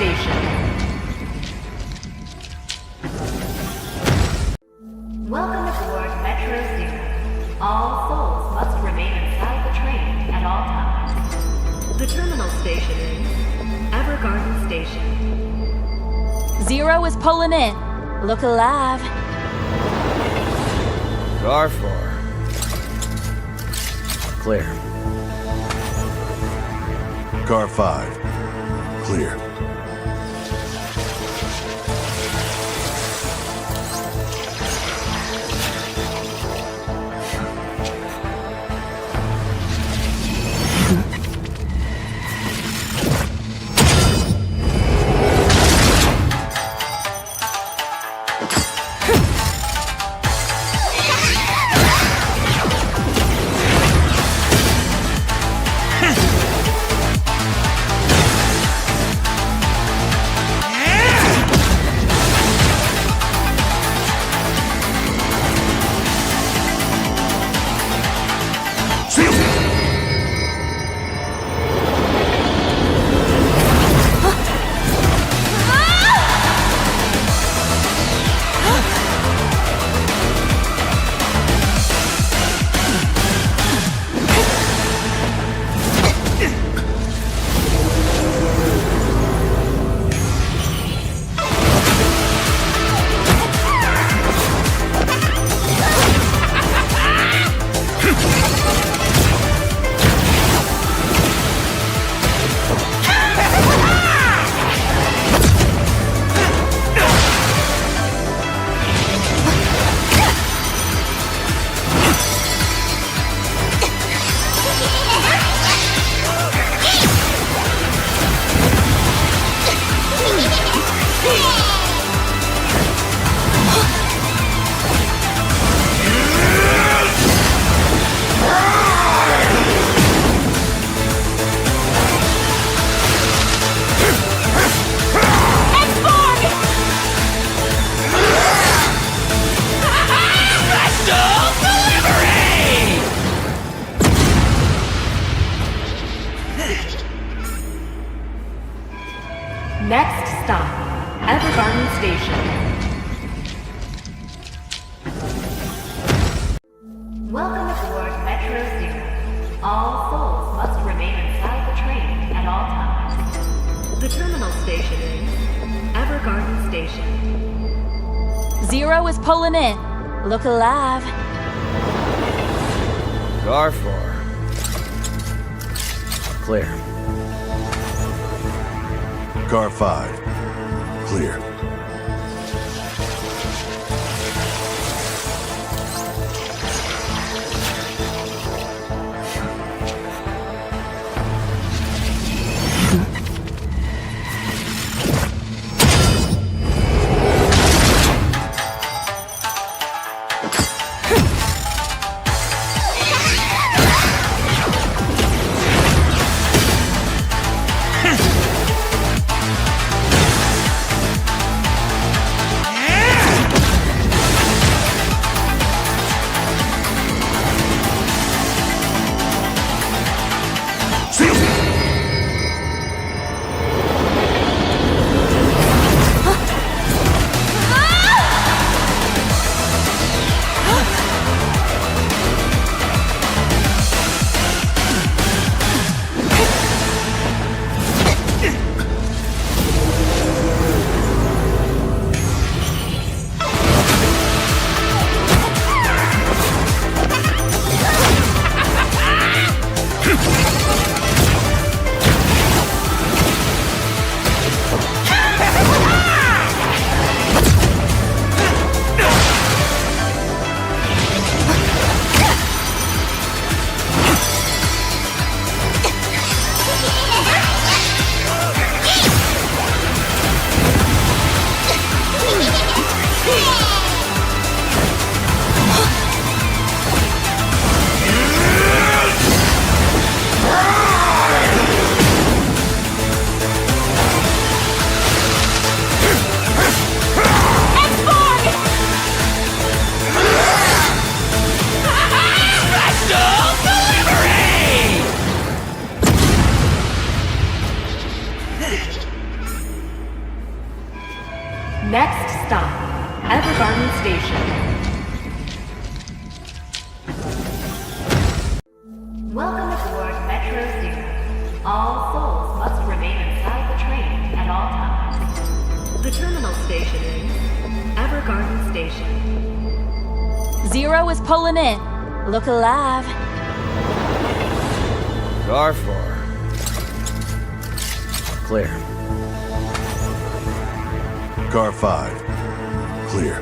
Station. Welcome aboard Metro Zero. All souls must remain inside the train at all times. The terminal station is Evergarden Station. Zero is pulling in. Look alive. Car 4. Clear. Car 5. Clear. Next stop, Evergarden Station. Welcome aboard Metro Zero. All souls must remain inside the train at all times. The terminal station is Evergarden Station. Zero is pulling in. Look alive. Car 4. Clear. Car 5. Clear. Next stop, Evergarden Station. Welcome aboard Metro Zero. All souls must remain inside the train at all times. The terminal station is Evergarden Station. Zero is pulling in. Look alive. Car 4. Clear. Car 5. Clear.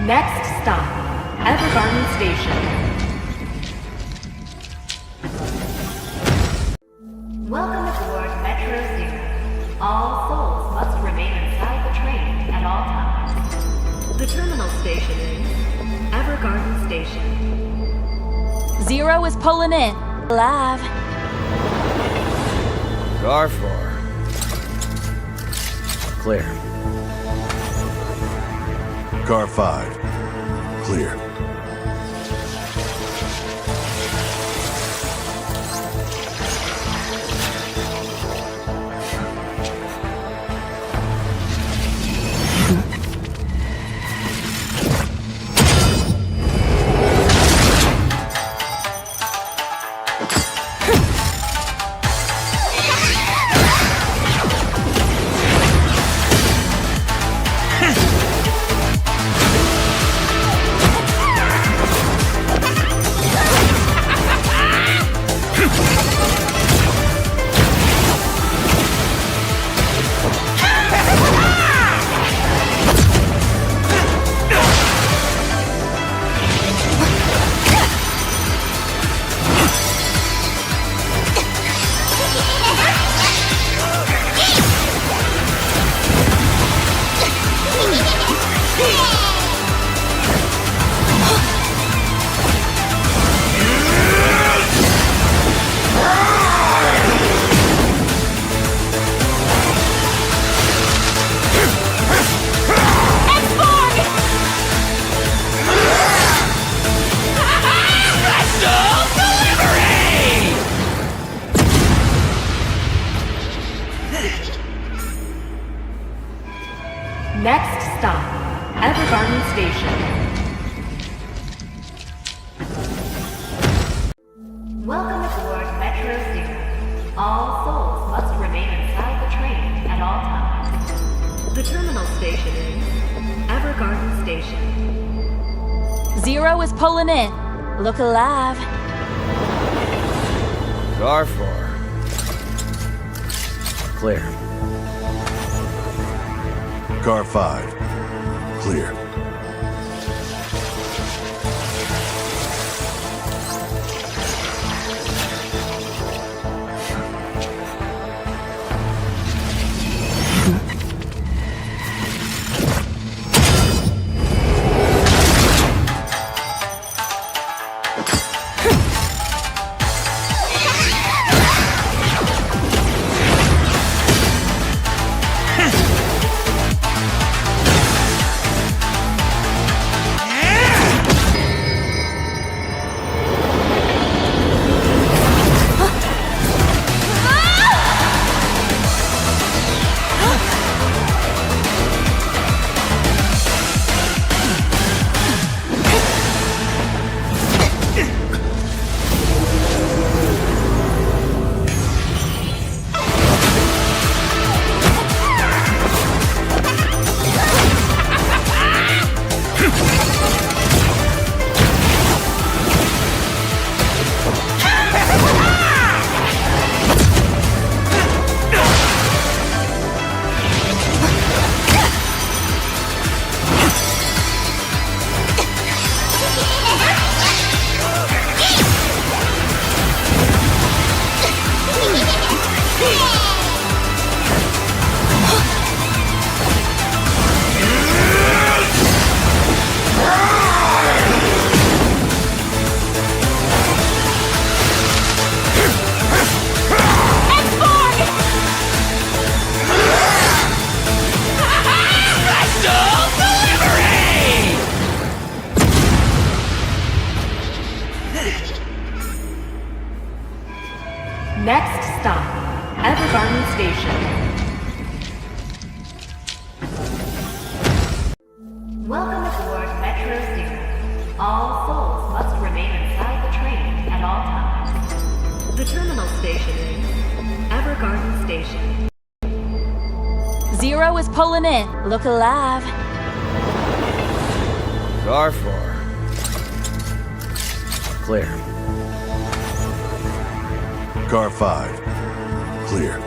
Next stop, Evergarden Station. Welcome aboard Metro Zero. All souls must remain inside the train at all times. The terminal station is Evergarden Station. Zero is pulling in. Alive. Car 4. Clear. Car 5. Clear. Next stop, Evergarden Station. Welcome aboard Metro Zero. All souls must remain inside the train at all times. The terminal station is Evergarden Station. Zero is pulling in. Look alive. Car 4. Clear. Car 5. Clear. Next stop, Evergarden Station. Welcome aboard Metro Zero. All souls must remain inside the train at all times. The terminal station is Evergarden Station. Zero is pulling in. Look alive. Car 4. Clear. Car 5. Clear.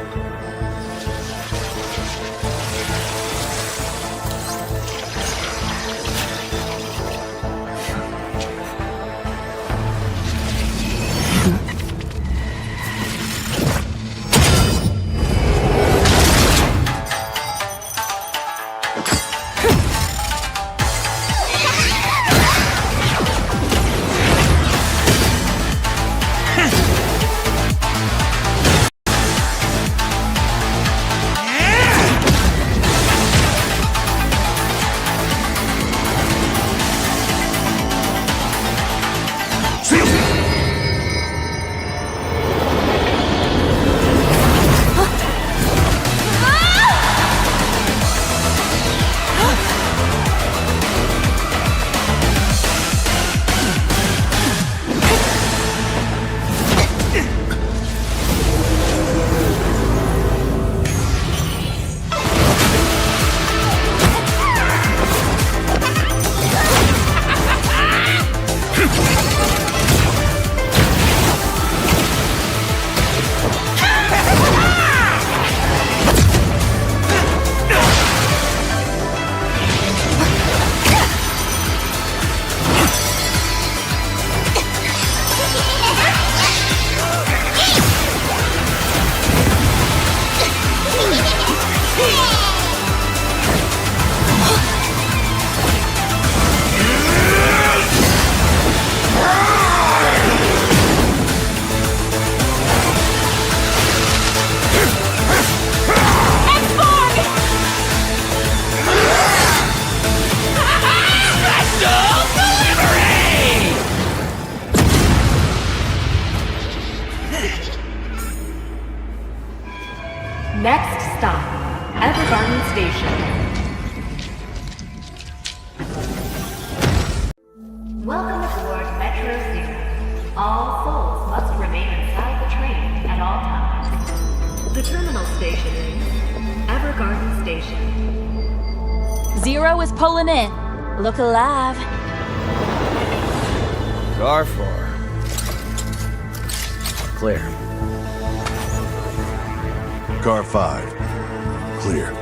Next stop, Evergarden Station. Welcome aboard Metro Zero. All souls must remain inside the train at all times. The terminal station is Evergarden Station. Zero is pulling in. Look alive. Car 4. Clear. Car 5. Clear.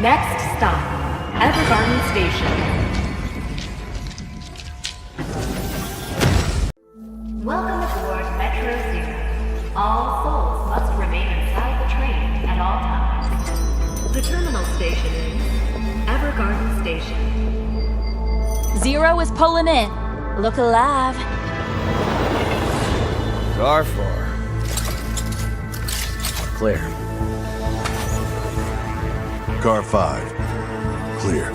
Next stop, Evergarden Station. Welcome aboard Metro Zero. All souls must remain inside the train at all times. The terminal station is Evergarden Station. Zero is pulling in. Look alive. Car 4. Clear. Car 5. Clear.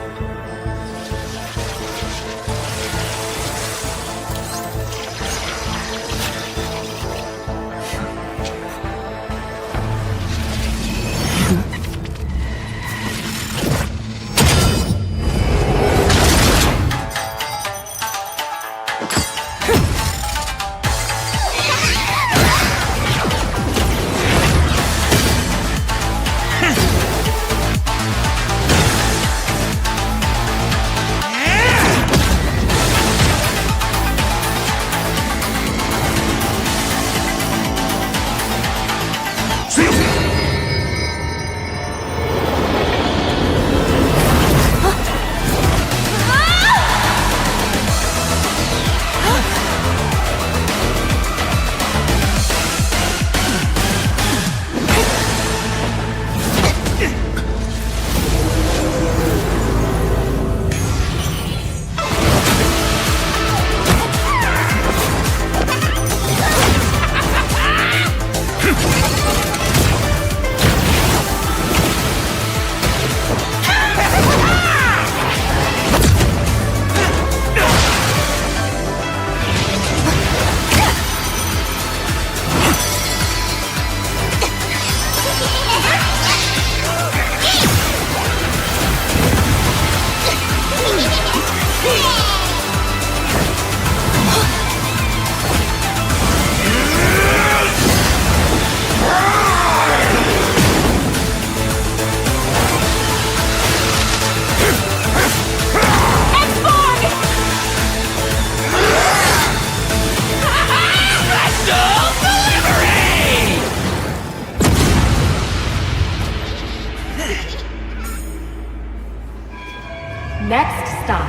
Next stop,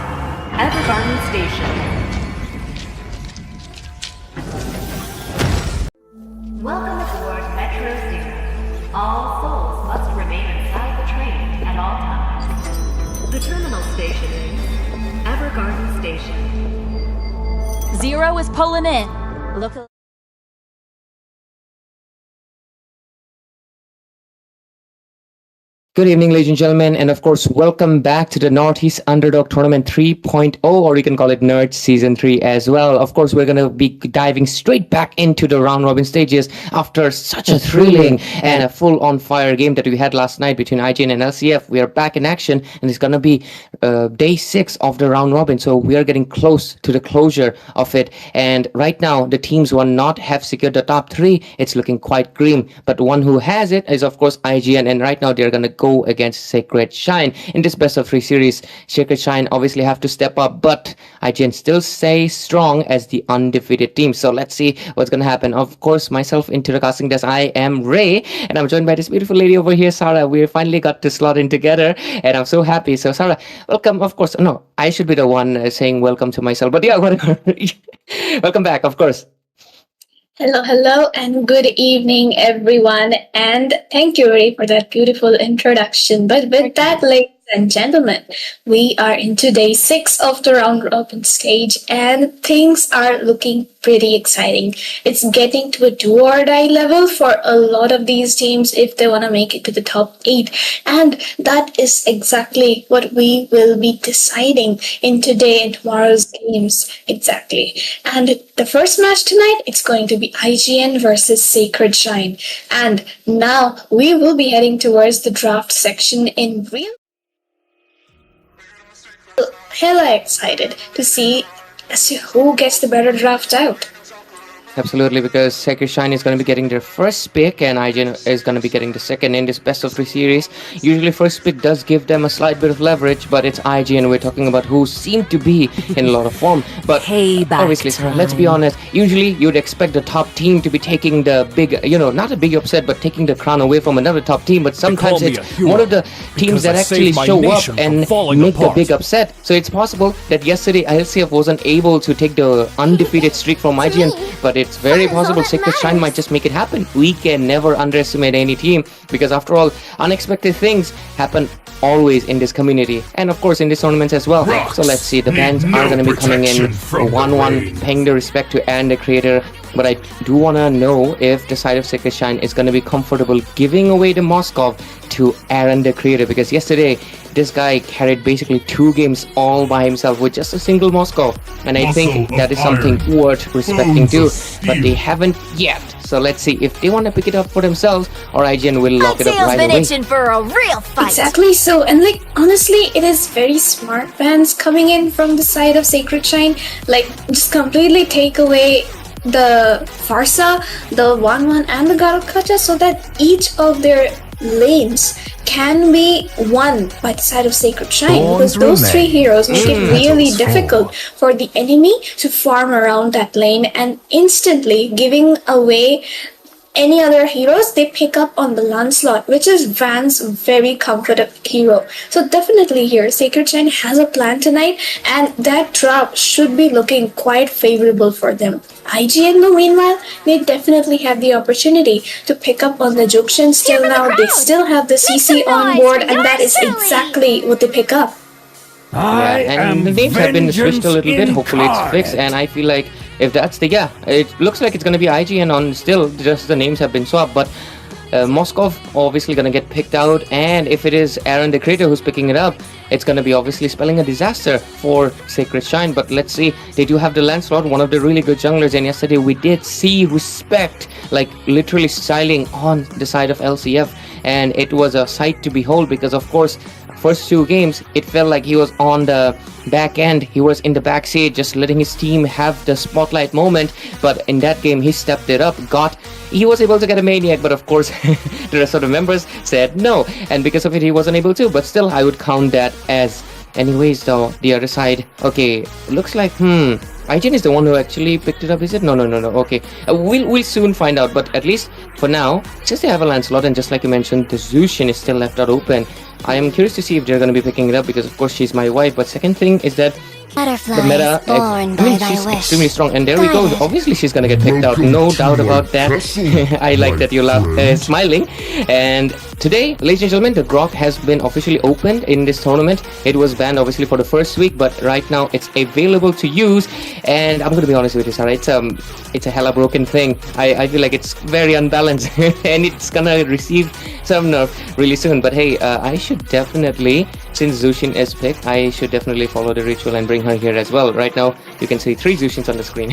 Evergarden Station. Welcome aboard Metro Zero. All souls must remain inside the train at all times. The terminal station is Evergarden Station. Zero is pulling in. Look alive. Good evening, ladies and gentlemen, and of course, welcome back to the Northeast Underdog Tournament 3.0, or you can call it Nerd Season 3 as well. Of course, we're going to be diving straight back into the round-robin stages after such a thrilling and a full-on-fire game that we had last night between IGN and LCF. We are back in action, and it's going to be day 6 of the round-robin, so we are getting close to the closure of it. And right now, the teams who not have secured the top 3, it's looking quite grim. But one who has it is, of course, IGN, and right now they're going to go against Sacred Shine in this best of 3 series. Sacred Shine obviously have to step up, but IGN still stay strong as the undefeated team. So let's see what's gonna happen. Of course, myself into the casting desk, I am Ray, and I'm joined by this beautiful lady over here, Sarah. We finally got to slot in together, and I'm so happy. So Sarah, welcome. Of course, no, I should be the one saying welcome to myself, but yeah, whatever. Welcome back, of course. Hello, and good evening, everyone. And thank you, Ray, for that beautiful introduction. But with that, ladies and gentlemen, we are into day 6 of the round-robin stage, and things are looking pretty exciting. It's getting to a do-or-die level for a lot of these teams if they want to make it to the top 8. And that is exactly what we will be deciding in today and tomorrow's games. Exactly. And the first match tonight, it's going to be IGN versus Sacred Shine. And now we will be heading towards the draft section in real hella excited to see as to who gets the better draft out. Absolutely, because Sacred Shine is going to be getting their first pick and IGN is going to be getting the second in this best of 3 series. Usually first pick does give them a slight bit of leverage, but it's IGN we're talking about who seem to be in a lot of form. But Payback obviously, Sarah, let's be honest, usually you'd expect the top team to be taking the big, not a big upset, but taking the crown away from another top team. But sometimes it's one of the teams that actually show up and make the big upset. So it's possible that yesterday LCF wasn't able to take the undefeated streak from IGN, but it's very possible Sacred Shrine might just make it happen. We can never underestimate any team because after all, unexpected things happen always in this community and of course in this tournament as well. So let's see, the bans are going to be coming in 1-1, paying the respect to Aaron the Creator. But I do want to know if the side of Sacred Shine is going to be comfortable giving away the Moskov to Aaron the Creator, because yesterday this guy carried basically 2 games all by himself with just a single Moskov, and I think that is something worth respecting too, but they haven't yet. So let's see if they want to pick it up for themselves or IGN will lock it up right been away. itching for a real fight. Exactly so, and honestly, it is very smart bans coming in from the side of Sacred Shine. Just completely take away the Farsa, the 1-1 and the Garukacha so that each of their lanes can be won by the side of Sacred Shine, because those 3 heroes make it really difficult for the enemy to farm around that lane, and instantly giving away any other heroes they pick up on the Lancelot, which is Van's very comfortable hero. So definitely here Sacred Shine has a plan tonight, and that drop should be looking quite favorable for them. IGN though, meanwhile, they definitely have the opportunity to pick up on the Jukshin still now. They still have the CC on board, and that is exactly what they pick up. Yeah, and the names have been switched a little bit. Hopefully it's fixed, and I feel like if that's it looks like it's going to be IGN on still, just the names have been swapped, but Moskov obviously going to get picked out, and if it is Aaron the Creator who's picking it up, it's going to be obviously spelling a disaster for Sacred Shine. But let's see, they do have the Lancelot, one of the really good junglers, and yesterday we did see respect literally styling on the side of LCF, and it was a sight to behold because of course first 2 games it felt like he was on the back end, he was in the backseat just letting his team have the spotlight moment, but in that game he stepped it up, he was able to get a Maniac, but of course the rest of the members said no, and because of it he wasn't able to. But still I would count that as anyways. Though the other side, okay, looks like IGN is the one who actually picked it up, is it? No. Okay, we'll soon find out, but at least for now, since they have a Lancelot and just like you mentioned, the Zushin is still left out open, I am curious to see if they're going to be picking it up because of course she's my wife. But second thing is that the meta, she's extremely strong, and there we go. Obviously she's gonna get picked out, no doubt about that. I like that you laugh, smiling. And today, ladies and gentlemen, the Grok has been officially opened in this tournament. It was banned obviously for the first week, but right now it's available to use, and I'm gonna be honest with you, Sarah, it's a hella broken thing. I feel like it's very unbalanced and it's gonna receive some nerf really soon. But hey, I should definitely, since Zushin is picked, I should definitely follow the ritual and bring her here as well. Right now you can see 3 Zushins on the screen.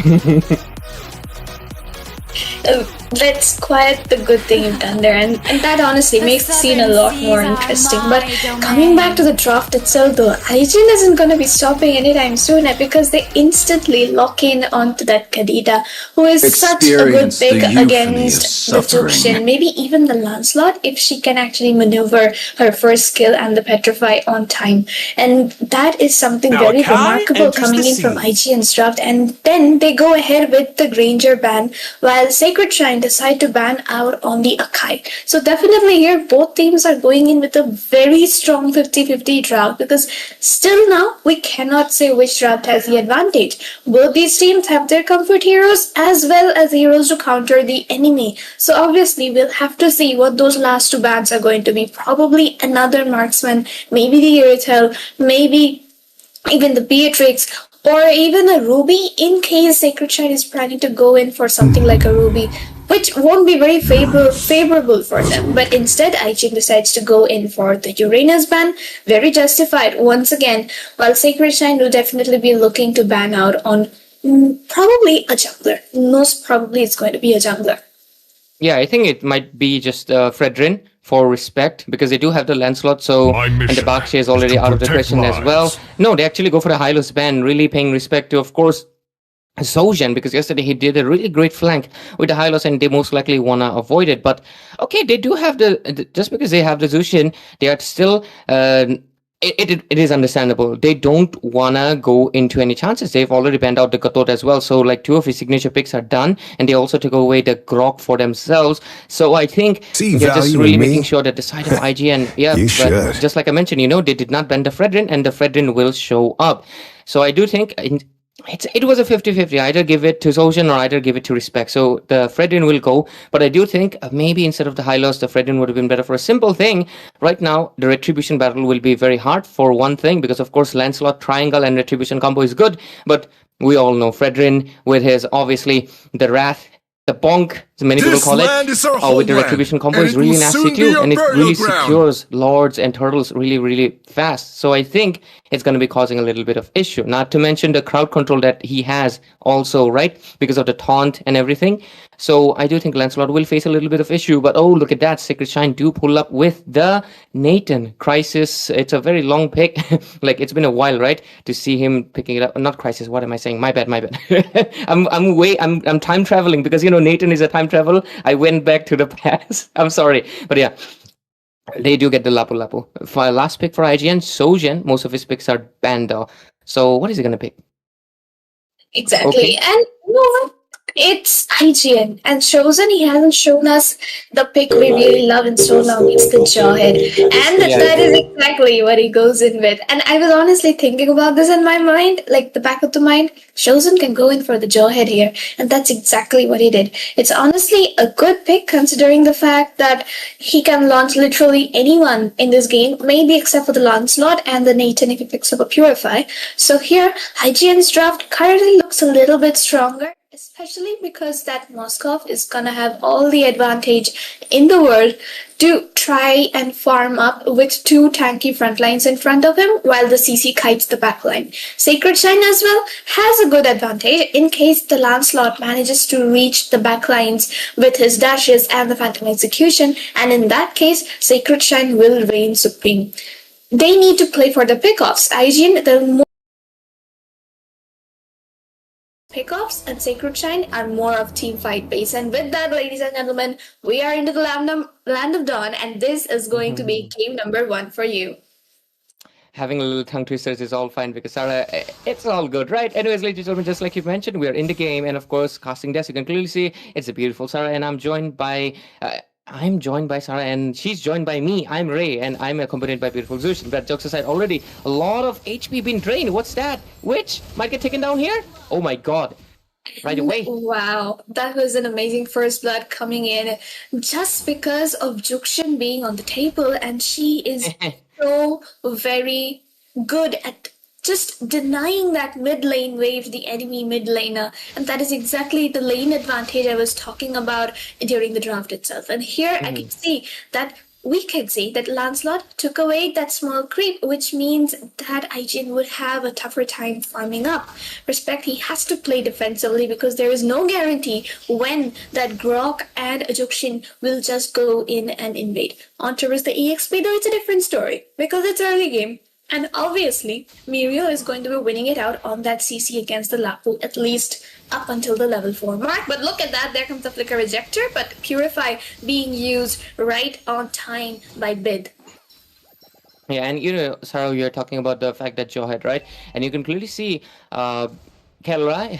That's quite the good thing you've done there, and that honestly makes the scene a lot more interesting. But coming back to the draft itself though, IGN isn't going to be stopping anytime soon because they instantly lock in onto that Kadita, who is such a good pick against the Jukshin, maybe even the Lancelot, if she can actually maneuver her first skill and the Petrify on time. And that is something very remarkable coming in from IGN's draft. And then they go ahead with the Granger ban, while Sacred Shrine decide to ban out on the Akai. So definitely here both teams are going in with a very strong 50-50 draft, because still now we cannot say which draft has the advantage. Both these teams have their comfort heroes as well as heroes to counter the enemy. So obviously we'll have to see what those last 2 bans are going to be. Probably another marksman, maybe the Iritel, maybe even the Beatrix, or even a Ruby, in case Sacred Shrine is planning to go in for something like a Ruby, which won't be very favorable for them. But instead, IGN decides to go in for the Uranus ban. Very justified once again, while Sacred Shrine will definitely be looking to ban out on probably a jungler. Most probably it's going to be a jungler. Yeah, I think it might be just Fredrin for respect, because they do have the Lancelot, so and the Bakshay is already out of the question as well. No, they actually go for the Hylos ban, really paying respect to, of course, Sojan, because yesterday he did a really great flank with the Hylos and they most likely want to avoid it. But okay, they do have just because they have the Zushin, they are still it is understandable. They don't wanna go into any chances. They've already banned out the Gatot as well. So like 2 of his signature picks are done, and they also took away the Grok for themselves. So I think See they're just value really in me? making sure that the side of IGN, yeah, You but should. just like I mentioned, they did not ban the Fredrin, and the Fredrin will show up. So I do think it was a 50-50. Either give it to Zosian or either give it to Respect. So the Fredrin will go. But I do think maybe instead of the Hylos, the Fredrin would have been better for a simple thing. Right now, the Retribution battle will be very hard for one thing, because of course Lancelot Triangle and Retribution combo is good. But we all know Fredrin with his, obviously, the Wrath, the bonk, as many people This call land it, is our with the homeland, Retribution combo and is it really will nasty soon be too, our and it burial really ground. secures Lords and Turtles really, really fast. So I think it's going to be causing a little bit of issue. Not to mention the crowd control that he has also, right? Because of the taunt and everything. So I do think Lancelot will face a little bit of issue. But oh, look at that. Sacred Shine do pull up with the Nathan. Crisis. It's a very long pick. Like, it's been a while, right? To see him picking it up. Not Crisis. What am I saying? My bad. I'm time traveling because, Nathan is a time travel. I went back to the past. I'm sorry. But yeah. They do get the Lapu Lapu. For last pick for IGN, Sojan, most of his picks are banned though. So what is he gonna pick? Exactly. Okay. And you know what? It's IGN. And Chosen, he hasn't shown us the pick we really love in so long. It's the Jawhead. And Yeah. that is exactly what he goes in with. And I was honestly thinking about this in my mind, like the back of the mind. Chosen can go in for the Jawhead here. And that's exactly what he did. It's honestly a good pick considering the fact that he can launch literally anyone in this game, maybe except for the Lancelot and the Nathan if he picks up a Purify. So here, IGN's draft currently looks a little bit stronger, especially because that Moskov is gonna have all the advantage in the world to try and farm up with 2 tanky front lines in front of him while the CC kites the back line. Sacred Shine as well has a good advantage in case the Lancelot manages to reach the back lines with his dashes and the Phantom Execution, and in that case, Sacred Shine will reign supreme. They need to play for the pickoffs. IGN, the pickoffs and Sacred Shine are more of team fight base. And with that, ladies and gentlemen, we are into the land of dawn, and this is going to be game number 1 for you. Having a little tongue twisters is all fine because Sarah, it's all good, right? Anyways, ladies and gentlemen, just like you mentioned, we are in the game, and of course, casting desk. You can clearly see it's a beautiful Sarah, and I'm joined by Sarah, and she's joined by me. I'm Ray, and I'm accompanied by beautiful Zush. But jokes aside, already a lot of HP been drained. What's that? Which might get taken down here? Oh my god. Right away. Wow, that was an amazing first blood coming in just because of Jukshin being on the table, and she is so very good at just denying that mid lane wave, the enemy mid laner, and that is exactly the lane advantage I was talking about during the draft itself. And here I can see that we can see that Lancelot took away that small creep, which means that IGN would have a tougher time farming up. Respect, he has to play defensively because there is no guarantee when that Grok and Jukshin will just go in and invade. On towards the EXP though, it's a different story because it's early game. And obviously, Muriel is going to be winning it out on that CC against the Lapu, at least up until the level 4 mark. But look at that, there comes the Flicker Rejector, but Purify being used right on time by Bid. Yeah, and Sarah, you're talking about the fact that Jawhead, right? And you can clearly see Kelra,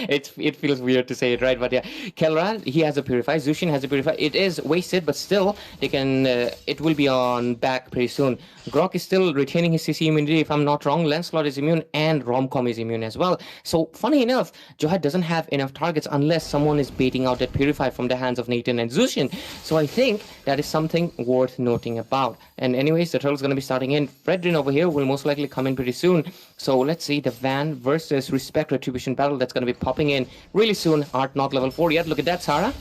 it feels weird to say it, right? But yeah, Kelra, he has a Purify. Zushin has a Purify. It is wasted, but still, they can. It will be on back pretty soon. Grok is still retaining his CC immunity, if I'm not wrong. Lancelot is immune, and Romcom is immune as well. So, funny enough, Jawhead doesn't have enough targets unless someone is baiting out that Purify from the hands of Nathan and Zushin. So, I think that is something worth noting about. And anyways, the turtle's going to be starting in. Fredrin over here will most likely come in pretty soon. So, let's see the Van versus Respect Retribution battle that's going to be popping in really soon. Art not level 4 yet. Look at that, Sarah.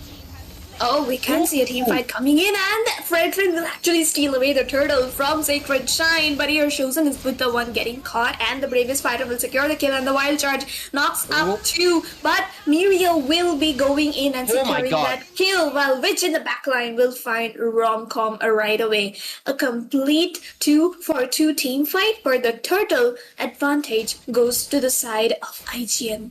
Oh, we can see a team fight coming in, and Fredrin will actually steal away the turtle from Sacred Shine, but here Shozen is with the one getting caught, and the bravest fighter will secure the kill, and the wild charge knocks up 2, but Muriel will be going in and securing that kill, while Witch in the backline will find Romcom right away. A complete 2-for-2 team fight where the turtle advantage goes to the side of IGN.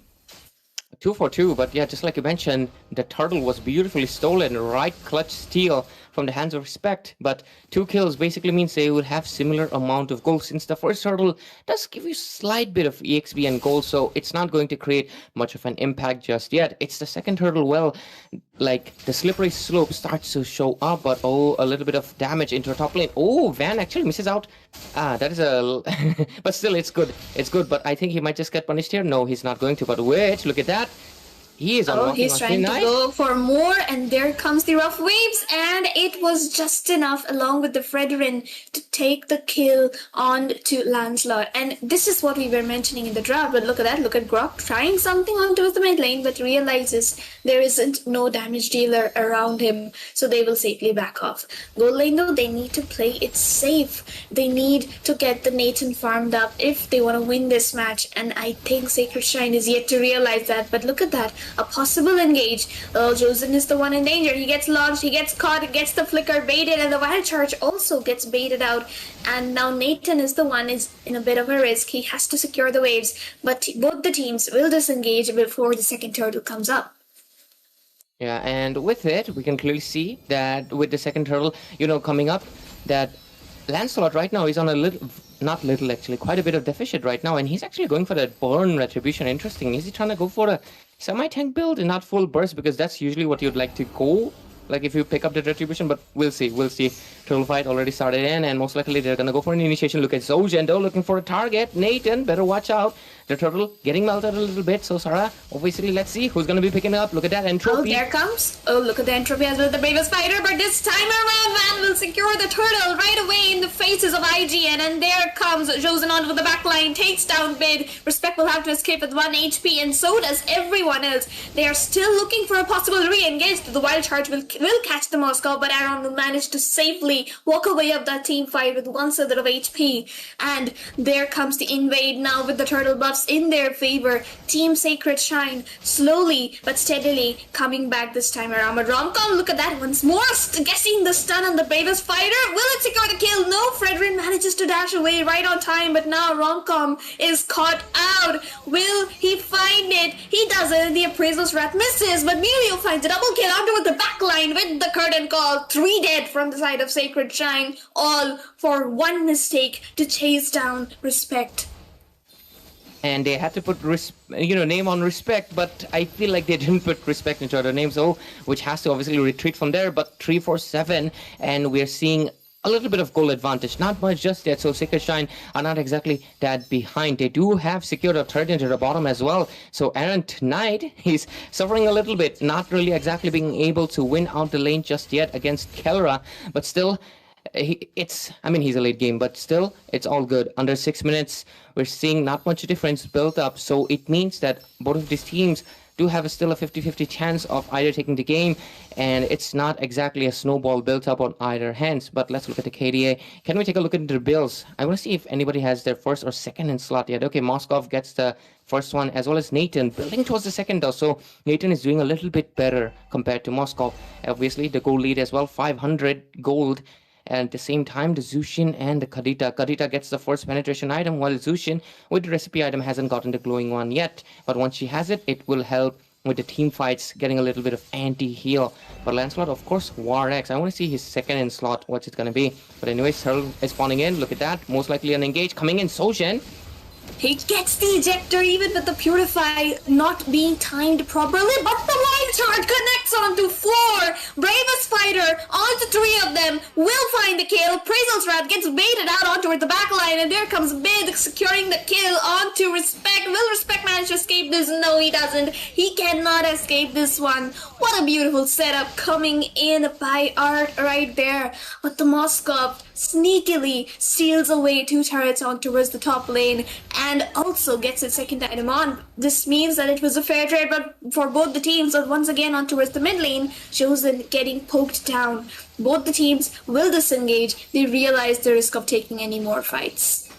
2 for 2, but yeah, just like you mentioned, the turtle was beautifully stolen, right clutch steal from the hands of Respect, but 2 kills basically means they will have similar amount of gold, since the first turtle does give you slight bit of EXP and gold, so it's not going to create much of an impact just yet. It's the second turtle, well, like the slippery slope starts to show up, but oh, a little bit of damage into the top lane. Oh, Van actually misses out. That is a but still it's good, but I think he might just get punished here. No, he's not going to, but wait, look at that. He is Oh, he's trying to go for more, and there comes the rough waves, and it was just enough, along with the Fredrin, to take the kill on to Lancelot. And this is what we were mentioning in the draft, but look at that, look at Grok trying something onto the mid lane, but realizes there isn't no damage dealer around him, so they will safely back off. Gold lane though, they need to play it safe. They need to get the Nathan farmed up if they want to win this match, and I think Sacred Shrine is yet to realize that, but look at that. A possible engage. Josen is the one in danger. He gets launched, he gets caught, gets the flicker baited, and the wild charge also gets baited out. And now Nathan is the one is in a bit of a risk. He has to secure the waves, but both the teams will disengage before the second turtle comes up. Yeah, and with it, we can clearly see that with the second turtle, coming up, that Lancelot right now is on a quite a bit of deficit right now, and he's actually going for that burn retribution. Interesting. Is he trying to go for a semi-tank build and not full burst, because that's usually what you'd like to go, like if you pick up the retribution, but we'll see. Turtle fight already started in, and most likely they're gonna go for an initiation. Look at Zojendo looking for a target. Nathan, better watch out. The turtle getting melted a little bit, so Sarah, obviously, let's see who's gonna be picking it up. Look at that entropy. Oh, there comes. Oh, look at the entropy as well, the bravest fighter, but this time around, Van will secure the turtle right away in the faces of IGN, and there comes Josen onto the backline, takes down Bid. Respect will have to escape with 1 HP, and so does everyone else. They are still looking for a possible re-engage. The wild charge will catch the Moscow, but Aaron will manage to safely walk away of that team fight with 1/3 of HP. And there comes the invade now with the turtle buffs in their favor. Team Sacred Shrine slowly but steadily coming back this time around. But Romcom, look at that once more, guessing the stun on the bravest fighter. Will it secure the kill? No, Fredrin manages to dash away right on time, but now Romcom is caught out. Will he find it? He doesn't. The appraisal's rat misses, but Melio finds a double kill onto the backline with the curtain call. 3 dead from the side of Sacred Shrine, all for one mistake to chase down Respect. And they had to put name on Respect, but I feel like they didn't put Respect into other names, which has to obviously retreat from there. But 3-4-7, and we're seeing a little bit of goal advantage, not much just yet, so Sacred Shrine are not exactly that behind. They do have secured a third into the bottom as well, so Aaron tonight, he's suffering a little bit, not really exactly being able to win out the lane just yet against Kelra, but still, he's a late game, but still, it's all good. Under 6 minutes, we're seeing not much difference built up, so it means that both of these teams do have still a 50-50 chance of either taking the game, and it's not exactly a snowball built up on either hands. But let's look at the KDA. Can we take a look at their builds? I want to see if anybody has their first or second in slot yet. Okay, Moskov gets the first one, as well as Nathan building towards the second though, so Nathan is doing a little bit better compared to Moskov. Obviously the gold lead as well, 500 gold. And at the same time, the Zushin and the Kadita. Kadita gets the first penetration item, while Zushin with the recipe item hasn't gotten the glowing one yet. But once she has it, it will help with the team fights, getting a little bit of anti-heal. But Lancelot, of course, War X. I want to see his second in slot, what's it going to be. But anyways, Turtle is spawning in. Look at that. Most likely an engage coming in. Sojin. He gets the ejector even with the Purify not being timed properly, but the wild charge connects onto 4. Bravest fighter onto 3 of them will find the kill. Appraisal's rat gets baited out onto the backline, and there comes Bid securing the kill onto Respect. Will Respect manage to escape this? No, he doesn't. He cannot escape this one. What a beautiful setup coming in by Art right there. But the Moskov sneakily steals away 2 turrets on towards the top lane and also gets its second item on. This means that it was a fair trade but for both the teams, but once again on towards the mid lane, Josen getting poked down. Both the teams will disengage. They realize the risk of taking any more fights.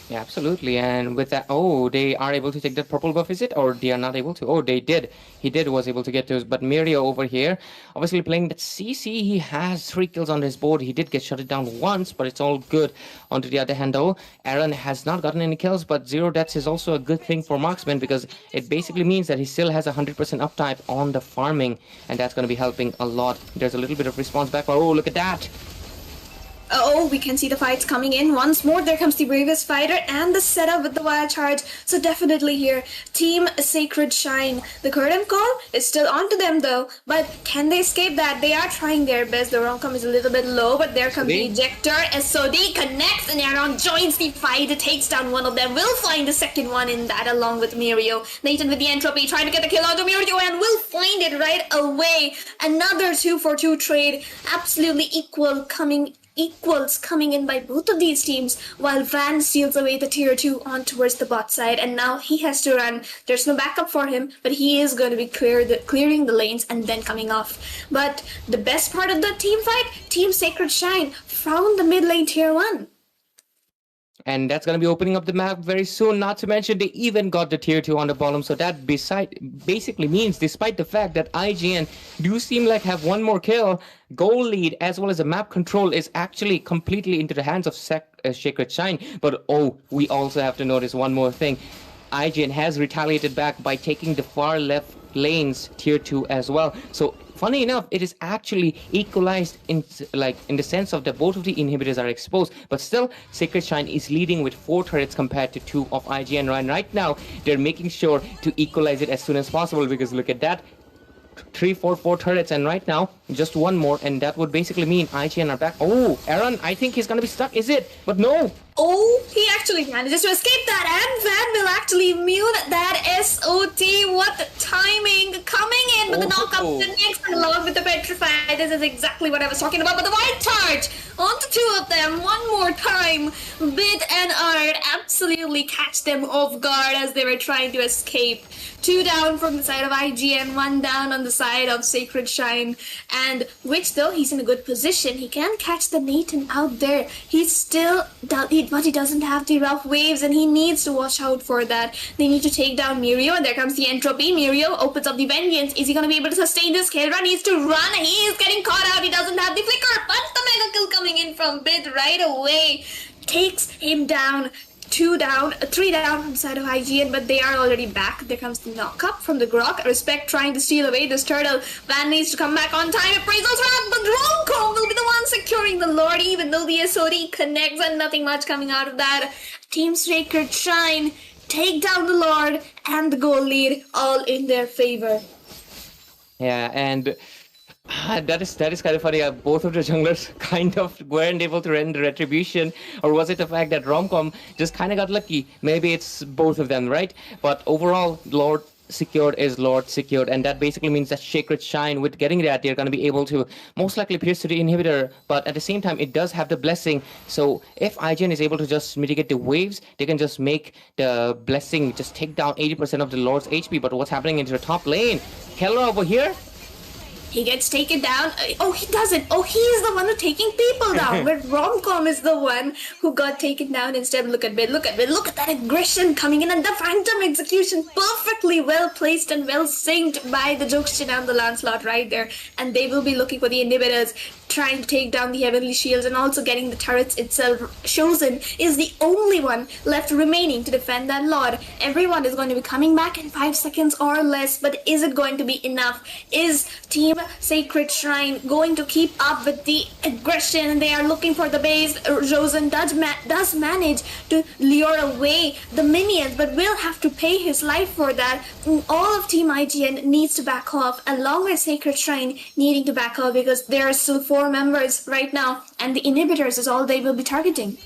Yeah, absolutely. And with that, oh, they are able to take that purple buff, is it? Or they are not able to? Oh, they did. Was able to get those. But Mirio over here, obviously playing that CC, he has 3 kills on his board. He did get shut it down once, but it's all good. On to the other hand, though, Aaron has not gotten any kills, but 0 deaths is also a good thing for Marksman because it basically means that he still has 100% uptime on the farming, and that's going to be helping a lot. There's a little bit of response back. Oh, look at that. Oh, we can see the fights coming in once more. There comes the bravest fighter and the setup with the wild charge. So definitely here, Team Sacred Shine. The curtain call is still on to them though. But can they escape that? They are trying their best. The rom-com is a little bit low, but there comes the ejector. SOD connects and Aaron joins the fight. It takes down one of them. Will find the second one in that along with Mirio. Nathan with the entropy trying to get the kill onto Mirio and will find it right away. Another 2-for-2 trade. Absolutely equals coming in by both of these teams while Van steals away the tier 2 on towards the bot side, and now he has to run. There's no backup for him, but he is going to be clearing the lanes and then coming off. But the best part of the team fight, Team Sacred Shine found the mid lane tier 1. And that's going to be opening up the map very soon. Not to mention, they even got the tier 2 on the bottom. So that basically means, despite the fact that IGN do seem like have one more kill, goal lead as well as the map control is actually completely into the hands of Sacred Shine. But oh, we also have to notice one more thing. IGN has retaliated back by taking the far left lanes tier 2 as well. So funny enough, it is actually equalized in the sense of that both of the inhibitors are exposed, but still Sacred Shine is leading with 4 turrets compared to 2 of IGN. And right now they're making sure to equalize it as soon as possible, because look at that, 4 turrets, and right now just one more, and that would basically mean IGN are back. Oh, Aaron, I think he's gonna be stuck, is it? But no. Oh, he actually manages to escape that, and Van will actually mute that SOT. What the timing coming in, but the knockup the next along with the petrify. This is exactly what I was talking about. But the wild charge onto 2 of them one more time. Bit and Art absolutely catch them off guard as they were trying to escape. 2 down from the side of IGN, 1 down on the side of Sacred Shine, and which though he's in a good position, he can catch the Nathan out there. He's still but he doesn't have the rough waves, and he needs to watch out for that. They need to take down Mirio, and there comes the entropy. Mirio opens up the vengeance. Is he going to be able to sustain this kill run? Needs to run. He is getting caught out. He doesn't have the flicker, but the mega kill coming in from Bit right away takes him down. 3 down from the side of IGN, but they are already back. There comes the knock-up from the Grok. Respect trying to steal away this turtle. Van needs to come back on time. Appraisal's wrong, but Romcom will be the one securing the Lord, even though the SOD connects and nothing much coming out of that. Team Sacred Shine take down the Lord and the goal lead, all in their favor. Yeah, and that is kind of funny. Both of the junglers kind of weren't able to render retribution, or was it the fact that Romcom just kind of got lucky? Maybe it's both of them, right? But overall, Lord secured is Lord secured, and that basically means that Sacred Shine, with getting that, they're going to be able to most likely pierce to the inhibitor, but at the same time it does have the blessing. So if IGN is able to just mitigate the waves, they can just make the blessing just take down 80% of the Lord's HP. But what's happening into the top lane? Keller over here, he gets taken down. Oh, he doesn't. Oh, he's the one who's taking people down. But Romcom is the one who got taken down instead. Look at Bit. Look at that aggression coming in, and the Phantom execution perfectly well placed and well synced by the Jokeshin and the Lancelot right there. And they will be looking for the inhibitors, trying to take down the Heavenly Shields and also getting the turrets itself. Shozen is the only one left remaining to defend that Lord. Everyone is going to be coming back in 5 seconds or less, but is it going to be enough? Is Team Sacred Shrine going to keep up with the aggression? They are looking for the base. Shozen does manage to lure away the minions, but will have to pay his life for that. All of Team IGN needs to back off, along with Sacred Shrine needing to back off, because there are still 4 members right now, and the inhibitors is all they will be targeting.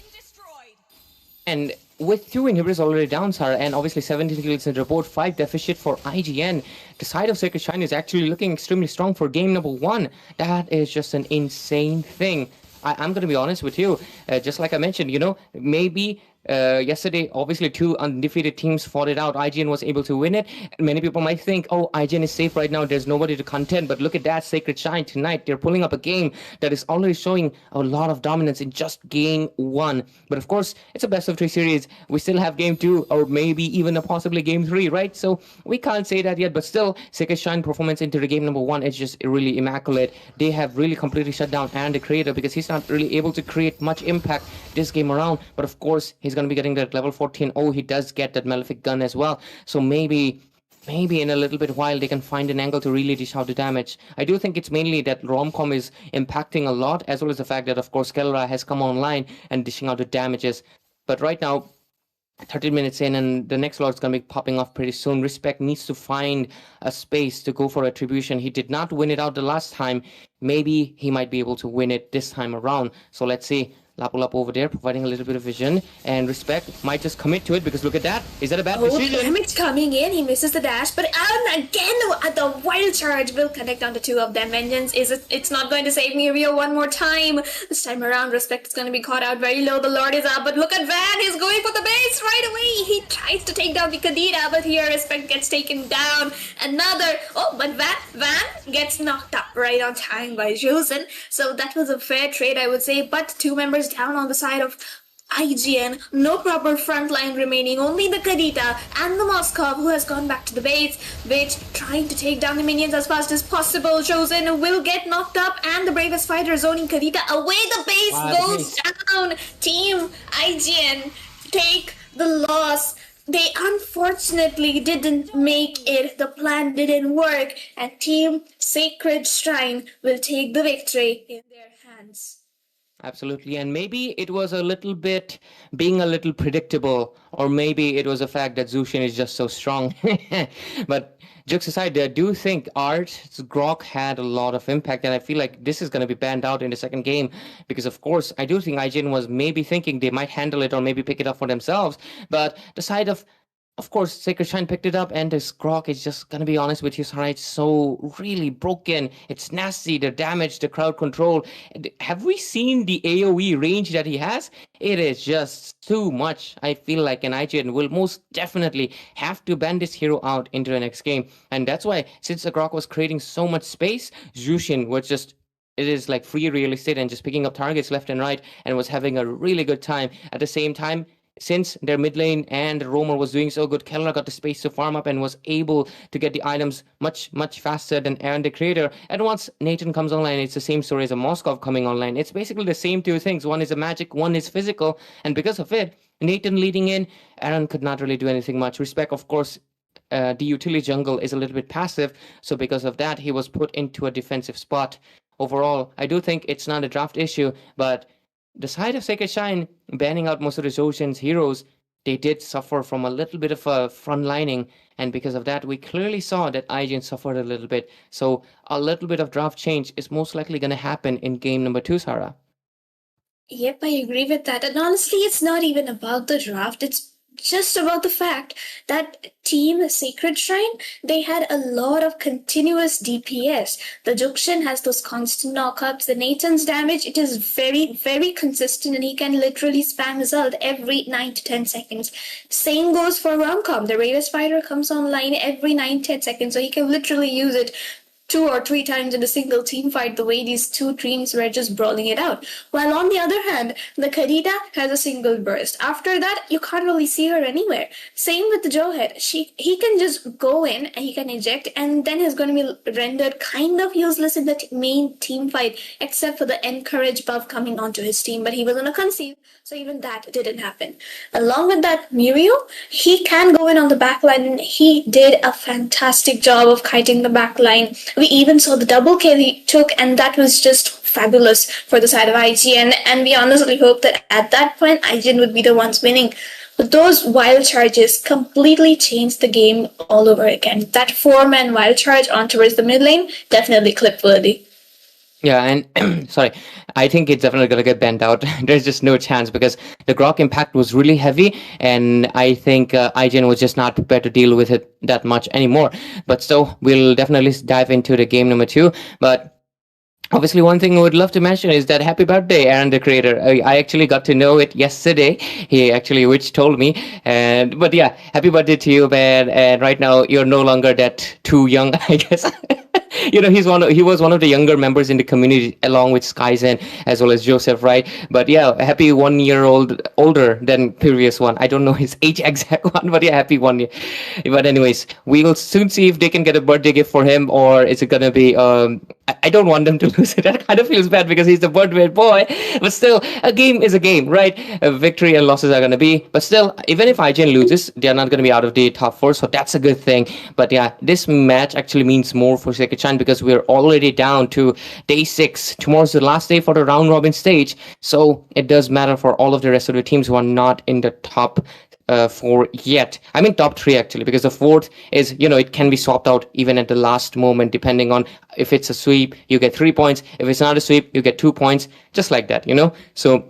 and with 2 inhibitors already down, Sarah, and obviously 17 kills in report, 5 deficit for IGN, the side of Sacred Shine is actually looking extremely strong for game number 1. That is just an insane thing. I'm going to be honest with you, just like I mentioned, maybe yesterday, obviously, two undefeated teams fought it out. IGN was able to win it. And many people might think, oh, IGN is safe right now. There's nobody to contend. But look at that, Sacred Shine tonight. They're pulling up a game that is already showing a lot of dominance in just game one. But of course, it's a best of three series. We still have game two, or maybe even possibly game three, right? So we can't say that yet. But still, Sacred Shine performance into the game number one is just really immaculate. They have really completely shut down Aaron the Creator because he's not really able to create much impact this game around. But of course, he's going to be getting that level 14. Oh, he does get that Malefic gun as well. So maybe in a little bit while they can find an angle to really dish out the damage. I do think it's mainly that Romcom is impacting a lot, as well as the fact that, of course, Kelra has come online and dishing out the damages. But right now, 13 minutes in, and the next lord's going to be popping off pretty soon. Respect needs to find a space to go for attribution. He did not win it out the last time. Maybe he might be able to win it this time around. So let's see. Lapulap over there, providing a little bit of vision, and Respect might just commit to it because look at that. Is that a bad decision? Damage coming in. He misses the dash, but again, the wild charge will connect on the two of them. Vengeance it's not going to save Mirio one more time. This time around, Respect is going to be caught out very low. The Lord is up, but look at Van. He's going for the base right away. He tries to take down the Kadira, but here Respect gets taken down. But Van gets knocked up right on time by Josen. So that was a fair trade, I would say. But two members down on the side of IGN, no proper front line remaining, only the Kadita and the Moskov who has gone back to the base, which trying to take down the minions as fast as possible. Chosen will get knocked up and the bravest fighter zoning Kadita away. The base goes down. Team IGN take the loss. They unfortunately didn't make it. The plan didn't work, and Team Sacred Shrine will take the victory in their hands. Absolutely, and maybe it was a little bit being a little predictable, or maybe it was a fact that Zushin is just so strong. But jokes aside, I do think Art's Grok had a lot of impact, and I feel like this is going to be banned out in the second game because, of course, I do think IGN was maybe thinking they might handle it or maybe pick it up for themselves, but the side of course, Sacred Shrine picked it up, and this Grok is just gonna be honest with you, Sarah, it's so really broken. It's nasty, the damage, the crowd control. Have we seen the AoE range that he has? It is just too much. I feel like an IGN will most definitely have to ban this hero out into the next game. And that's why, since the Grok was creating so much space, Zushin was just it is like free real estate and just picking up targets left and right and was having a really good time. At the same time, since their mid lane and Roamer was doing so good, Keller got the space to farm up and was able to get the items much faster than Aaron the Creator. And once Nathan comes online, it's the same story as a Moskov coming online. It's basically the same two things. One is a magic, one is physical. And because of it, Nathan leading in, Aaron could not really do anything much. Respect, of course, the utility jungle is a little bit passive. So because of that, he was put into a defensive spot. Overall, I do think it's not a draft issue, but the side of Sacred Shine banning out most of the Zoshin's heroes, they did suffer from a little bit of a front lining, and because of that, we clearly saw that IGN suffered a little bit. So a little bit of draft change is most likely going to happen in game number 2, Sarah. Yep, I agree with that. And honestly, it's not even about the draft. It's just about the fact that Team Sacred Shrine, they had a lot of continuous DPS. The Jukshin has those constant knockups. The Nathan's damage, it is very, very consistent, and he can literally spam his ult every 9 to 10 seconds. Same goes for Romcom. The Ravus fighter comes online every 9-10 seconds, so he can literally use it 2 or 3 times in a single team fight, the way these two teams were just brawling it out. While on the other hand, the Kadita has a single burst. After that, you can't really see her anywhere. Same with the Jowhead. He can just go in and he can eject, and then he's going to be rendered kind of useless in the main team fight, except for the encourage buff coming onto his team, but he was on a conceive, so even that didn't happen. Along with that, Mirio, he can go in on the backline, and he did a fantastic job of kiting the backline. We even saw the double kill he took, and that was just fabulous for the side of IGN, and we honestly hope that at that point IGN would be the ones winning. But those wild charges completely changed the game all over again. That 4-man wild charge on towards the mid lane, definitely clip worthy. Yeah, and sorry, I think it's definitely going to get banned out. There's just no chance because the Grok impact was really heavy, and I think IGN was just not prepared to deal with it that much anymore. But still, we'll definitely dive into the game number 2. But obviously, one thing I would love to mention is that happy birthday, Aaron, the creator. I actually got to know it yesterday. He actually, which told me, and but yeah, happy birthday to you, man. And right now, you're no longer that too young, I guess. He was one of the younger members in the community, along with Skyzen as well as Joseph, right? But yeah, happy 1 year older than previous one. I don't know his age exact one, but yeah, happy 1 year. But anyways, we will soon see if they can get a birthday gift for him, or is it gonna be I don't want them to lose it. That kind of feels bad because he's the birthday boy. But still, a game is a game, right? Victory and losses are going to be. But still, even if IGN loses, they're not going to be out of the top 4. So that's a good thing. But yeah, this match actually means more for Sekichan because we're already down to day 6. Tomorrow's the last day for the round robin stage. So it does matter for all of the rest of the teams who are not in the top 4 yet. I mean top 3 actually, because the 4th is, it can be swapped out even at the last moment, depending on if it's a sweep, you get 3 points. If it's not a sweep, you get 2 points, just like that, So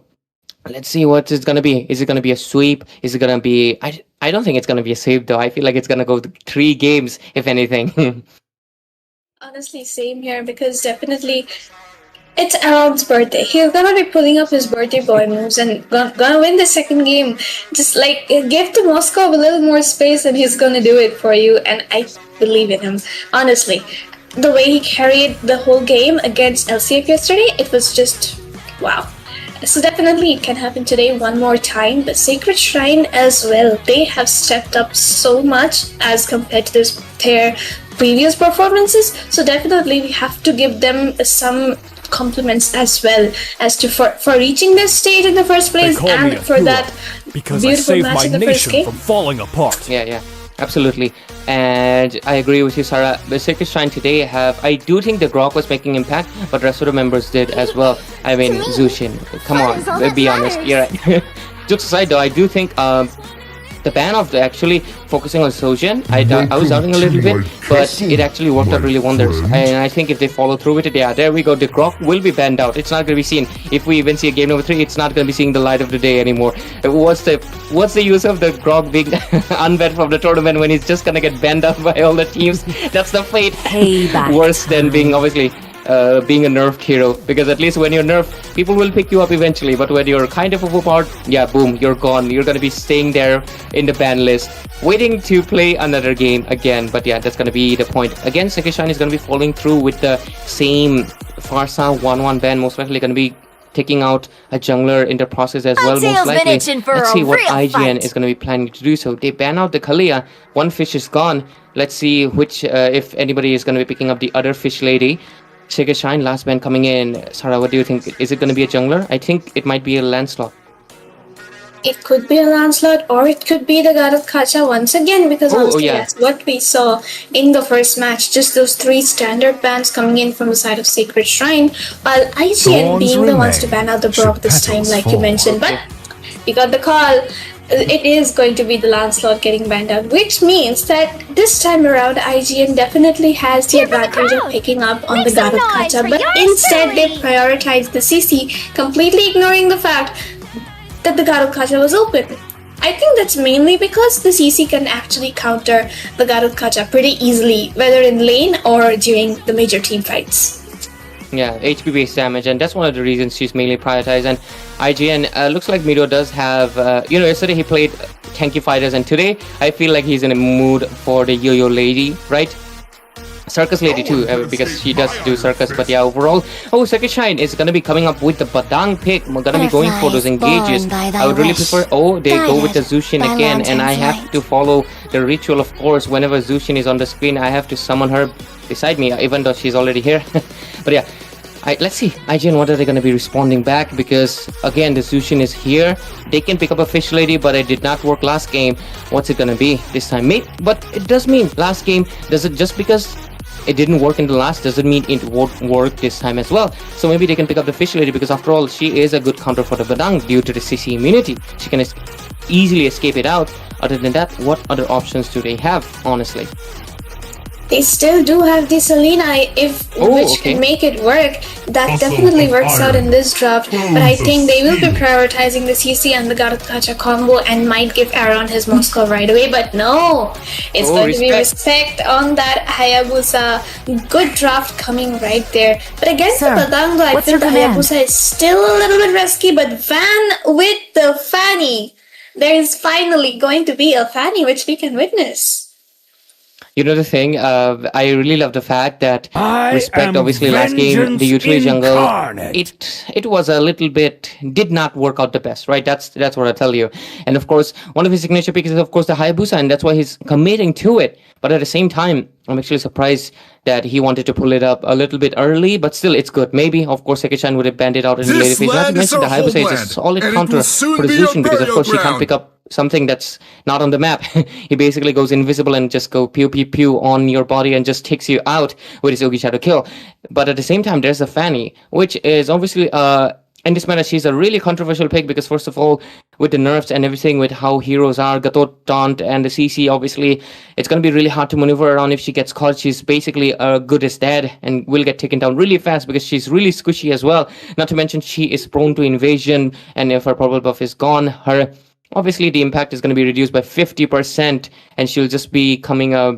let's see what it's gonna be. Is it gonna be a sweep? Is it gonna be? I don't think it's gonna be a sweep though. I feel like it's gonna go 3 games, if anything. Honestly, same here, because definitely it's Aaron's birthday. He's gonna be pulling up his birthday boy moves and gonna win the second game. Just like give to Moscow a little more space and he's gonna do it for you. And I believe in him. Honestly, the way he carried the whole game against LCF yesterday, it was just wow. So definitely it can happen today one more time. But Sacred Shrine as well, they have stepped up so much as compared to their previous performances. So definitely we have to give them some compliments as well as to for reaching this stage in the first place and for that because I beautiful saved match my in the first nation game. from falling apart. Yeah, absolutely. And I agree with you, Sarah. The Sacred Shrine today I do think the Grok was making impact, but the rest of the members did as well. I mean, Zushin, come on, be honest. You're right. Jokes aside though, I do think the ban of actually focusing on Sojin, I was doubting a little bit, but it actually worked out really wonders. And I think if they follow through with it, yeah, there we go. The Grok will be banned out. It's not going to be seen. If we even see a game number 3, it's not going to be seeing the light of the day anymore. What's the use of the Grok being unbanned from the tournament when he's just going to get banned out by all the teams? That's the fate. Payback. Worse than being obviously being a nerfed hero, because at least when you're nerfed, people will pick you up eventually, but when you're kind of overpowered, yeah, boom, you're gone. You're gonna be staying there in the ban list, waiting to play another game again. But yeah, that's gonna be the point. Again, Sekishan is gonna be following through with the same Farsa 1-1 ban, most likely gonna be taking out a jungler in the process as well, most likely. Let's see what IGN is going to be planning to do. So they ban out the Kalia. One fish is gone. Let's see which, if anybody is going to be picking up the other fish lady. Sacred Shine, last ban coming in. Sarah, what do you think? Is it going to be a jungler? I think it might be a Lancelot. It could be a Lancelot, or it could be the God of Kacha once again, because honestly, that's what we saw in the first match. Just those 3 standard bans coming in from the side of Sacred Shrine, while IGN being the ones to ban out the Brock this time, like you mentioned. But we got the call. It is going to be the Lancelot getting banned out, which means that this time around IGN definitely has the advantage of picking up on the God of Kacha, but instead they prioritized the CC, completely ignoring the fact that the God of Kacha was open. I think that's mainly because the CC can actually counter the God of Kacha pretty easily, whether in lane or during the major team fights. Yeah, HP based damage, and that's one of the reasons she's mainly prioritized. And IGN looks like Mido does have, yesterday he played tanky fighters, and today I feel like he's in a mood for the Yo-Yo lady, right? Circus lady too, because she does do circus. But yeah, overall, Sacred Shine is gonna be coming up with the Badang pick. We're gonna be going for those engages. I would really prefer, they go with the Zushin again, and I have to follow the ritual, of course. Whenever Zushin is on the screen, I have to summon her beside me, even though she's already here. But yeah, let's see IGN, what are they going to be responding back, because again the Zushin is here. They can pick up a fish lady, but it did not work last game. What's it going to be this time? But it does mean last game, does it, just because it didn't work in the last doesn't mean it won't work this time as well. So maybe they can pick up the fish lady, because after all she is a good counter for the Badang due to the CC immunity. She can easily escape it out. Other than that, what other options do they have, honestly? they still do have the Selena, which can make it work. That definitely works out in this draft. But I think they will be prioritizing the CC and the Gacha combo and might give Aaron his Moscow right away. But no, it's going to be respect on that Hayabusa. Good draft coming right there. But against the Batango, I think the Hayabusa is still a little bit risky. But Van with the Fanny. There is finally going to be a Fanny which we can witness. You know the thing, I really love the fact that Respect, obviously last game, the utility jungle, it was a little bit, did not work out the best, right? That's what I tell you. And of course, one of his signature picks is of course the Hayabusa, and that's why he's committing to it. But at the same time, I'm actually surprised that he wanted to pull it up a little bit early, but still it's good. Maybe, of course, Seki-chan would have banned it out in the later phase. Not to mention the Hayabusa is a solid counter for the Zushin, because of course he can't pick up something that's not on the map. He basically goes invisible and just go pew pew pew on your body and just takes you out with his Yogi Shadow kill. But at the same time, there's a Fanny, which is obviously in this meta, she's a really controversial pick because first of all, with the nerfs and everything, with how heroes are, Gatot, Taunt, and the CC, obviously, it's going to be really hard to maneuver around if she gets caught. She's basically good as dead and will get taken down really fast because she's really squishy as well. Not to mention, she is prone to invasion, and if her purple buff is gone, obviously the impact is going to be reduced by 50%, and she'll just be becoming a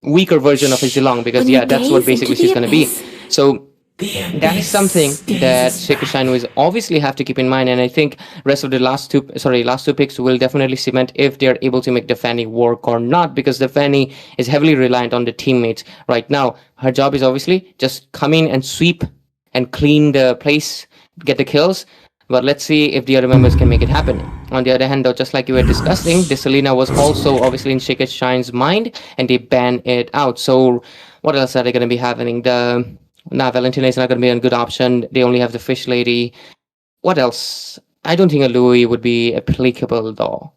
weaker version of Zilong because, yeah, that's what basically she's going to be. So that is something that Seki-Shine will obviously have to keep in mind, and I think rest of the last two picks will definitely cement if they're able to make the Fanny work or not, because the Fanny is heavily reliant on the teammates right now. Her job is obviously just come in and sweep and clean the place, get the kills, but let's see if the other members can make it happen. On the other hand, though, just like you were discussing, the Selena was also obviously in Seki-Shine's mind, and they banned it out. So what else are they going to be happening? Valentina is not going to be a good option. They only have the Fish Lady. What else? I don't think a Louis would be applicable, though.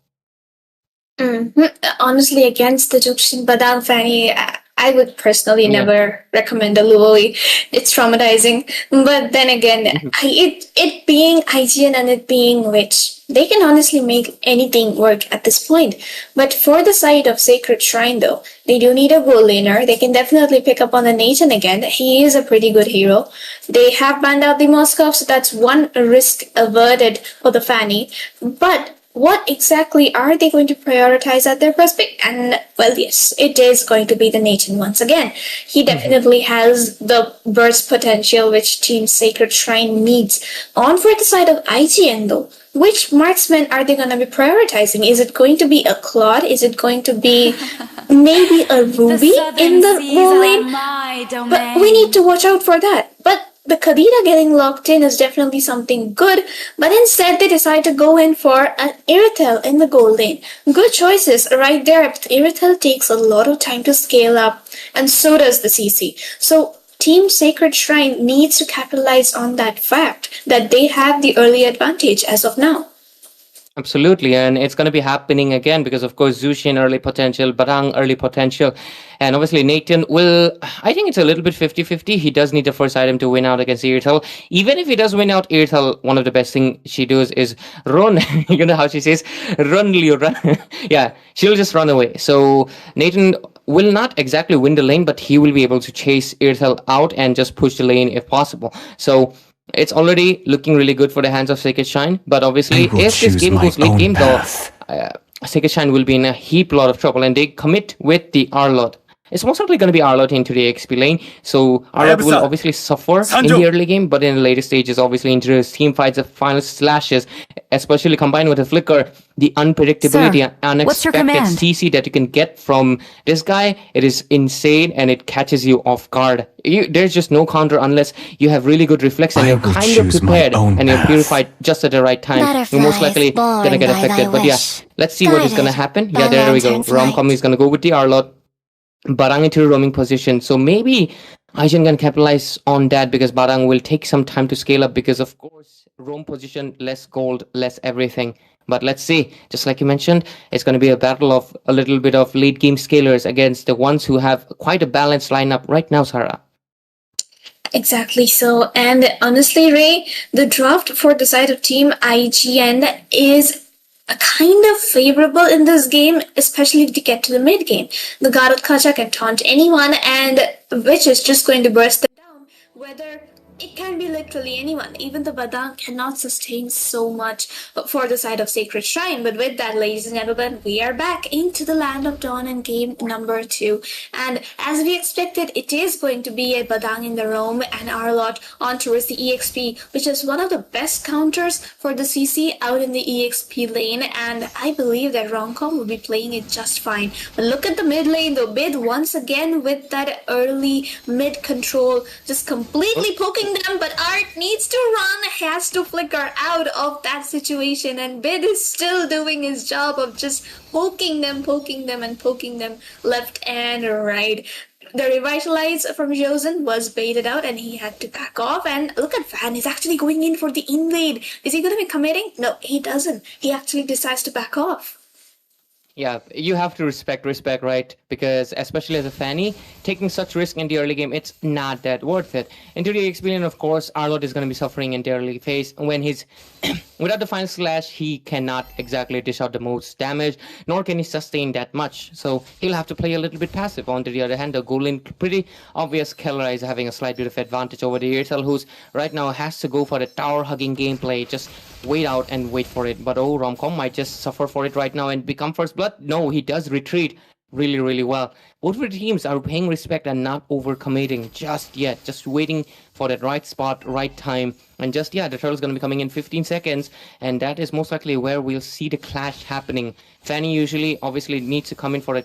Honestly, against the Jukshin Badang Fanny, I would personally never recommend a Louis. It's traumatizing. But then again, it being IGN and it being Witch, they can honestly make anything work at this point. But for the side of Sacred Shrine, though, they do need a goal laner. They can definitely pick up on the Nathan again. He is a pretty good hero. They have banned out the Moskov, so that's one risk averted for the Fanny. But what exactly are they going to prioritize at their first pick? And, well, yes, it is going to be the Nathan once again. He definitely has the burst potential which Team Sacred Shrine needs. On for the side of IGN, though, which marksman are they going to be prioritizing? Is it going to be a Claude? Is it going to be maybe a Ruby in the role lane? But we need to watch out for that. But the Kadira getting locked in is definitely something good, but instead they decide to go in for an Iritel in the gold lane. Good choices right there, but Iritel takes a lot of time to scale up, and so does the CC. So Team Sacred Shrine needs to capitalize on that fact that they have the early advantage as of now. Absolutely, and it's going to be happening again because, of course, Zushin early potential, Barang early potential, and obviously Nathan will, I think it's a little bit 50-50. He does need the first item to win out against Irtel. Even if he does win out Irtel, one of the best things she does is run. You know how she says, run, Leo, run. Yeah, she'll just run away. So Nathan will not exactly win the lane, but he will be able to chase Irtel out and just push the lane if possible. So it's already looking really good for the hands of Sacred Shine, but obviously if this game goes late game though, Sacred Shine will be in a heap lot of trouble, and they commit with the Arlot. It's most likely going to be Arlot into the XP lane, so Arlot will obviously suffer in the early game, but in the later stages, obviously into the team fights, the final slashes, especially combined with the Flicker, the unpredictability and unexpected CC that you can get from this guy, it is insane, and it catches you off guard. There's just no counter unless you have really good reflex and you're kind of prepared and you're purified just at the right time. You're most likely going to get affected, but yeah, let's see what is going to happen. Yeah, there we go. Romcom is going to go with the Arlot. Barang into a roaming position, so maybe Aizen can capitalize on that because Barang will take some time to scale up because of course roam position, less gold, less everything. But let's see, just like you mentioned, it's going to be a battle of a little bit of late game scalers against the ones who have quite a balanced lineup right now, Sarah. Exactly so, and honestly, Ray, the draft for the side of Team IGN is kind of favorable in this game, especially if you get to the mid game. The Garut Kacha can taunt anyone, and which is just going to burst them down. Whether it can be literally anyone. Even the Badang cannot sustain so much for the side of Sacred Shrine. But with that, ladies and gentlemen, we are back into the Land of Dawn in game number 2. And as we expected, it is going to be a Badang in the roam and Arlot on towards the EXP, which is one of the best counters for the CC out in the EXP lane. And I believe that Romcom will be playing it just fine. But look at the mid lane though. Bid once again with that early mid control, just completely poking them, but Art needs to run, has to flicker out of that situation, and Bid is still doing his job of just poking them left and right. The revitalize from Josen was baited out and he had to back off, and look at Van, he's actually going in for the invade. Is he going to be committing? No, he doesn't. He actually decides to back off. Yeah, you have to respect, right? Because especially as a Fanny, taking such risk in the early game, it's not that worth it. Into the experience, of course, Arlot is going to be suffering in the early phase. When he's without the final slash, he cannot exactly dish out the most damage, nor can he sustain that much. So he'll have to play a little bit passive. On the other hand, the Golin, pretty obvious Keller is having a slight bit of advantage over the Airtel, who's right now has to go for the tower hugging gameplay. Just wait out and wait for it. But Romcom might just suffer for it right now and become first blood. No, he does retreat really well. Both of the teams are paying respect and not overcommitting just yet, just waiting for that right spot, right time. And just, the turtle's going to be coming in 15 seconds, and that is most likely where we'll see the clash happening. Fanny usually obviously needs to come in for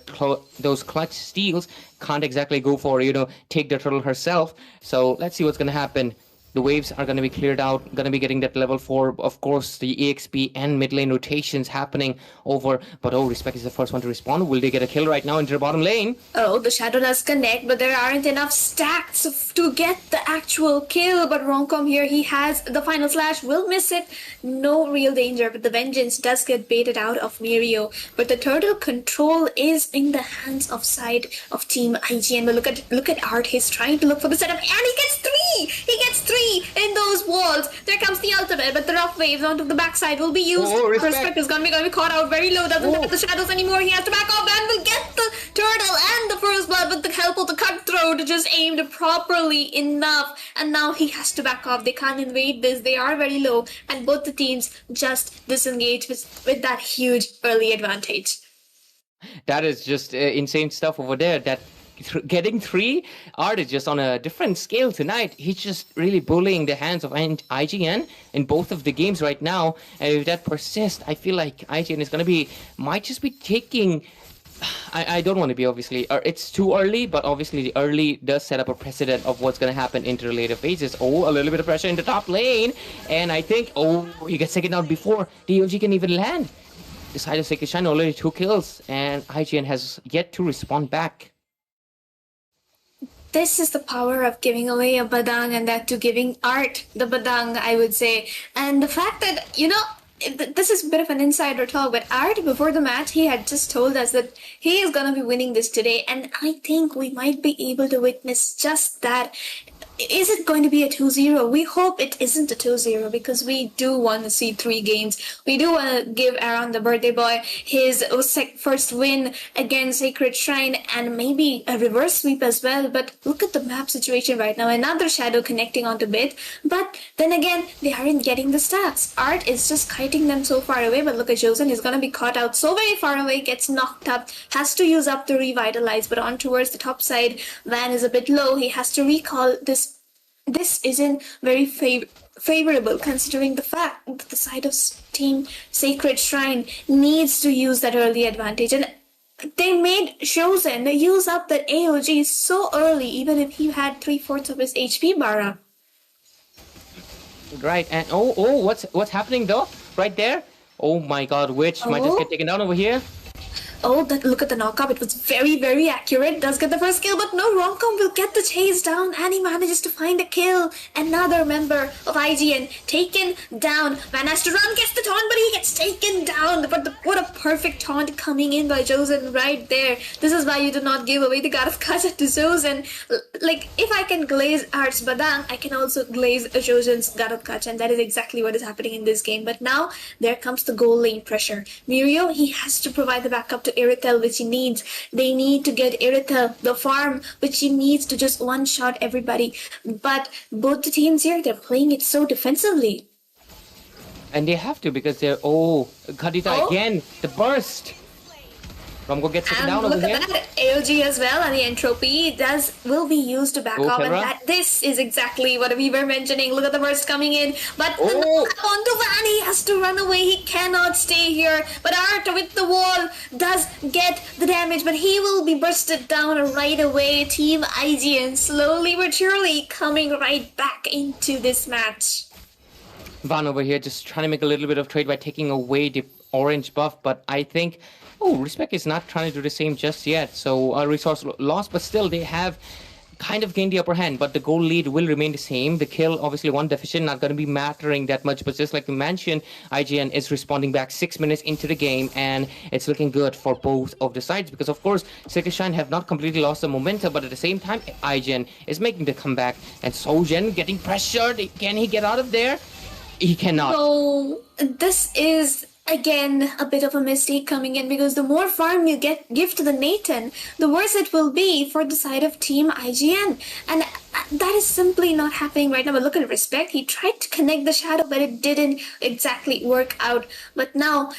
those clutch steals, can't exactly go for, take the turtle herself. So let's see what's going to happen. The waves are going to be cleared out, going to be getting that level 4. Of course, the EXP and mid lane rotations happening over. But Respect is the first one to respond. Will they get a kill right now into the bottom lane? Oh, the Shadow does connect, but there aren't enough stacks to get the actual kill. But Romcom here, he has the final slash, will miss it. No real danger, but the Vengeance does get baited out of Mirio. But the turtle control is in the hands of side of Team IGN. But look at Art, he's trying to look for the setup, and he gets 3! He gets 3 in those walls. There comes the ultimate, but the rough waves onto the backside will be used. Respect is going to be caught out very low. Doesn't have the shadows anymore. He has to back off and will get the turtle and the first blood with the help of the cutthroat just aimed properly enough. And now he has to back off. They can't invade this. They are very low, and both the teams just disengage with that huge early advantage. That is just insane stuff over there. That getting 3, Art is just on a different scale tonight. He's just really bullying the hands of IGN in both of the games right now. And if that persists, I feel like IGN is going to might just be taking... I don't want to be, obviously, it's too early, but obviously the early does set up a precedent of what's going to happen into the later phases. A little bit of pressure in the top lane, and I think, he gets taken out before the OG can even land. The side of Sacred Shrine already 2 kills, and IGN has yet to respond back. This is the power of giving away a Badang, and that to giving Art the Badang, I would say. And the fact that, this is a bit of an insider talk, but Art, before the match, he had just told us that he is going to be winning this today, and I think we might be able to witness just that. Is it going to be a 2-0? We hope it isn't a 2-0, because we do want to see 3 games. We do want to give Aaron, the birthday boy, his first win against Sacred Shrine, and maybe a reverse sweep as well. But look at the map situation right now. Another Shadow connecting onto Bit, but then again, they aren't getting the stats. Art is just kiting them so far away, but look at Josen. He's going to be caught out so very far away, gets knocked up, has to use up the revitalize, but on towards the top side, Van is a bit low. He has to recall this. This isn't very favorable, considering the fact that the side of Team Sacred Shrine needs to use that early advantage, and they made Shozen use up that AOG so early, even if he had 3/4 of his HP bar. Right, and what's happening though? Right there? Oh my god, Witch might just get taken down over here. Oh, look at the knockup. It was very, very accurate. Does get the first kill, but no, Romcom will get the chase down, and he manages to find a kill. Another member of IGN taken down. Van has to run, gets the taunt, but he gets taken down. But what a perfect taunt coming in by Josen right there. This is why you do not give away the God of Kaja to Josen. Like, if I can glaze Arts Badang, I can also glaze Josen's God of Kaja, and that is exactly what is happening in this game. But now, there comes the goal lane pressure. Mirio, he has to provide the backup to Iritel, which he needs. They need to get Iritel the farm, which he needs to just one-shot everybody. But both the teams here, they're playing it so defensively. And they have to because they're... Oh, Khadija again. The burst. Romgo gets taken down over here. And look at that, AOG as well, and the entropy will be used to back up, and this is exactly what we were mentioning. Look at the burst coming in, but the knock onto Van, he has to run away, he cannot stay here, but Art with the wall does get the damage, but he will be bursted down right away. Team IGN slowly but surely coming right back into this match. Van over here just trying to make a little bit of trade by taking away the orange buff, but I think... Oh, Respect is not trying to do the same just yet, so a resource lost, but still they have kind of gained the upper hand, but the goal lead will remain the same. The kill, obviously one deficient, not going to be mattering that much, but just like you mentioned, IGN is responding back 6 minutes into the game, and it's looking good for both of the sides, because of course, Sacred Shrine have not completely lost the momentum, but at the same time, IGN is making the comeback, and Sogen getting pressured. Can he get out of there? He cannot. So, this is... again, a bit of a mistake coming in, because the more farm you give to the Nathan, the worse it will be for the side of Team IGN. And that is simply not happening right now. But look at Respect. He tried to connect the shadow, but it didn't exactly work out. But now,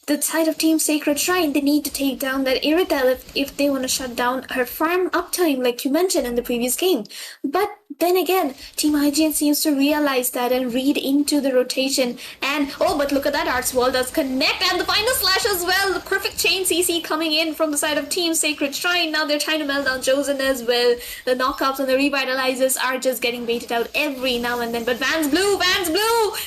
the side of Team Sacred Shrine, they need to take down that Iritel if they want to shut down her farm uptime, like you mentioned in the previous game. But then again, Team IGN seems to realize that and read into the rotation. And, oh, but look at that, Arts Wall does connect, and the final slash as well. The perfect chain CC coming in from the side of Team Sacred Shrine. Now they're trying to melt down Josen as well. The knockups and the revitalizers are just getting baited out every now and then. But Van's blue!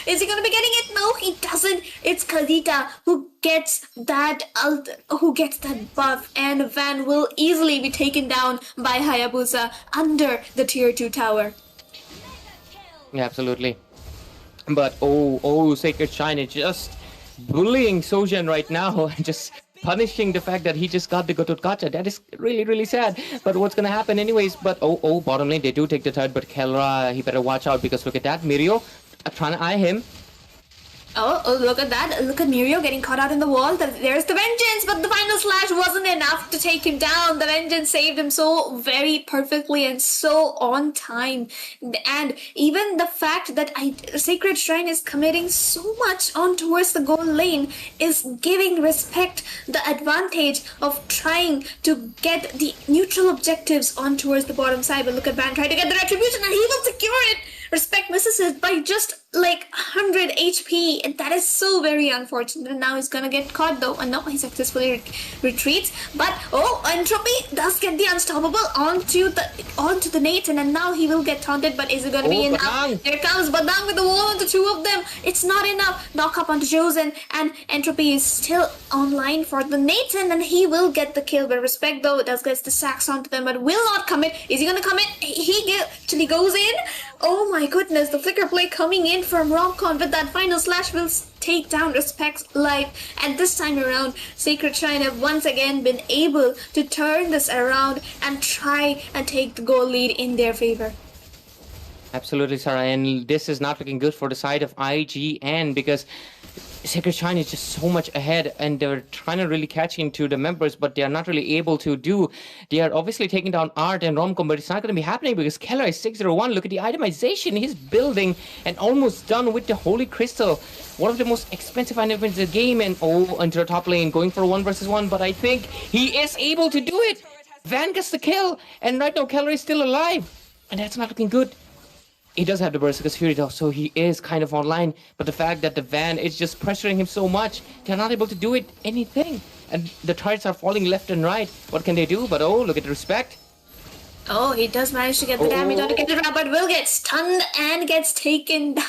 Is he going to be getting it? No, he doesn't. It's Khadija who gets that buff, and Van will easily be taken down by Hayabusa under the tier 2 tower. Yeah, absolutely. But Sacred Shrine is just bullying Sojan right now and just punishing the fact that he just got the Gotot Gacha. That is really, really sad. But what's gonna happen anyways? But bottom lane, they do take the third, but Kelra, he better watch out, because look at that, Mirio trying to eye him. Oh, look at that. Look at Mirio getting caught out in the wall. There's the Vengeance, but the final slash wasn't enough to take him down. The Vengeance saved him so very perfectly and so on time. And even the fact that Sacred Shrine is committing so much on towards the goal lane is giving Respect the advantage of trying to get the neutral objectives on towards the bottom side. But look at Van trying to get the retribution, and he will secure it. Respect misses it by just like 100 HP, and that is so very unfortunate. And now he's gonna get caught though, and no, he successfully retreats. But Entropy does get the unstoppable onto the Nathan, and now he will get taunted. But is it gonna be enough? Badang. Here comes Badang with the wall onto two of them. It's not enough. Knock up onto Josen, and Entropy is still online for the Nathan, and he will get the kill. But Respect though does get the sacks onto them, but will not commit. Is he gonna commit? He actually goes in. Oh my goodness, the flicker play coming in from Romcon, but that final slash will take down Respect's life. And this time around, Sacred Shrine have once again been able to turn this around and try and take the goal lead in their favor. Absolutely, Sarah, and this is not looking good for the side of IGN, because Sacred Shrine is just so much ahead, and they're trying to really catch into the members, but they are not really able to do. They are obviously taking down Art and Romcom, but it's not going to be happening because Keller is 601. Look at the itemization he's building, and almost done with the Holy Crystal. One of the most expensive items in the game, and into the top lane, going for a 1 versus 1, but I think he is able to do it. Van gets the kill, and right now Keller is still alive, and that's not looking good. He does have the Berserker's Fury though, so he is kind of online, but the fact that the Van is just pressuring him so much, they're not able to do anything. And the turrets are falling left and right. What can they do? But look at the Respect. Oh, he does manage to get the damage on the Kendra, but will get stunned and gets taken down.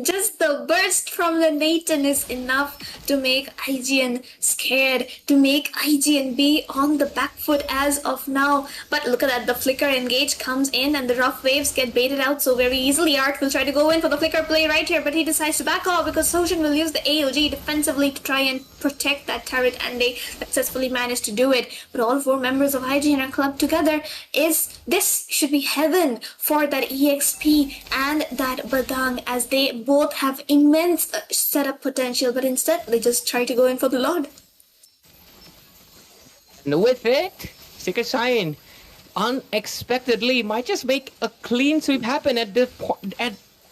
Just the burst from the Nathan is enough to make IGN scared, to make IGN be on the back foot as of now. But look at that, the flicker engage comes in and the rough waves get baited out so very easily. Ark will try to go in for the flicker play right here, but he decides to back off because Sojin will use the AOG defensively to try and protect that turret, and they successfully managed to do it. But all four members of IGN are clubbed together. This should be heaven for that EXP and that Badang, as they both have immense setup potential, but instead they just try to go in for the Lord. And with it, Sacred Shine unexpectedly might just make a clean sweep happen at the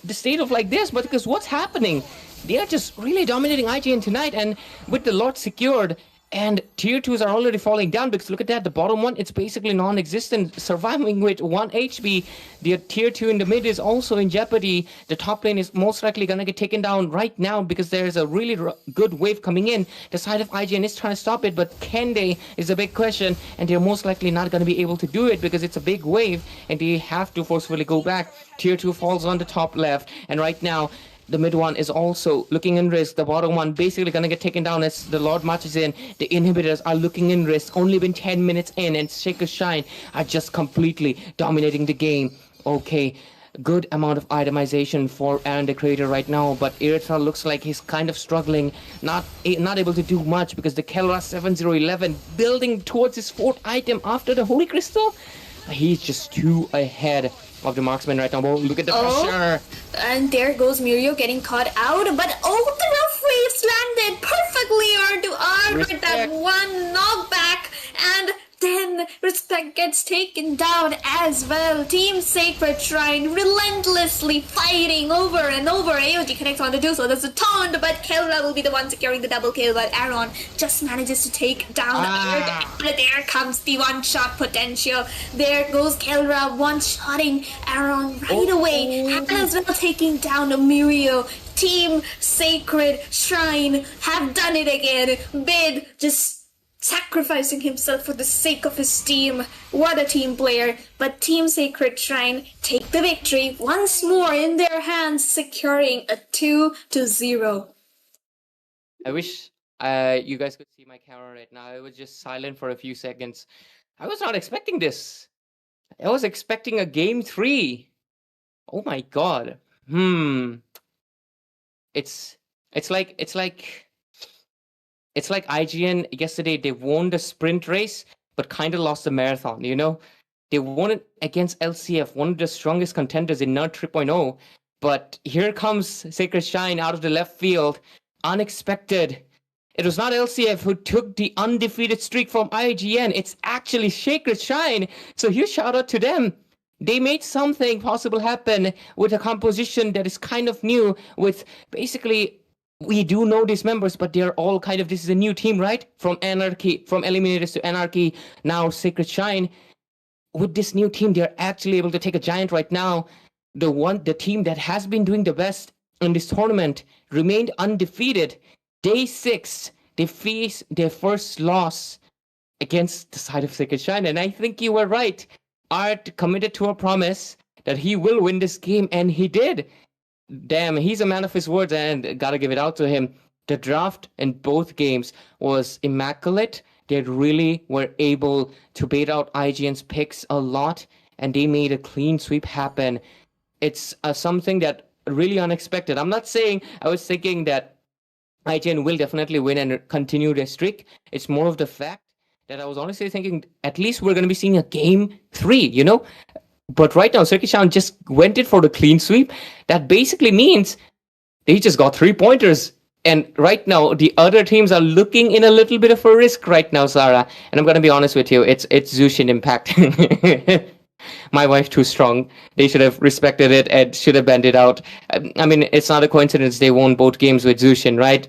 state of like this. But because what's happening, they are just really dominating IGN tonight, and with the Lord secured, and tier 2s are already falling down, because look at that, the bottom one, it's basically non-existent, surviving with 1 HP. The tier 2 in the mid is also in jeopardy. The top lane is most likely gonna get taken down right now because there's a really good wave coming in. The side of IGN is trying to stop it, but can they is a big question, and they're most likely not gonna be able to do it because it's a big wave and they have to forcefully go back. Tier 2 falls on the top left, and right now the mid one is also looking in risk. The bottom one basically gonna get taken down as the Lord marches in. The inhibitors are looking in risk. Only been 10 minutes in, and Shaker Shine are just completely dominating the game. Okay, good amount of itemization for Aaron the Creator right now, but Irithra looks like he's kind of struggling, not able to do much because the Kelra 7011 building towards his 4th item after the Holy Crystal. He's just too ahead of the marksman right now. Oh, look at the pressure. And there goes Mirio getting caught out, but the rough waves landed perfectly onto Ark with that one knockback, and then Respect gets taken down as well. Team Sacred Shrine relentlessly fighting over and over. AOG connects on to do so. There's a taunt, but Kelra will be the one securing the double kill, but Aaron just manages to take down Ark. There comes the one-shot potential. There goes Kelra one-shotting Aaron right away, as well taking down Mirio. Team Sacred Shrine have done it again. Bid just sacrificing himself for the sake of his team. What a team player. But Team Sacred Shrine take the victory once more in their hands, securing a 2-0. I wish you guys could see my camera right now. I was just silent for a few seconds. I was not expecting this. I was expecting a game 3. Oh my god. It's like IGN yesterday. They won the sprint race, but kind of lost the marathon, you know? They won it against LCF, one of the strongest contenders in Nerd 3.0. But here comes Sacred Shine out of the left field. Unexpected. It was not LCF who took the undefeated streak from IGN. It's actually Sacred Shine. So huge shout out to them. They made something possible happen with a composition that is kind of new, with basically, we do know these members, but they're all kind of, this is a new team, right? From Anarchy, from Eliminators to Anarchy, now Sacred Shine. With this new team, they're actually able to take a giant right now. The team that has been doing the best in this tournament remained undefeated. Day 6, they faced their first loss against the side of Sacred Shine, and I think you were right. Art committed to a promise that he will win this game, and he did. Damn, he's a man of his words, and gotta give it out to him. The draft in both games was immaculate. They really were able to bait out IGN's picks a lot, and they made a clean sweep happen. It's something that really unexpected. I'm not saying I was thinking that IGN will definitely win and continue their streak. It's more of the fact that I was honestly thinking at least we're going to be seeing a game 3, you know? But right now, Sacred Shine just went in for the clean sweep. That basically means they just got 3-pointers. And right now, the other teams are looking in a little bit of a risk right now, Zara. And I'm going to be honest with you, it's Zushin Impact. My wife too strong. They should have respected it and should have banned it out. I mean, it's not a coincidence they won both games with Zushin, right?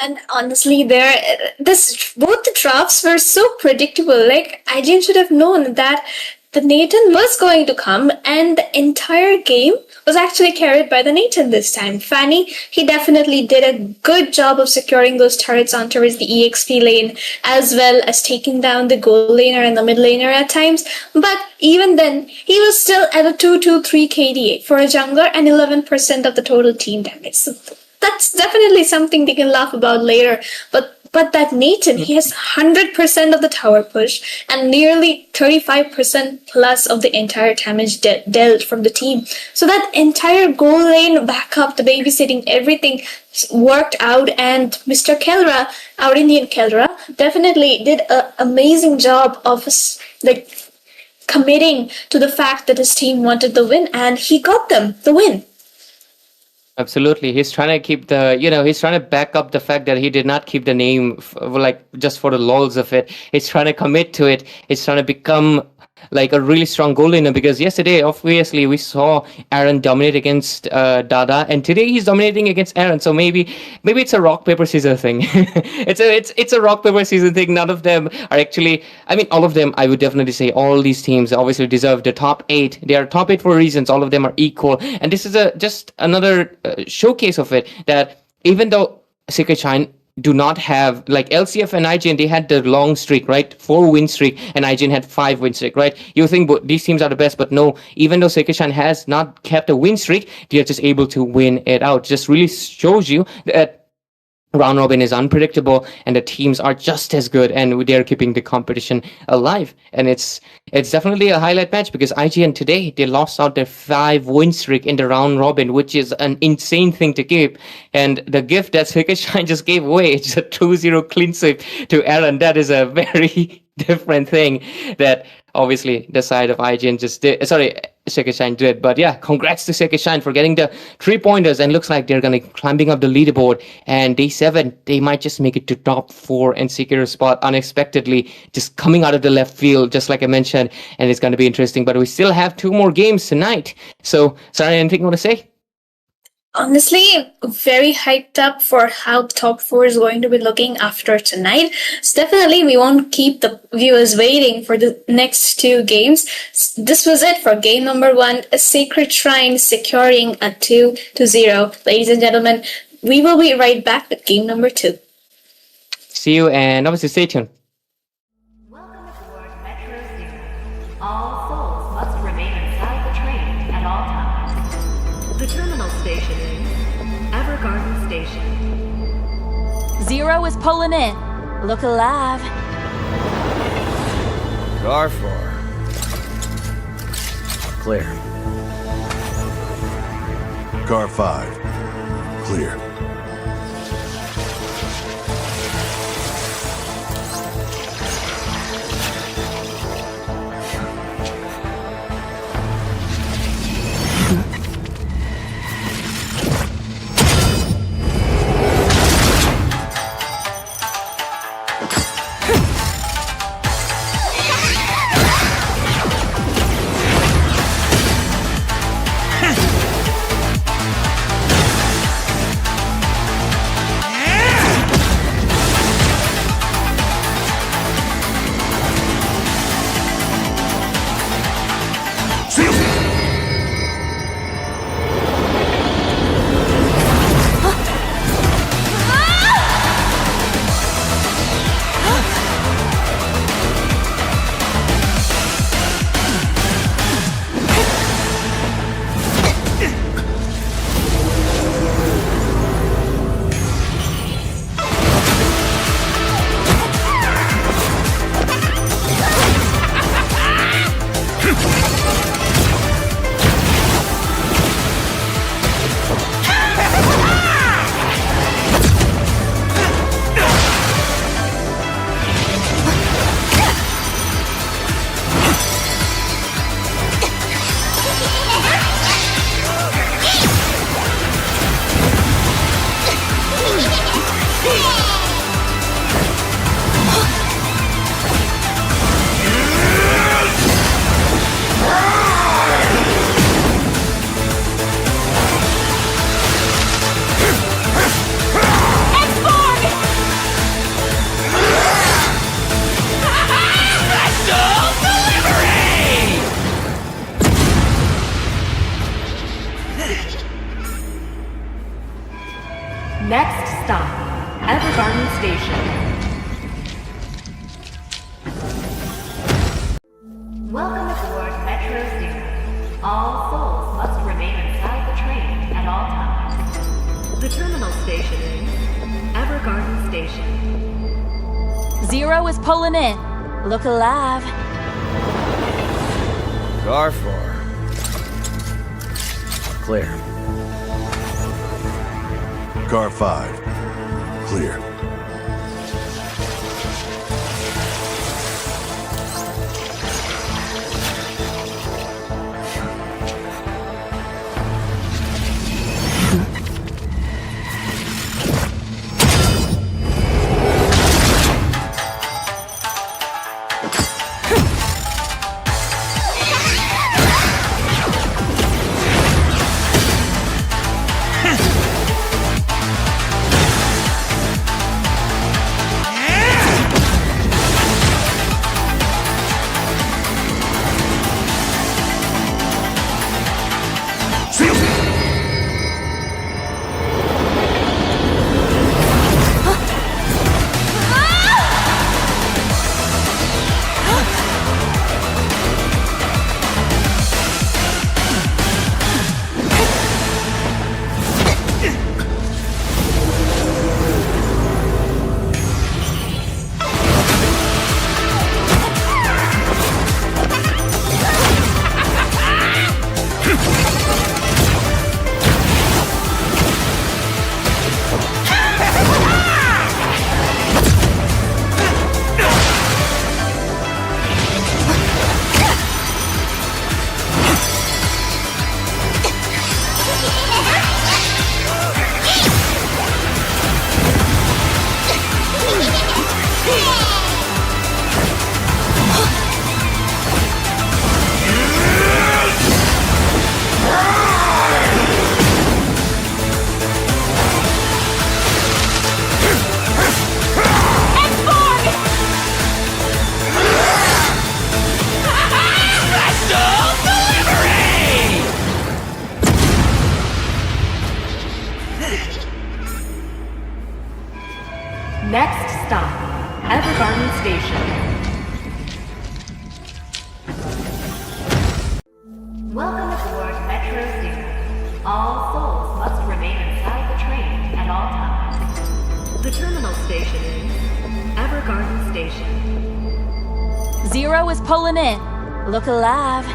And honestly, both the drafts were so predictable. Like, IGN should have known that the Nathan was going to come, and the entire game was actually carried by the Nathan this time. Fanny, he definitely did a good job of securing those turrets on towards the EXP lane, as well as taking down the gold laner and the mid laner at times. But even then, he was still at a 223 KDA for a jungler and 11% of the total team damage. So that's definitely something they can laugh about later. But that Nathan, he has 100% of the tower push and nearly 35% plus of the entire damage dealt from the team. So that entire goal lane backup, the babysitting, everything worked out, and Mr. Kelra, our Indian Kelra, definitely did an amazing job of like committing to the fact that his team wanted the win, and he got them the win. Absolutely. He's trying to keep the, he's trying to back up the fact that he did not keep the name like just for the lols of it. He's trying to commit to it. He's trying to become like a really strong goal laner, because yesterday, obviously, we saw Aaron dominate against Dada, and today he's dominating against Aaron. So maybe it's a rock paper scissors thing. it's a rock paper scissors thing. None of them are actually. I mean, all of them. I would definitely say all these teams obviously deserve the top 8. They are top 8 for reasons. All of them are equal, and this is just another showcase of it. That even though Shine do not have, like LCF and IGN, they had the long streak, right? 4-win streak, and IGN had 5-win streak, right? You think these teams are the best, but no, even though Sekishan has not kept a win streak, they are just able to win it out. Just really shows you that round robin is unpredictable, and the teams are just as good, and they're keeping the competition alive. And it's definitely a highlight match, because IGN today, they lost out their 5-win streak in the round robin, which is an insane thing to keep. And the gift that Shine just gave away, it's a 2-0 clean sweep to Aaron. That is a very different thing that obviously the side of IGN just did. Sorry, Shine did. But yeah, congrats to Shine for getting the 3-pointers, and looks like they're going to climbing up the leaderboard. And day 7, they might just make it to top 4 and secure a spot unexpectedly, just coming out of the left field, just like I mentioned. And it's going to be interesting. But we still have 2 more games tonight. So, sorry, anything you want to say? Honestly, very hyped up for how top 4 is going to be looking after tonight. So definitely we won't keep the viewers waiting for the next 2 games. This was it for game number 1, a Sacred Shrine securing a 2-0. Ladies and gentlemen, we will be right back with game number 2. See you, and obviously stay tuned. Welcome aboard Metro Zero. All souls must remain inside the train at all times. The terminal station is Evergarden Station. 0 is pulling in. Look alive. Car 4. Clear. Car 5. Clear. Next stop, Evergarden Station. Welcome aboard Metro Zero. All souls must remain inside the train at all times. The terminal Zero is pulling in. Look alive. Car 4. Clear. Car 5. Clear. Next stop, Evergarden Station. Welcome aboard Metro Zero. All souls must remain inside the train at all times. The terminal station is Evergarden Station. Zero is pulling in. Look alive.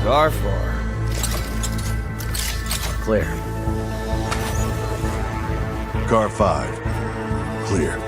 Car 4. Clear. Car 5. Clear.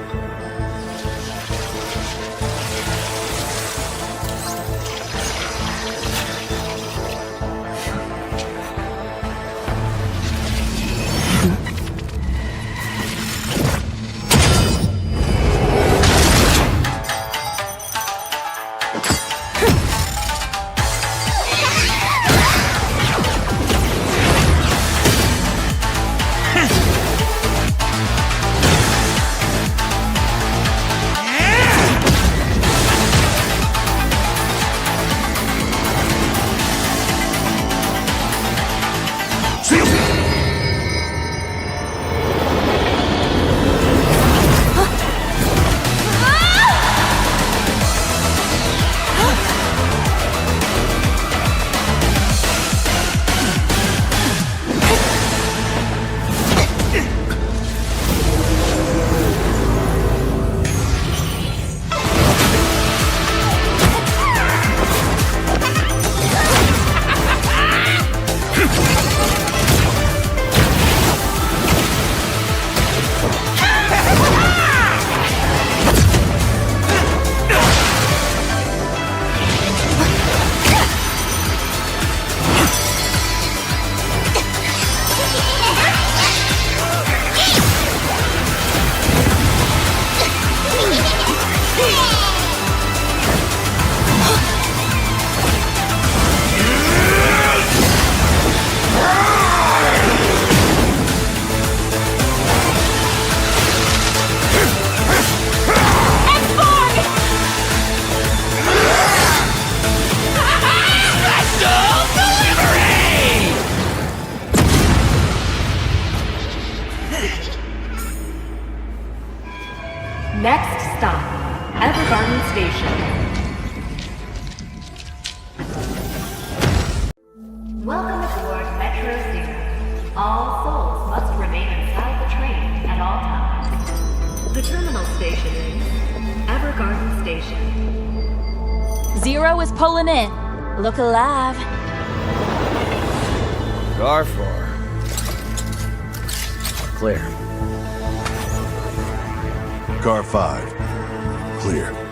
Next stop, Evergarden Station. Welcome aboard Metro Zero. All souls must remain inside the train at all times. The terminal station station is Evergarden Station. 0 is pulling in. Look alive. Car 4. Clear. Car 5. Clear.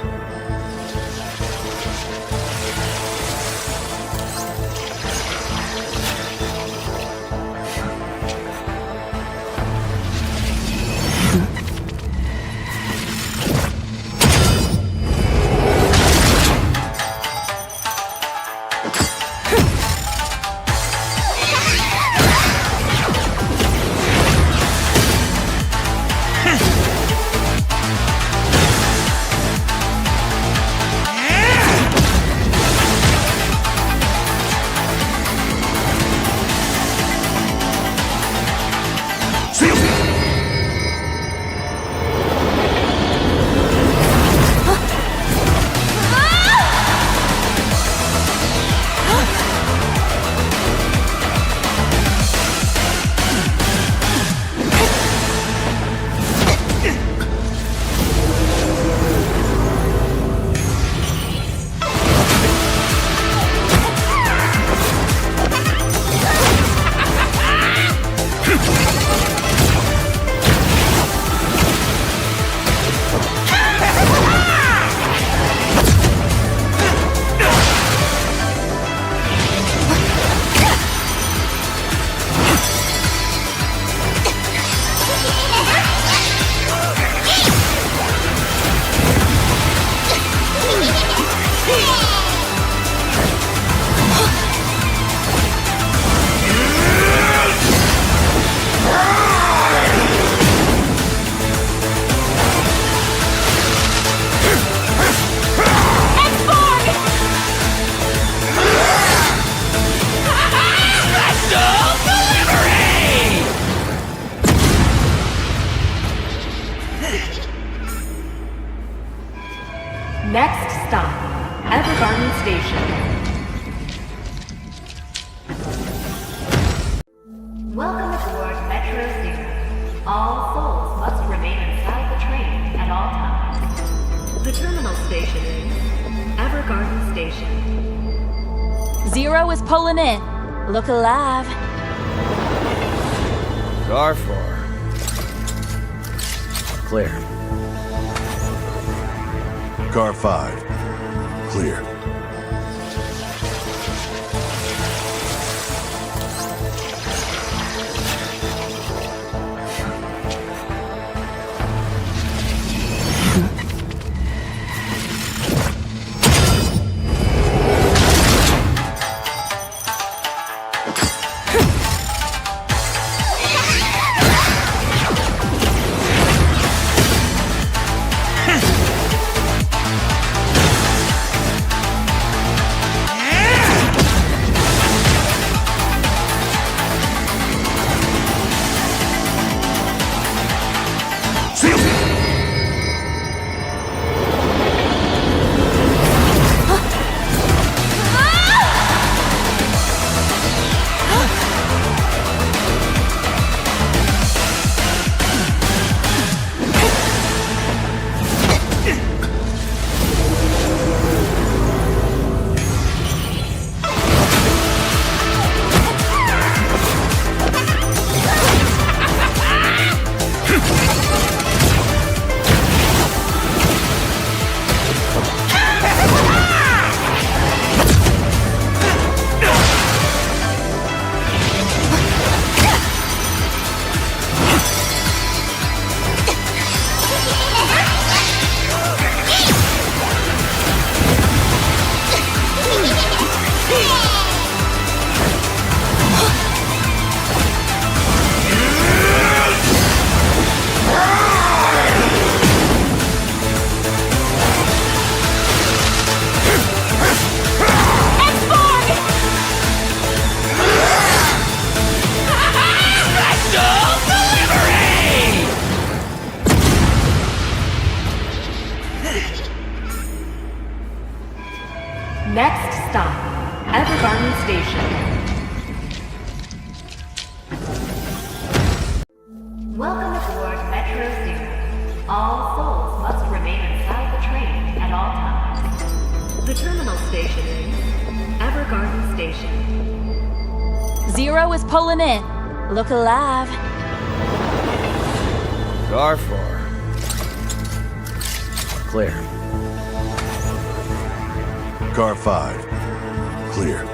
Next stop, Evergarden Station. Welcome aboard Metro Zero. All souls must remain inside the train at all times. The terminal station is Evergarden Station. 0 is pulling in. Look alive. Car 4. Clear. Car 5. Clear. Zero is pulling in. Look alive. Car 4. Clear. Car 5. Clear.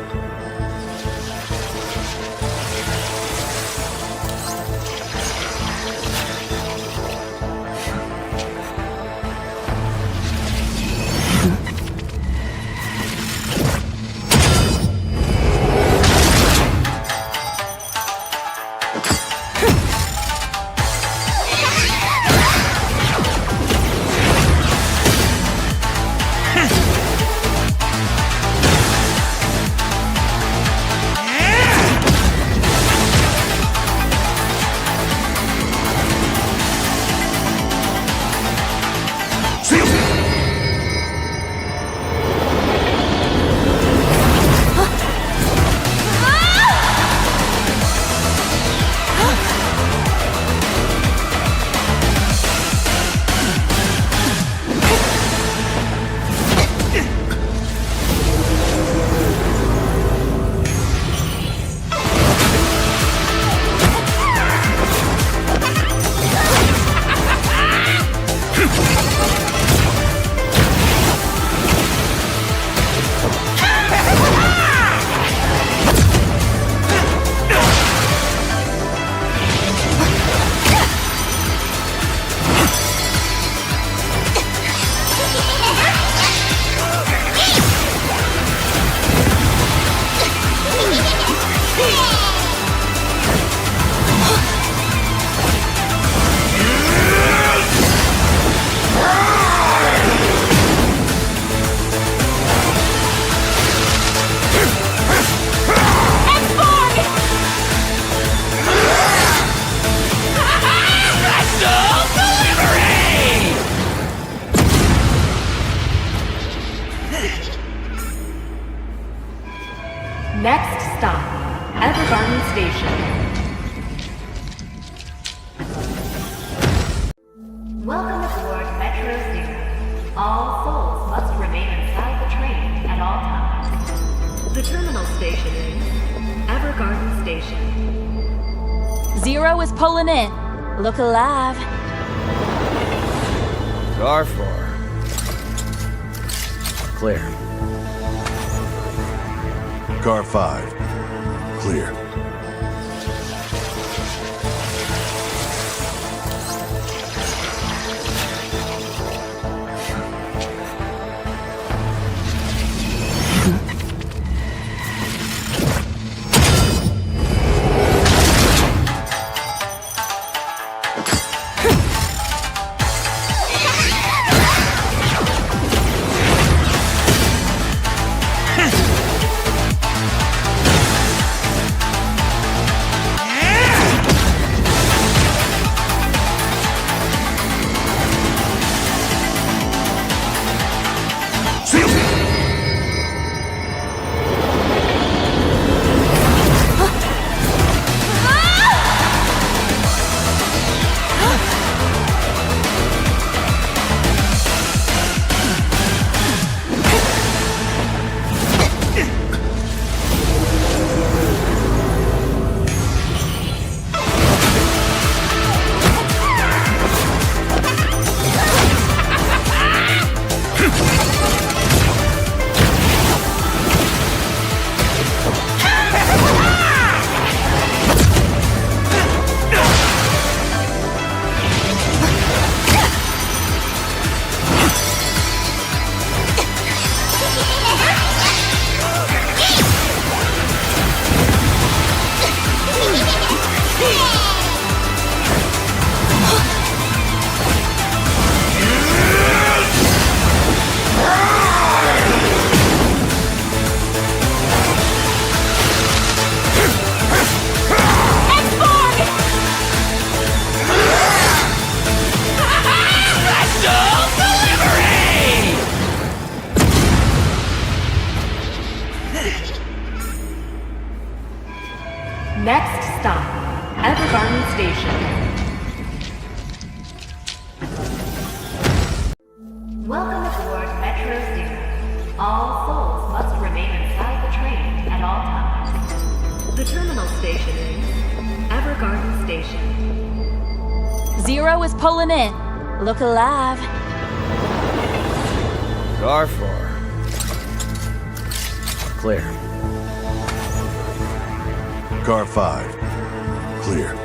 Next stop, Evergarden Station. Welcome aboard Metro Zero. All souls must remain inside the train at all times. The terminal station is Evergarden Station. Zero is pulling in. Look alive. Car 4. Clear. Car 5. Clear. Next stop, Evergarden Station. Welcome aboard Metro Zero. All souls must remain inside the train at all times. The terminal station is Evergarden Station. Zero is pulling in. Look alive. Car 4. Clear. Car 5. Clear.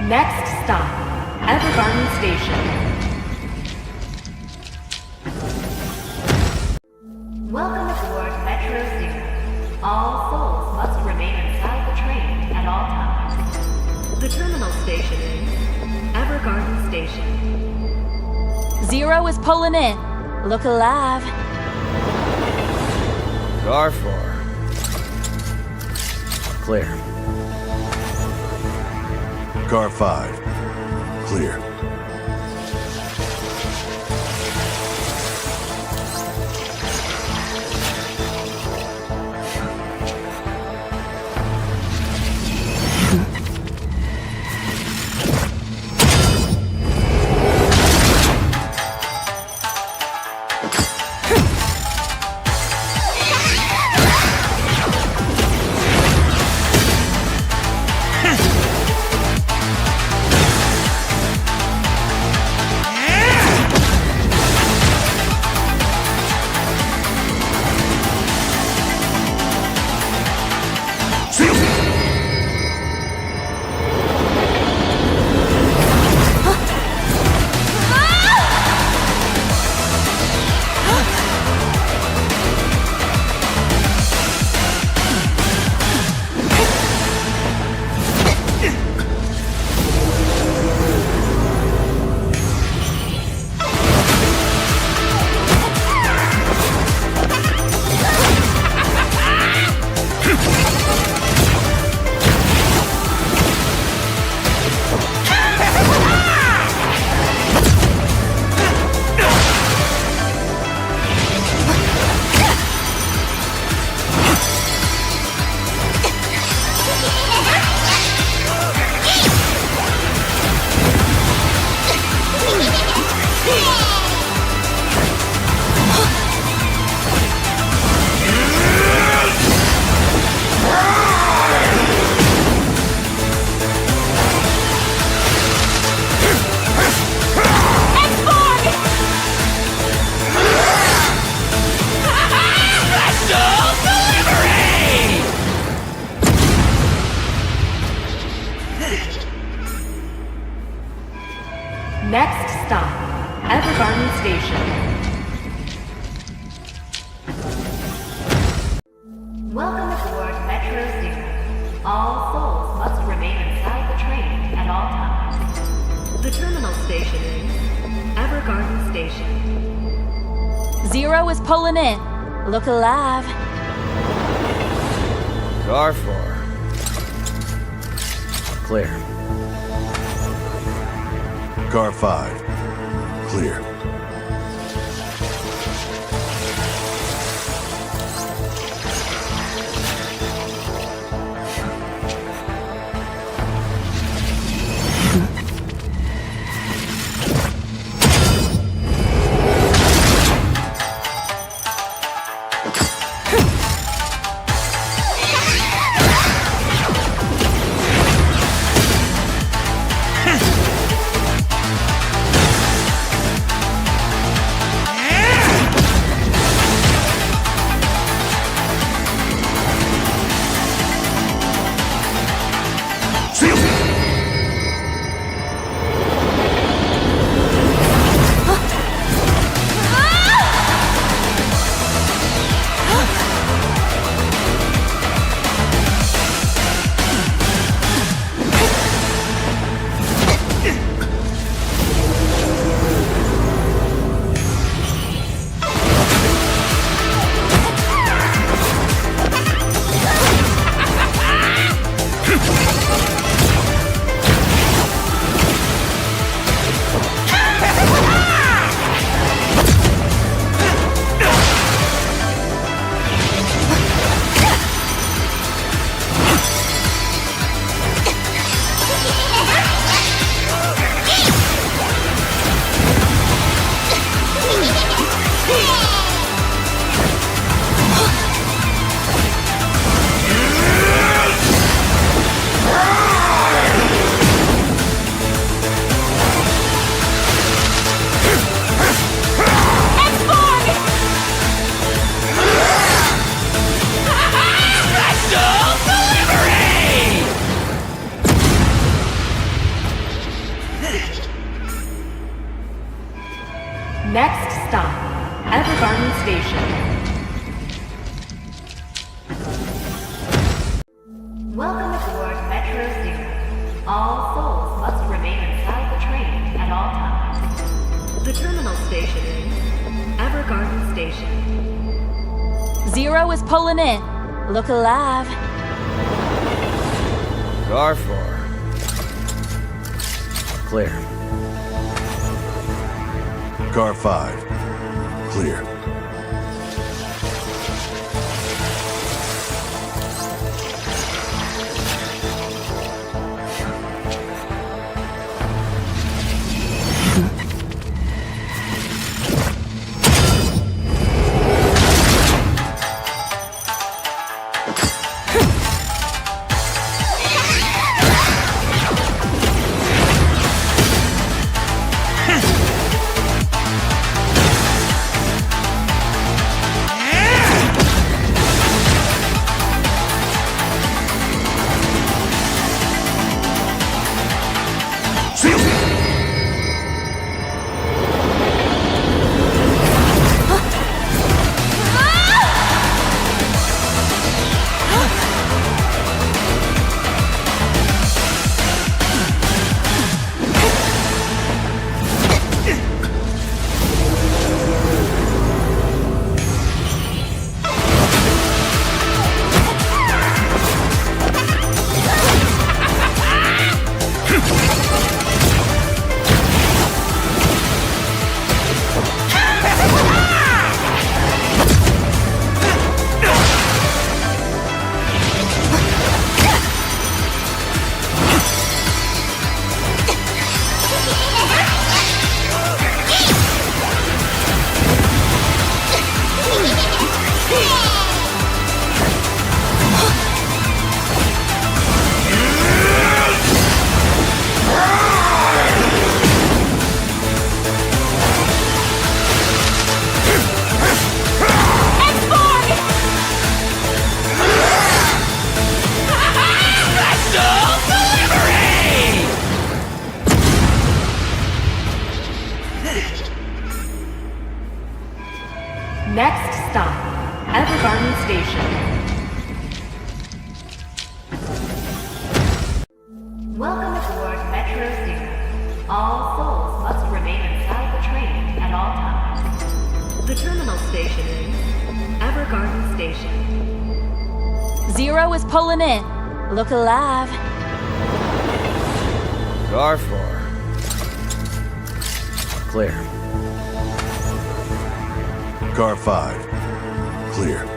Next stop, Evergarden Station. Welcome aboard Metro Zero. All souls must remain inside the train at all times. The terminal station is Evergarden Station. Zero is pulling in. Look alive. Car 4. Clear. Car 5. Clear. Next stop, Evergarden Station. Welcome aboard Metro Zero. All souls The terminal station is Evergarden Station. Zero is pulling in. Look alive. Car 4. Clear. Car 5. Clear. Next stop, Evergarden Station. Welcome aboard Metro Zero. All souls must remain inside the train at all times. The terminal station is Evergarden Station. Zero is pulling in. Look alive. Car 4. Clear. Car 5. Clear. Next stop, Evergarden Station. Welcome aboard Metro Zero. All souls must remain inside the train at all times. The terminal station is Evergarden Station. Zero is pulling in. Look alive. Car 4. Clear. Car 5. Clear.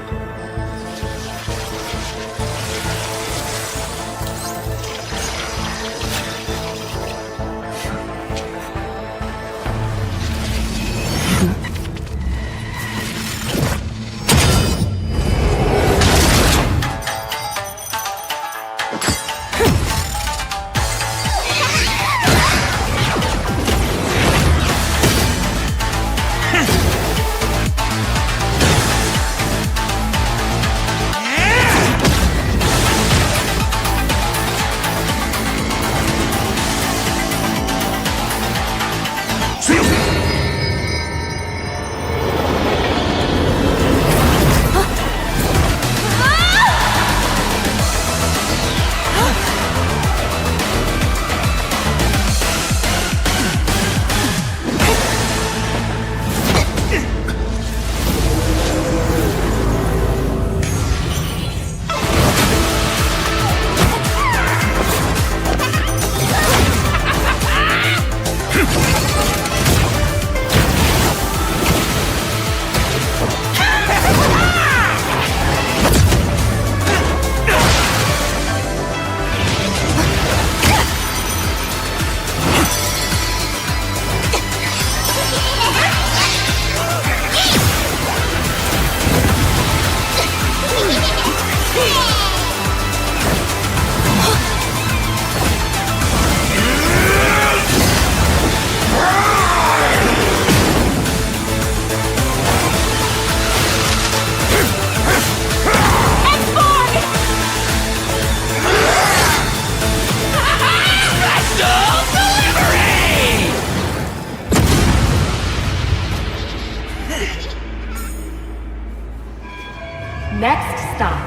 Next stop,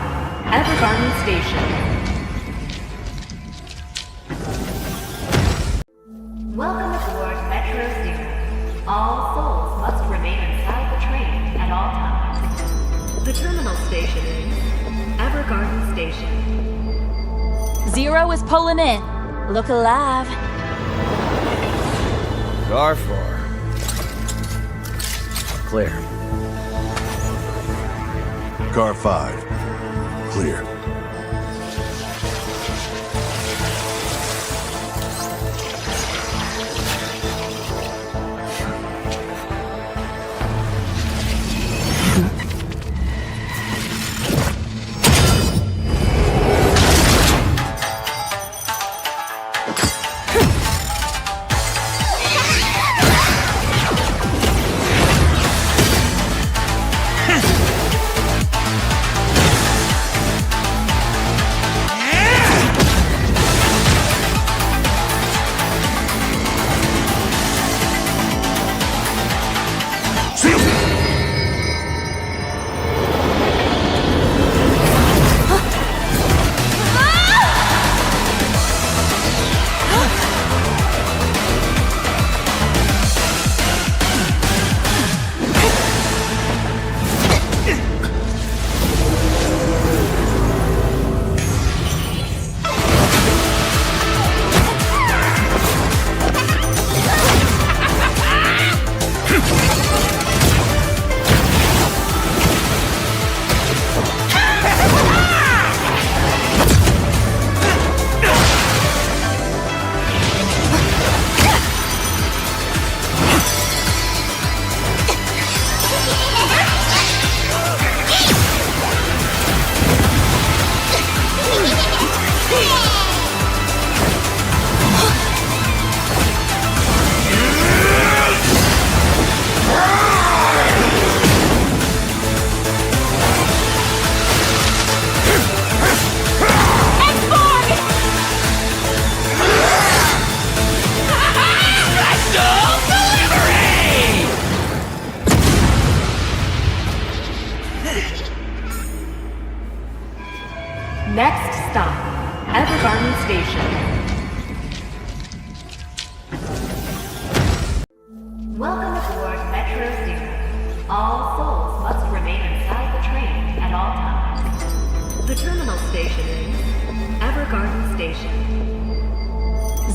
Evergarden Station. Welcome aboard Metro Zero. All souls must remain inside the train at all times. The terminal station is Evergarden Station. Zero is pulling in. Look alive. Car 4. Clear. Car 5. Clear.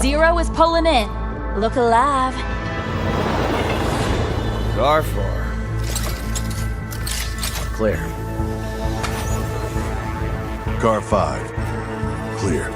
Zero is pulling in. Look alive. Car 4. Clear. Car 5. Clear.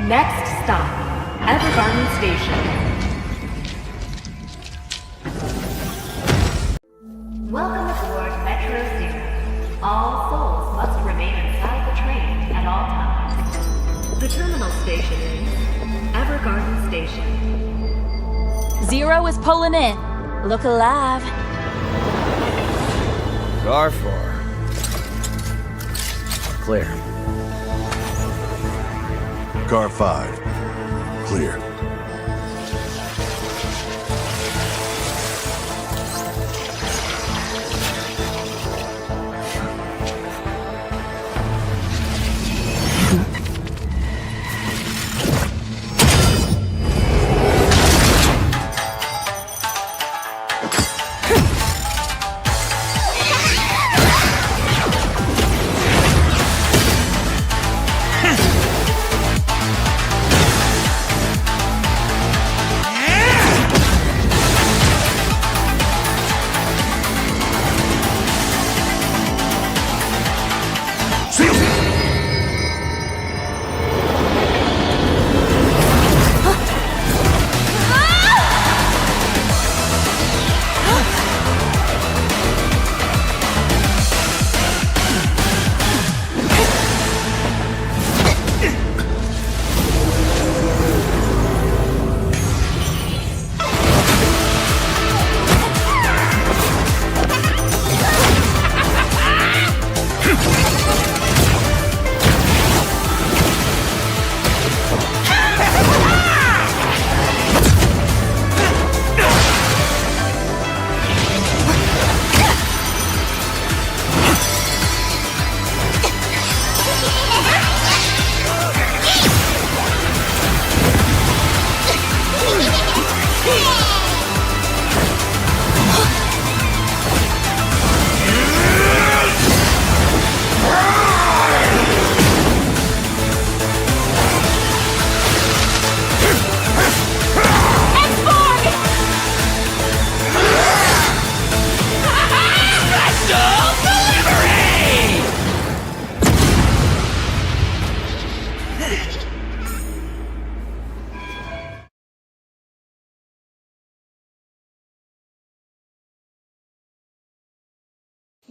Next stop, Evergarden Station. Welcome aboard Metro Zero. All souls must remain inside the train at all times. The terminal station is Evergarden Station. Zero is pulling in. Look alive. Car 4. Clear. Car 5. Clear.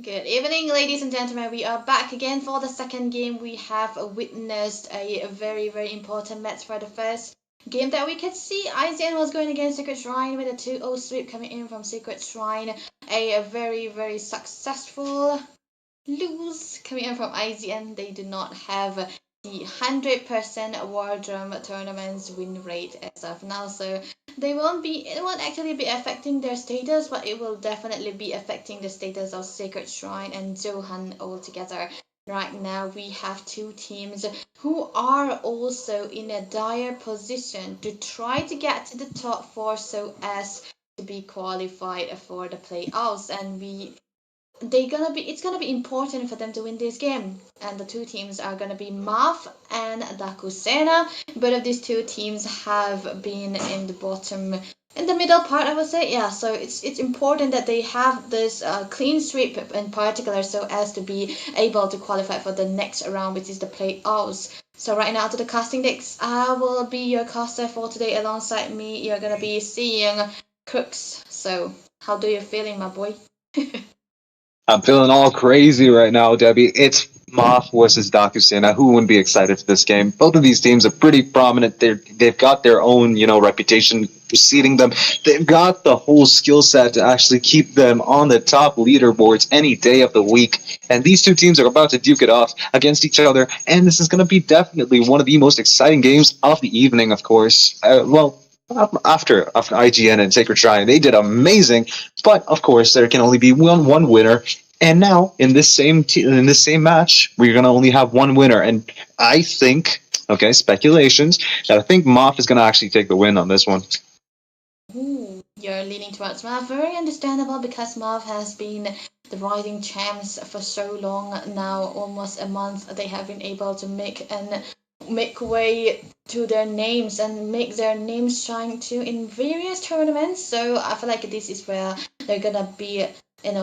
Good evening, ladies and gentlemen. We are back again for the second game. We have witnessed a very, very important match for the first game that we could see. IZN was going against Secret Shrine with a 2-0 sweep coming in from Secret Shrine. A very, very successful lose coming in from IZN. They do not have the 100% War Drum tournaments win rate as of now, so it won't actually be affecting their status, but it will definitely be affecting the status of Sacred Shrine and Johan altogether. Right now we have two teams who are also in a dire position to try to get to the top four so as to be qualified for the playoffs, and it's gonna be important for them to win this game. And the two teams are gonna be MAAF and Daku Sena. Both of these two teams have been in the bottom, in the middle part, I would say. Yeah, so it's important that they have this clean sweep in particular so as to be able to qualify for the next round, which is the playoffs. So right now to the casting decks, I will be your caster for today. Alongside me, you're gonna be seeing CRUX. So how do you feeling, my boy? I'm feeling all crazy right now, Debbie. It's MAAF versus Daku Sena. Who wouldn't be excited for this game? Both of these teams are pretty prominent. They've got their own, reputation preceding them. They've got the whole skill set to actually keep them on the top leaderboards any day of the week. And these two teams are about to duke it off against each other. And this is going to be definitely one of the most exciting games of the evening, of course. After IGN and Sacred Shrine, they did amazing, but of course there can only be one winner. And now in this same match, we're gonna only have one winner. And I think, speculations, that I think MAAF is gonna actually take the win on this one. Ooh, you're leaning towards MAAF. Very understandable, because MAAF has been the rising champs for so long now, almost a month. They have been able to make way to their names and make their names shine too in various tournaments. So I feel like this is where they're gonna be,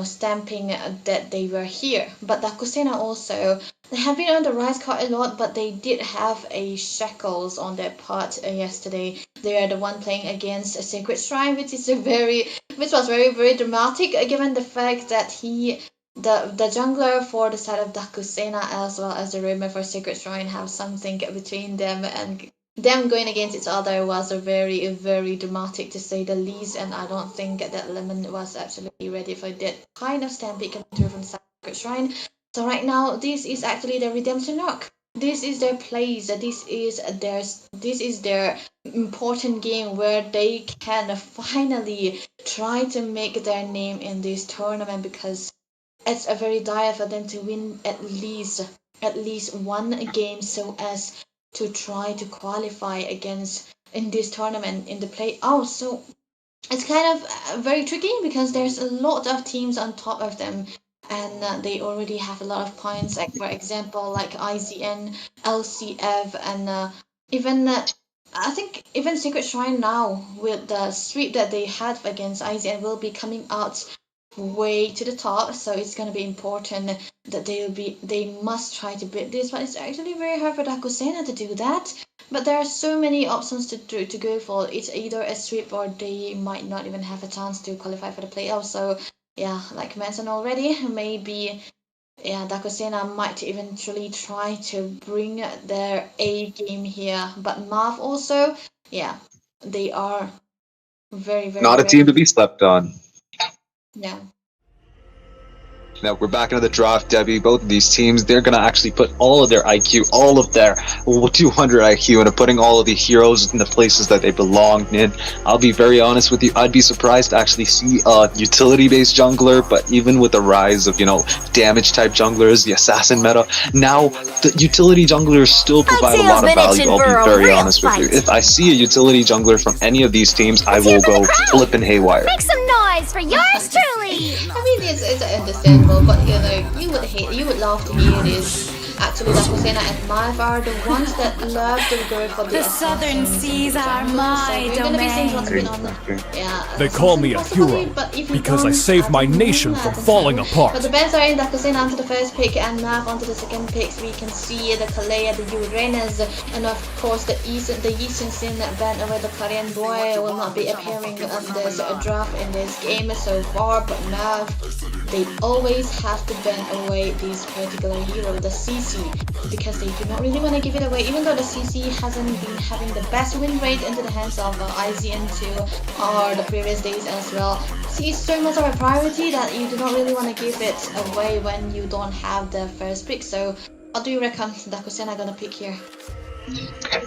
stamping that they were here. But Daku Sena also, they have been on the rise quite a lot, but they did have a shackles on their part yesterday. They are the one playing against a Sacred Shrine, which was very, very dramatic, given the fact that the jungler for the side of Daku Sena as well as the roamer for Sacred Shrine have something between them, and them going against each other was a very, very dramatic to say the least. And I don't think that Lemon was absolutely ready for that kind of stampede coming through from the Sacred Shrine. So right now, this is actually their redemption arc. This is their place. This is their important game where they can finally try to make their name in this tournament, because it's a very dire for them to win at least one game so as to try to qualify against in this tournament in the playoffs. So it's kind of very tricky, because there's a lot of teams on top of them, and they already have a lot of points. Like for example, like IZN, LCF, and even I think even Secret Shrine now, with the sweep that they had against IZN, will be coming out way to the top. So it's going to be important that they must try to beat this, but it's actually very hard for Daku Sena to do that. But there are so many options to go for. It's either a sweep or they might not even have a chance to qualify for the playoffs. So yeah, like mentioned already, maybe Daku Sena might eventually try to bring their A game here. But MAAF also, they are very, very Not a team to be slept on. Yeah. Now we're back into the draft, Debbie. Both of these teams, they're going to actually put all of their IQ, all of their 200 IQ into putting all of the heroes in the places that they belong in. I'll be very honest with you, I'd be surprised to actually see a utility-based jungler, but even with the rise of, damage-type junglers, the assassin meta, now the utility junglers still provide a lot of value, I'll be very honest with you. If I see a utility jungler from any of these teams, I will go flipping haywire. Make some noise for yours truly! I mean, it's understandable, but you would love to hear this. Actually, Daku Sena and MAAF are the ones that love to go for the southern seas are my domain. They call me a hero because I saved my nation from falling apart. But the bans are in Daku Sena onto the first pick and MAAF onto the second pick. We can see the Kalea, the Uranus, and of course the Yishin Sin ban over the Korean boy will not be appearing on this draft in this game so far. But MAAF, they always have to ban away these particular heroes. The CC CC because they do not really want to give it away, even though the CC hasn't been having the best win rate into the hands of IZN2 or the previous days as well. See, it's so much of a priority that you do not really want to give it away when you don't have the first pick. So what do you reckon Daku Sena gonna pick here?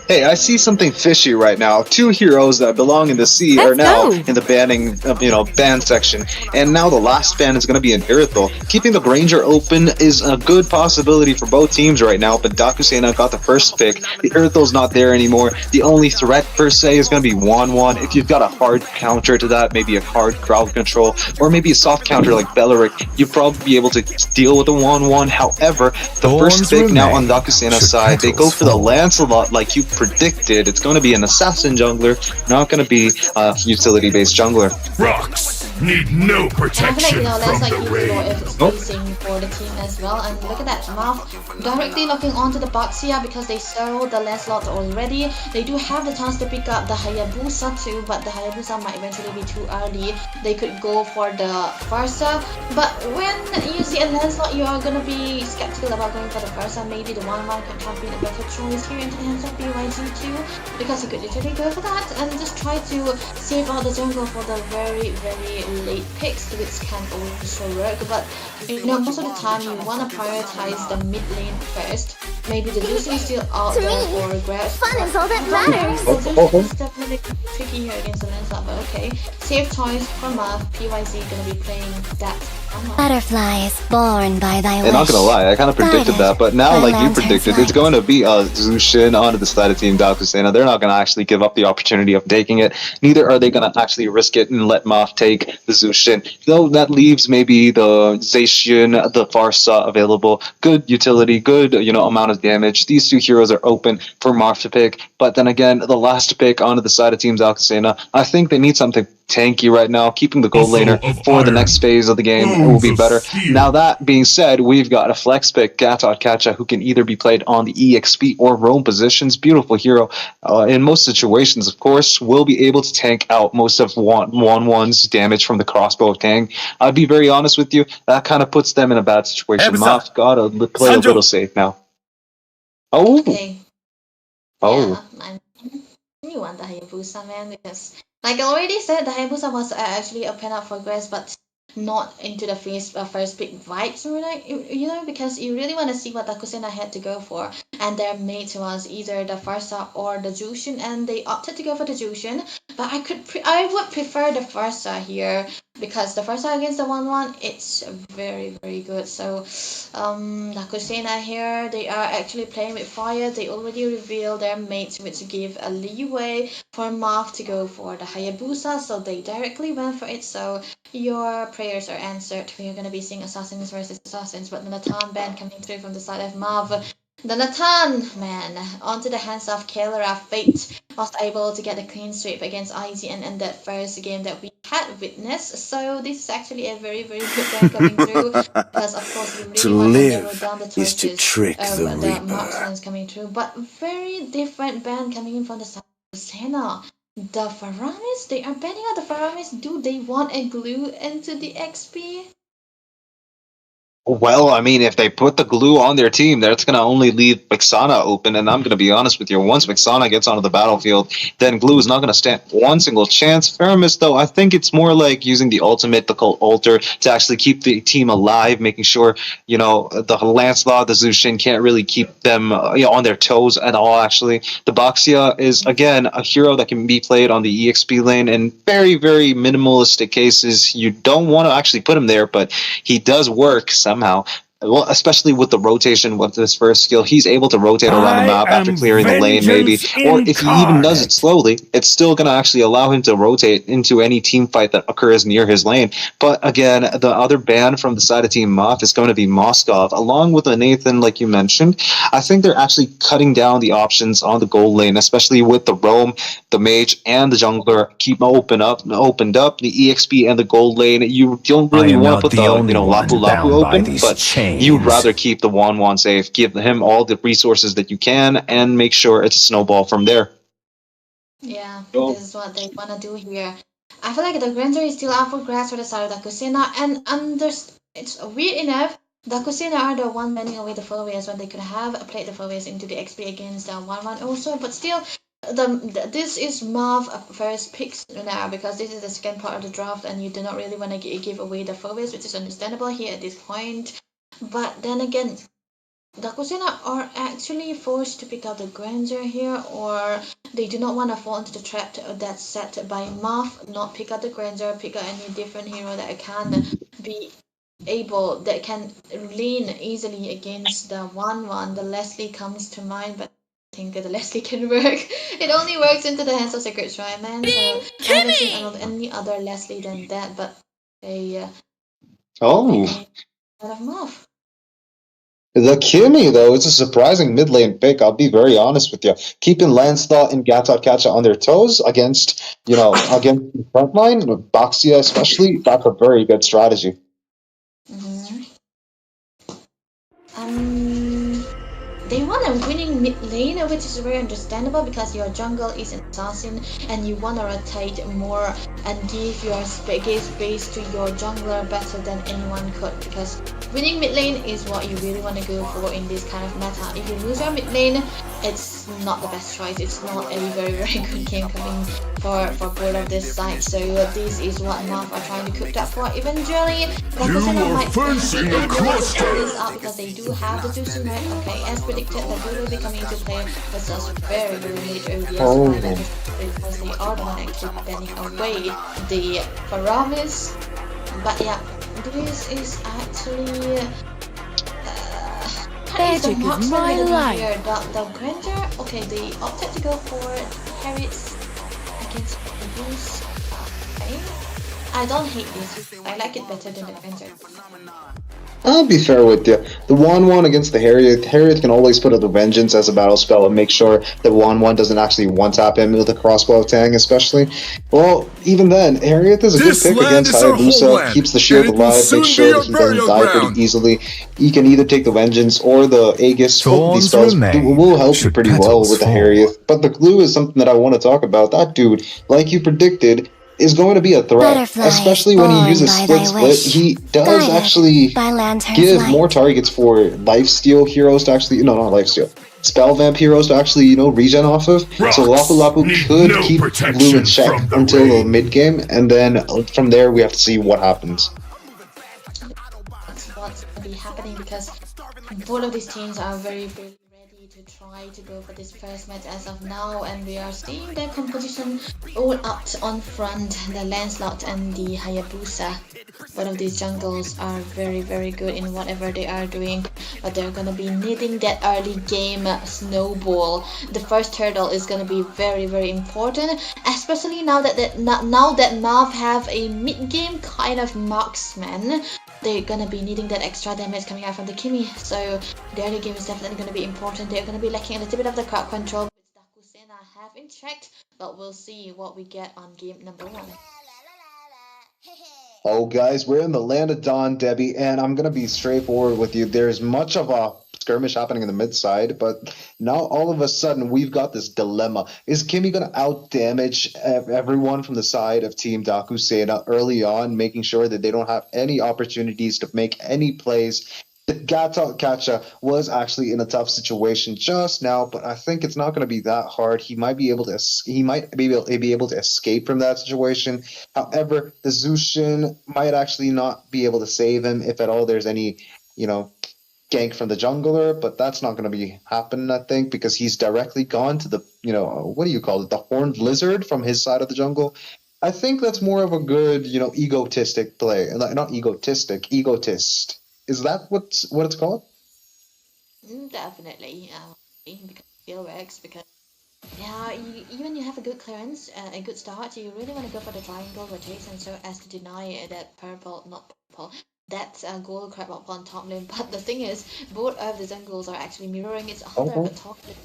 Hey, I see something fishy right now. Two heroes that belong in the sea are now in the banning, ban section, and now the last ban is going to be an Irithel. Keeping the Granger open is a good possibility for both teams right now, but Daku Sena got the first pick. The Irithel's not there anymore. The only threat per se is going to be 1-1. If you've got a hard counter to that, maybe a hard crowd control, or maybe a soft counter like Belleric, you'd probably be able to deal with a 1-1. However, the first pick now on Daku Sena's side, they go for the Lancelot like you predicted. It's going to be an assassin jungler, not going to be a utility-based jungler. CRUX need no protection from the rain. If it's facing for the team as well, and look at that, MAAF directly locking onto the Baxia because they sold the Lancelot already. They do have the chance to pick up the Hayabusa too, but the Hayabusa might eventually be too early. They could go for the Farsa, but when you see a Lancelot, you are going to be skeptical about going for the Farsa. Maybe the 1-1 could have been a better choice here into the hands of BYG too, because you could literally go for that and just try to save out the jungle for the very, very late picks, which can also work. But most of the time you want to prioritize the mid lane first. Maybe the Lucy is still out there for grabs. Fun is all that matters. It's definitely tricky here against the Lancelot, but okay. Safe choice for MAAF. PYZ gonna be playing that. Butterflies born by thy wish. And not gonna lie, I kind of predicted that, but now, like you predicted, it's going to be a Zushin onto the side of Team Daku Sena. They're not gonna actually give up the opportunity of taking it. Neither are they gonna actually risk it and let MAAF take the Zushin. Though that leaves maybe the Zacian, the Farsa available. Good utility, good amount of damage. These two heroes are open for MAAF to pick. But then again, the last pick onto the side of Team Daku Sena, I think they need something tanky right now. Keeping the gold laner for the next phase of the game will be better. Now that being said, we've got a flex pick, Gatot Kacha, who can either be played on the EXP or roam positions. Beautiful hero. In most situations, of course, will be able to tank out most of 1-1's damage from the crossbow of Tang. I'd be very honest with you, that kind of puts them in a bad situation. MAAF gotta play a little safe now. Oh! Okay. Oh. Yeah, you want the Hayabusa, man, because like I already said, the Hayabusa was actually open up for grabs, but not into the first pick vibes, because you really want to see what Daku Sena had to go for, and their mate was either the Farsa or the Jushin, and they opted to go for the Jushin. But I would prefer the Farsa here, because the Farsa against the 1-1, it's very, very good. So Daku Sena here, they are actually playing with fire. They already revealed their mates, which give a leeway for MAAF to go for the Hayabusa, so they directly went for it. So your prayers are answered. We are going to be seeing assassins versus assassins, but the Natan ban coming through from the side of MAAF. The Natan, man, onto the hands of Kelra. Fate was able to get a clean sweep against IZN in that first game that we had witnessed. So this is actually a very, very good ban coming through, because of course we really want to narrow down the choices to trick the marksman's coming through, but very different ban coming in from the side of Sena. The Faramis, they are banning out the Faramis. Do they want a glue into the XP? Well, I mean, if they put the glue on their team, that's going to only leave Vixana open. And I'm going to be honest with you, once Vixana gets onto the battlefield, then glue is not going to stand one single chance. Faramis, though, I think it's more like using the ultimate, the cult altar, to actually keep the team alive, making sure, the Lancelot, the Zushin can't really keep them on their toes at all, actually. The Baxia is, again, a hero that can be played on the EXP lane in very, very minimalistic cases. You don't want to actually put him there, but he does work somehow. Well, especially with the rotation with this first skill, he's able to rotate around the map after clearing the lane, maybe. Or if he even does it slowly, it's still going to actually allow him to rotate into any team fight that occurs near his lane. But again, the other ban from the side of Team MAAF is going to be Moskov, along with a Nathan, like you mentioned. I think they're actually cutting down the options on the gold lane, especially with the roam, the mage, and the jungler keep opened up, the EXP and the gold lane. You don't really want to put the Lapu Lapu open, but you'd rather keep the 1-1 safe, give him all the resources that you can, and make sure it's a snowball from there. Yeah, this is what they want to do here. I feel like the Granger is still out for grabs for the side of Daku Sena, and it's weird enough, Daku Sena are the one banning away the followers when they could have played the followers into the XP against 1-1 also, but still, this is MAAF first picks now because this is the second part of the draft and you do not really want to give away the followers, which is understandable here at this point. But then again, Dakusena are actually forced to pick up the grandeur here, or they do not want to fall into the trap that's set by MAAF, not pick up the grandeur, pick up any different hero that can be that can lean easily against the 1-1. The Leslie comes to mind, but I think that the Leslie can work. It only works into the hands of Sacred Shrine Man, so I haven't seen any other Leslie than that, but they Oh, out of MAAF. the Kimmy, though, it's a surprising mid lane pick. I'll be very honest with you. Keeping Lancelot and Gatot Kacha on their toes against the front line, Baxia especially, that's a very good strategy. They want a winning mid lane, which is very understandable because your jungle is an assassin and you want to rotate more and give your space to your jungler better than anyone could, because winning mid lane is what you really want to go for in this kind of meta. If you lose your mid lane, it's not the best choice. It's not a very good game coming for both of this side. So this is what MAAF are trying to cook up for eventually. You are facing a cluster! This up because they do have the juicy right. Okay, as predicted, the blue will be coming into play, but just very late ODS because they are the one actually banning away the Paramis. But yeah, this is actually Magic is my life. Here. The grandeur, okay, they opted to go for Harriet's against the Bruce. Okay. I don't hate this. I like it better than the grandeur. I'll be fair with you. The 1-1 against the Harriet. Harriet can always put up the Vengeance as a battle spell and make sure the 1-1 doesn't actually one-tap him with a crossbow tang, especially. Well, even then, Harriet is a good pick against Hayabusa. Keeps the shield alive, makes sure that he doesn't die pretty easily. He can either take the Vengeance or the Aegis. Both of these spells will help you pretty well with the Harriet. But the glue is something that I want to talk about. That dude, like you predicted, is going to be a threat, especially when he uses split. He does actually give more targets for lifesteal heroes to actually, no, not lifesteal, spell vamp heroes to actually, regen off of. So Lapu Lapu could keep blue in check until the mid game, and then from there we have to see what happens. That's what's going to be happening because both of these teams are very ready to try to go for this first match as of now, and we are seeing their composition all up on front. The Lancelot and the Hayabusa, one of these jungles, are very good in whatever they are doing, but they're gonna be needing that early game snowball. The first hurdle is gonna be very important, especially now that MAAF have a mid game kind of marksman. They're gonna be needing that extra damage coming out from the Kimmy, so the early game is definitely gonna be important. They're gonna be lacking a little bit of the crowd control, which Daku Sena have in check, but we'll see what we get on game number 1. Oh, guys, we're in the land of Dawn, Debbie, and I'm going to be straightforward with you. There's much of a skirmish happening in the mid side, but now all of a sudden we've got this dilemma. Is Kimmy going to out-damage everyone from the side of Team Daku Sena early on, making sure that they don't have any opportunities to make any plays? The Gatot Kacha was actually in a tough situation just now, but I think it's not going to be that hard. He might be able to escape from that situation. However, the Zushin might actually not be able to save him if at all there's any, gank from the jungler, but that's not going to be happening, I think, because he's directly gone to the, what do you call it, the horned lizard from his side of the jungle. I think that's more of a good, egotistic play. Not egotistic, egotist. Is that what it's called? Definitely, because it still works, because even you have a good clearance, a good start, you really want to go for the triangle rotation so as to deny that that's a gold crab up on top lane. But the thing is, both of the jungles are actually mirroring each other on top lane.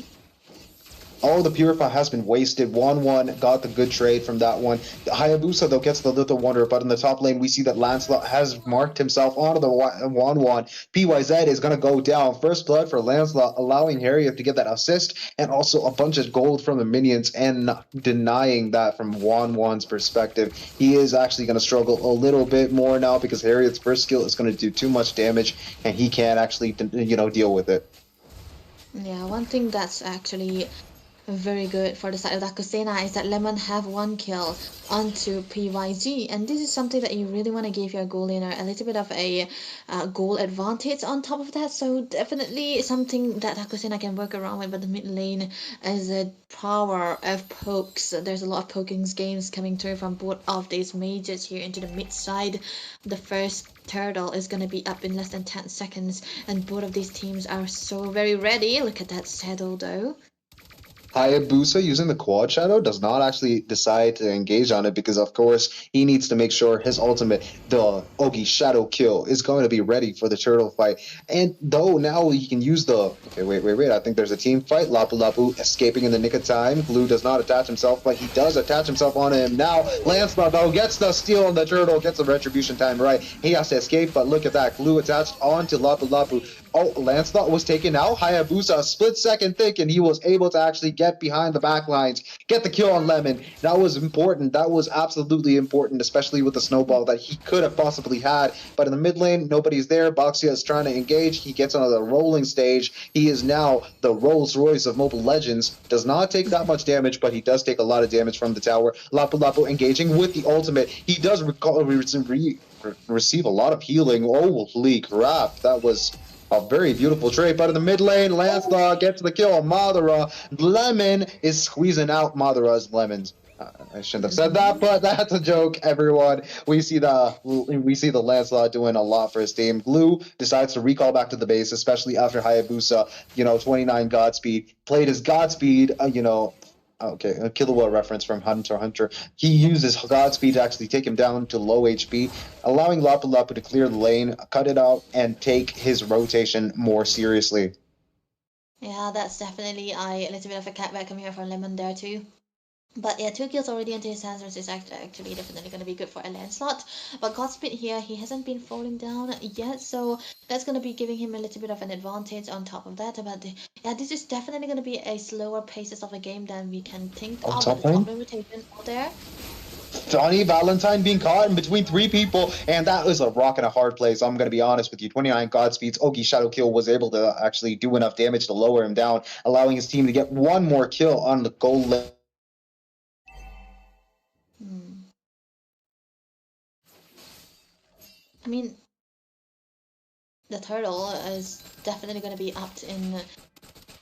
all the Purify has been wasted. 1-1 got the good trade from that one. Hayabusa, though, gets the Little Wonder, but in the top lane, we see that Lancelot has marked himself onto the 1-1. PYZ is going to go down. First blood for Lancelot, allowing Harriet to get that assist, and also a bunch of gold from the minions, and denying that from 1-1's perspective. He is actually going to struggle a little bit more now because Harriet's first skill is going to do too much damage, and he can't actually, deal with it. Yeah, one thing that's actually very good for the side of Daku Sena is that Lemon have 1 kill onto PYG, and this is something that you really want to give your goal laner a little bit of a goal advantage on top of that. So definitely something that Daku Sena can work around with, but the mid lane is a power of pokes. There's a lot of poking games coming through from both of these mages here into the mid side. The first turtle is going to be up in less than 10 seconds, and both of these teams are so very ready. Look at that saddle though. Hayabusa, using the quad shadow, does not actually decide to engage on it because, of course, he needs to make sure his ultimate, the Ogi shadow kill, is going to be ready for the turtle fight. And though now he can use the... Okay, wait. I think there's a team fight. Lapu Lapu escaping in the nick of time. Glue does not attach himself, but he does attach himself on him now. Lancelot, though, gets the steal on the turtle, gets the retribution time right. He has to escape, but look at that. Glue attached onto Lapu Lapu. Oh, Lancelot was taken out. Hayabusa, a split second think, and he was able to actually get behind the back lines, get the kill on Lemon. That was important. That was absolutely important, especially with the snowball that he could have possibly had. But in the mid lane, nobody's there. Boxia is trying to engage. He gets onto the rolling stage. He is now the Rolls Royce of Moba Legends. Does not take that much damage, but he does take a lot of damage from the tower. Lapu Lapu engaging with the ultimate. He does receive a lot of healing. Holy crap. That was a very beautiful trade, but in the mid lane, Lancelot gets the kill on Madara. Lemon is squeezing out Madara's lemons. I shouldn't have said that, but that's a joke, everyone. We see the Lancelot doing a lot for his team. Glue decides to recall back to the base, especially after Hayabusa, 29 Godspeed, played his Godspeed, okay, a Killua reference from Hunter x Hunter. He uses Godspeed to actually take him down to low HP, allowing Lapu Lapu to clear the lane, cut it out, and take his rotation more seriously. Yeah, that's definitely a little bit of a cutback coming here from Lemon there too. But yeah, 2 kills already into his hands, which is actually definitely going to be good for a Lancelot. But Godspeed here, he hasn't been falling down yet, so that's going to be giving him a little bit of an advantage on top of that. But yeah, this is definitely going to be a slower paces of a game than we can think of. Top lane rotation out there. Johnny Valentine being caught in between 3 people, and that was a rock and a hard place. I'm going to be honest with you. 29 Godspeeds, Ogi Shadow Kill was able to actually do enough damage to lower him down, allowing his team to get 1 more kill on the goal lane. I mean, the turtle is definitely going to be up in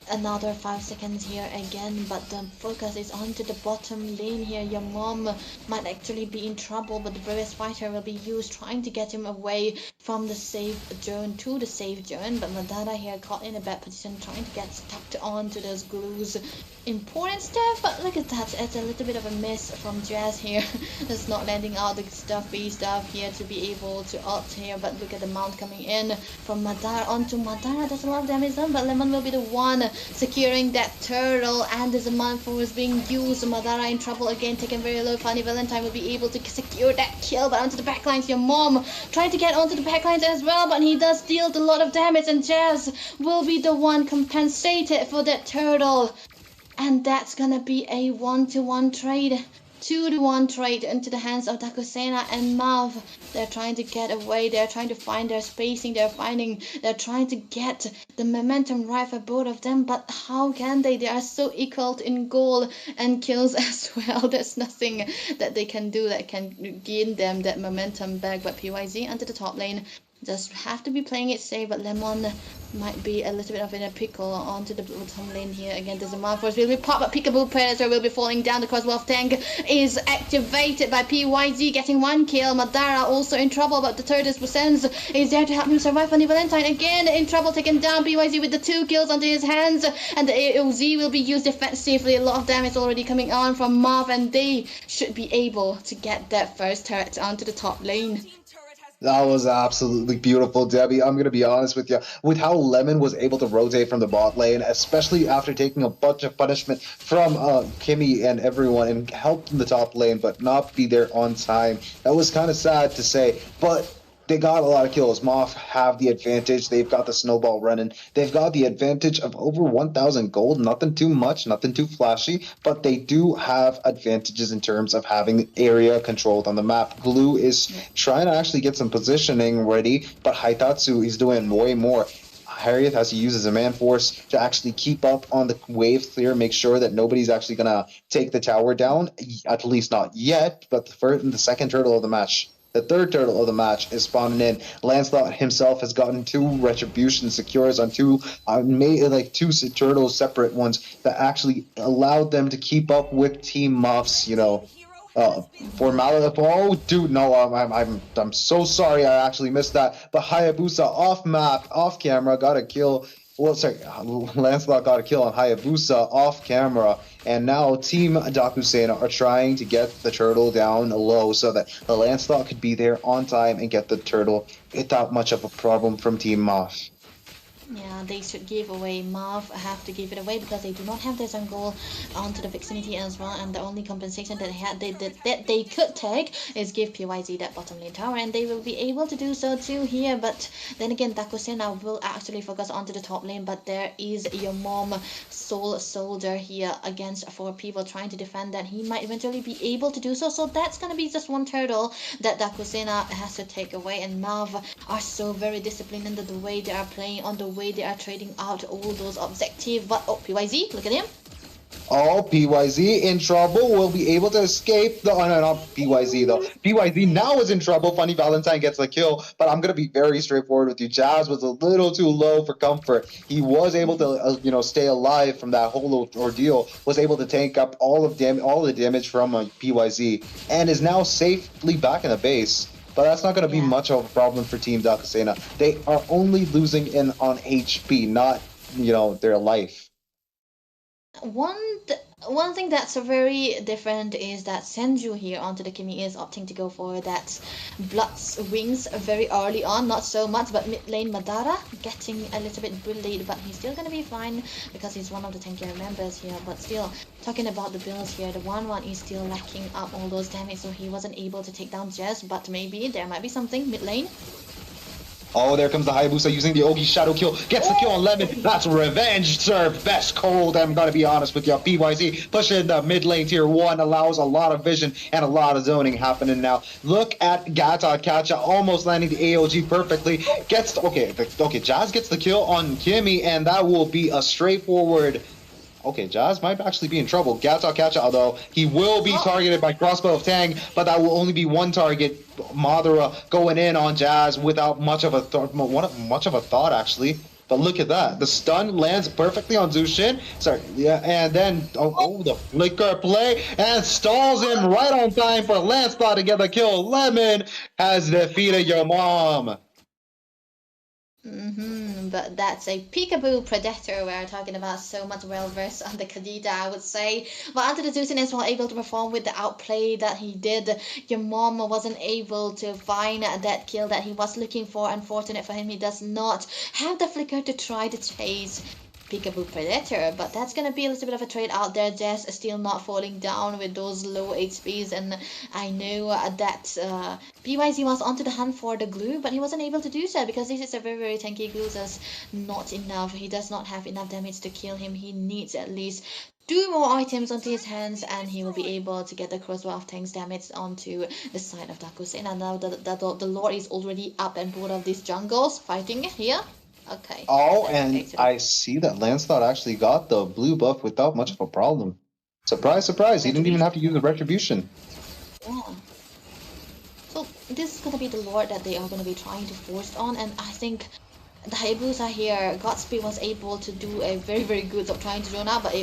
another 5 seconds here again, but the focus is onto the bottom lane here. Your mom might actually be in trouble, but the bravest fighter will be used, trying to get him away from the safe zone to the safe zone. But Madara here caught in a bad position, trying to get stuck onto those glues. Important stuff, but look at that, it's a little bit of a miss from Jazz here. That's not landing out the stuffy stuff here to be able to ult here, but look at the mount coming in from Madara onto Madara. That's a lot of damage done, but Lemon will be the one securing that turtle, and there's a Mind Force being used. Madara in trouble again, taken very low. Funny Valentine will be able to secure that kill, but onto the backlines. Your mom trying to get onto the backlines as well, but he does deal a lot of damage, and Jazz will be the one compensated for that turtle. And that's gonna be a 1-to-1 trade. 2-to-1 trade into the hands of Daku Sena and MAAF. They're trying to get away, they're trying to find their spacing, they're trying to get the momentum right for both of them, but how can they? They are so equal in goal and kills as well. There's nothing that they can do that can gain them that momentum back. But PYZ onto the top lane, just have to be playing it safe, but Lemon might be a little bit of in a pickle onto the bottom lane here. Again, there's a Mind Force will be pop, but Peekaboo Predator will be falling down. The Crosswolf tank is activated by PYZ, getting 1 kill. Madara also in trouble, but the Turtles Presence is there to help him survive. Funny Valentine again in trouble, taken down. PYZ with the 2 kills onto his hands, and the AOZ will be used defensively. A lot of damage already coming on from MAAF, and they should be able to get that first turret onto the top lane. That was absolutely beautiful, Debbie. I'm going to be honest with you. With how Lemon was able to rotate from the bot lane, especially after taking a bunch of punishment from Kimmy and everyone and helped in the top lane, but not be there on time. That was kind of sad to say, but they got a lot of kills. MAAF have the advantage. They've got the snowball running. They've got the advantage of over 1,000 gold. Nothing too much, nothing too flashy, but they do have advantages in terms of having the area controlled on the map. Glue is trying to actually get some positioning ready, but Haitatsu is doing way more. Harriet has to use his man force to actually keep up on the wave clear, make sure that nobody's actually going to take the tower down, at least not yet, but the second turtle of the match. The third turtle of the match is spawning in. Lancelot himself has gotten 2 retribution secures on 2 turtles, separate ones that actually allowed them to keep up with Team MAAF's, formality. Oh, dude, no, I'm so sorry. I actually missed that. But Hayabusa off map, off camera, got a kill. Well, sorry, Lancelot got a kill on Hayabusa off camera, and now Team Daku Sena are trying to get the turtle down low so that the Lancelot could be there on time and get the turtle without much of a problem from Team MAAF. Yeah, they should give away. MAAF have to give it away because they do not have their jungle onto the vicinity as well, and the only compensation that they could take is give PYZ that bottom lane tower, and they will be able to do so too here. But then again, Daku Sena will actually focus onto the top lane, but there is your mom soul soldier here against 4 people trying to defend that. He might eventually be able to do so, so that's gonna be just 1 turtle that Daku Sena has to take away. And MAAF are so very disciplined in the way they are playing, on the way they are trading out all those objectives. But oh, PYZ, look at him. Oh, PYZ in trouble, will be able to escape the... Oh, no, not PYZ, though. PYZ now is in trouble. Funny Valentine gets the kill, but I'm going to be very straightforward with you. Jazz was a little too low for comfort. He was able to, stay alive from that whole ordeal, was able to tank up all the damage from PYZ, and is now safely back in the base. But that's not going to be much of a problem for Team Daku Sena. They are only losing in on HP, not, their life. One thing that's very different is that Senju here onto the Kimi is opting to go for that Blood's Wings very early on, not so much, but mid lane Madara getting a little bit bullied, but he's still gonna be fine because he's one of the tankier members here. But still, talking about the builds here, the 1-1 is still lacking up all those damage, so he wasn't able to take down Jess, but maybe there might be something mid lane. Oh, there comes the Hayabusa using the Ogi Shadow kill. Gets the kill on Lemon. That's revenge, sir. Best cold, I'm gonna be honest with you. PYZ pushing the mid lane tier 1, allows a lot of vision and a lot of zoning happening now. Look at Gata Kacha almost landing the AOG perfectly. Okay, Jazz gets the kill on Kimmy, and that will be a straightforward... Okay, Jazz might actually be in trouble. Gata Kacha, although he will be targeted by Crossbow of Tang, but that will only be 1 target. Madara going in on Jazz without much of a thought, actually. But look at that. The stun lands perfectly on Zushin. Sorry, yeah, and then the flicker play and stalls him right on time for Lancelot to get the kill. Lemon has defeated your mom. But that's a peekaboo predator. We're talking about so much well-versed on the Kadita, I would say. But after the Zusin is well able to perform with the outplay that he did, your mom wasn't able to find that kill that he was looking for. Unfortunate for him, he does not have the flicker to try to chase Peekaboo Predator, but that's gonna be a little bit of a trade out there. Jess still not falling down with those low HPs, and I know that PYZ was onto the hunt for the glue, but he wasn't able to do so because this is a very, very tanky glue. That's not enough. He does not have enough damage to kill him. He needs at least 2 more items onto his hands, and he will be able to get the Crossbow of Tang's damage onto the side of Daku Sena. And now the Lord is already up and board of these jungles fighting here. Okay. Oh, and I see that Lancelot actually got the blue buff without much of a problem. Surprise, surprise, he didn't even have to use the retribution. Yeah. So this is gonna be the Lord that they are gonna be trying to force on, and I think the Hayabusa here, Godspeed was able to do a very, very good job trying to drone out, but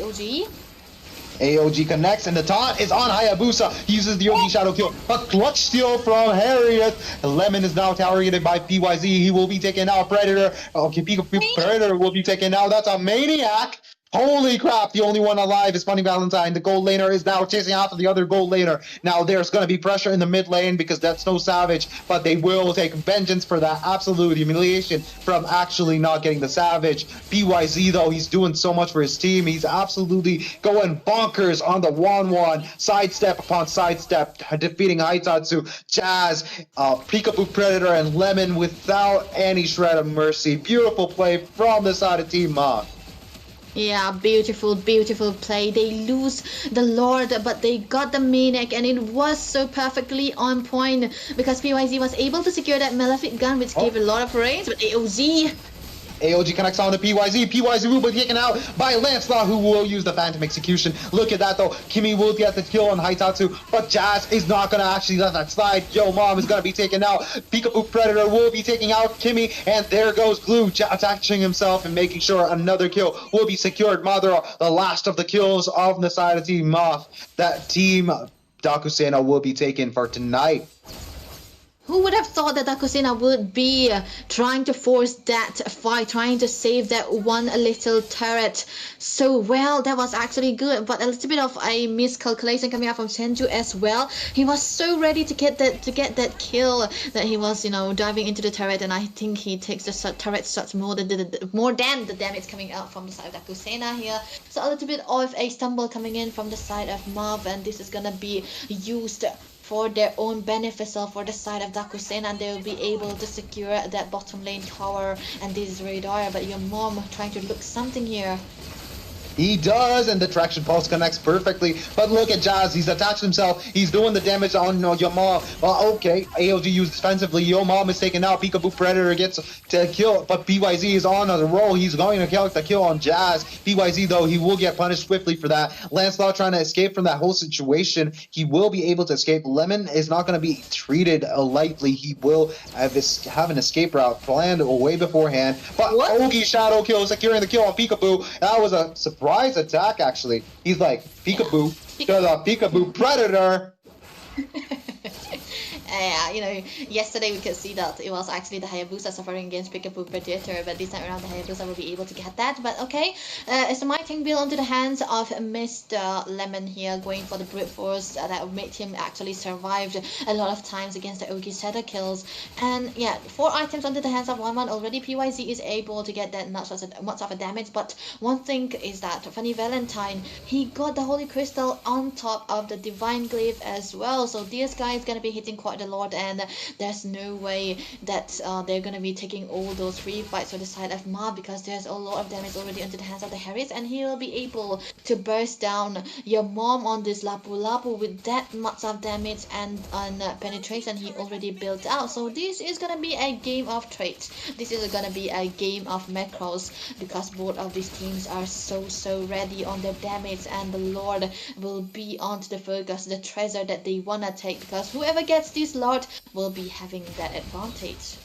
AOG connects, and the taunt is on Hayabusa. He uses the Yogi Shadow kill. A clutch steal from Harriet. Lemon is now targeted by PYZ. He will be taken out. Predator. Okay, Predator will be taken out. That's a maniac. Holy crap, the only one alive is Funny Valentine. The gold laner is now chasing after the other gold laner. Now there's going to be pressure in the mid lane because that's no Savage, but they will take vengeance for that absolute humiliation from actually not getting the Savage. PYZ, though, he's doing so much for his team. He's absolutely going bonkers on the 1-1. Sidestep upon sidestep, defeating Haitatsu, Jazz, Peekaboo Predator, and Lemon without any shred of mercy. Beautiful play from the side of Team MAAF. Yeah, beautiful, beautiful play. They lose the Lord, but they got the Maniac, and it was so perfectly on point because PYZ was able to secure that Malefic gun, which gave a lot of range, but AOG connects on to PYZ. PYZ will be taken out by Lancelot, who will use the Phantom Execution. Look at that, though. Kimmy will get the kill on Haitatsu, but Jazz is not going to actually let that slide. Yo Mom is going to be taken out. Peekaboo Predator will be taking out Kimmy, and there goes Glue attaching himself and making sure another kill will be secured. Madara, the last of the kills of the side of Team MAAF. That team Daku Sena will be taken for tonight. Who would have thought that Daku Sena would be trying to force that fight, trying to save that one little turret so well? That was actually good, but a little bit of a miscalculation coming out from Senju as well. He was so ready to get that kill that he was, diving into the turret, and I think he takes the turret shots more than the damage coming out from the side of Daku Sena here. So a little bit of a stumble coming in from the side of MAAF, and this is gonna be used for their own beneficial for the side of Daku Sena, and they will be able to secure that bottom lane tower and this radar. But your mom trying to look something here. He does, and the traction pulse connects perfectly. But look at Jazz, he's attached himself. He's doing the damage on your mom. Well, okay, AOG used defensively. Your mom is taken out. Peekaboo Predator gets to kill, but PYZ is on a roll. He's going to get the kill on Jazz. PYZ, though, he will get punished swiftly for that. Lancelot trying to escape from that whole situation. He will be able to escape. Lemon is not going to be treated lightly. He will have an escape route planned way beforehand. But Ogi Shadow Kill securing the kill on Peekaboo. That was a surprise attack, actually. He's like, Peekaboo to the Peekaboo Predator. Yesterday we could see that it was actually the Hayabusa suffering against Peekaboo Predator, but this time around the Hayabusa will be able to get that. But okay, it's a mighty build onto the hands of Mr. Lemon here, going for the brute force that made him actually survive a lot of times against the Ogi Shadow kills. And yeah, 4 items onto the hands of 1-1 already. PYZ is able to get that much of a damage, but one thing is that Funny Valentine, he got the Holy Crystal on top of the Divine Glaive as well, so this guy is gonna be hitting quite a lot, and there's no way that they're gonna be taking all those free fights on the side of MAAF, because there's a lot of damage already into the hands of the Harris, and he will be able to burst down your mom on this Lapu Lapu with that much of damage and penetration he already built out. So this is gonna be a game of traits. This is gonna be a game of macros, because both of these teams are so ready on their damage, and the Lord will be onto the focus, the treasure that they wanna take, because whoever gets this Lord will be having that advantage.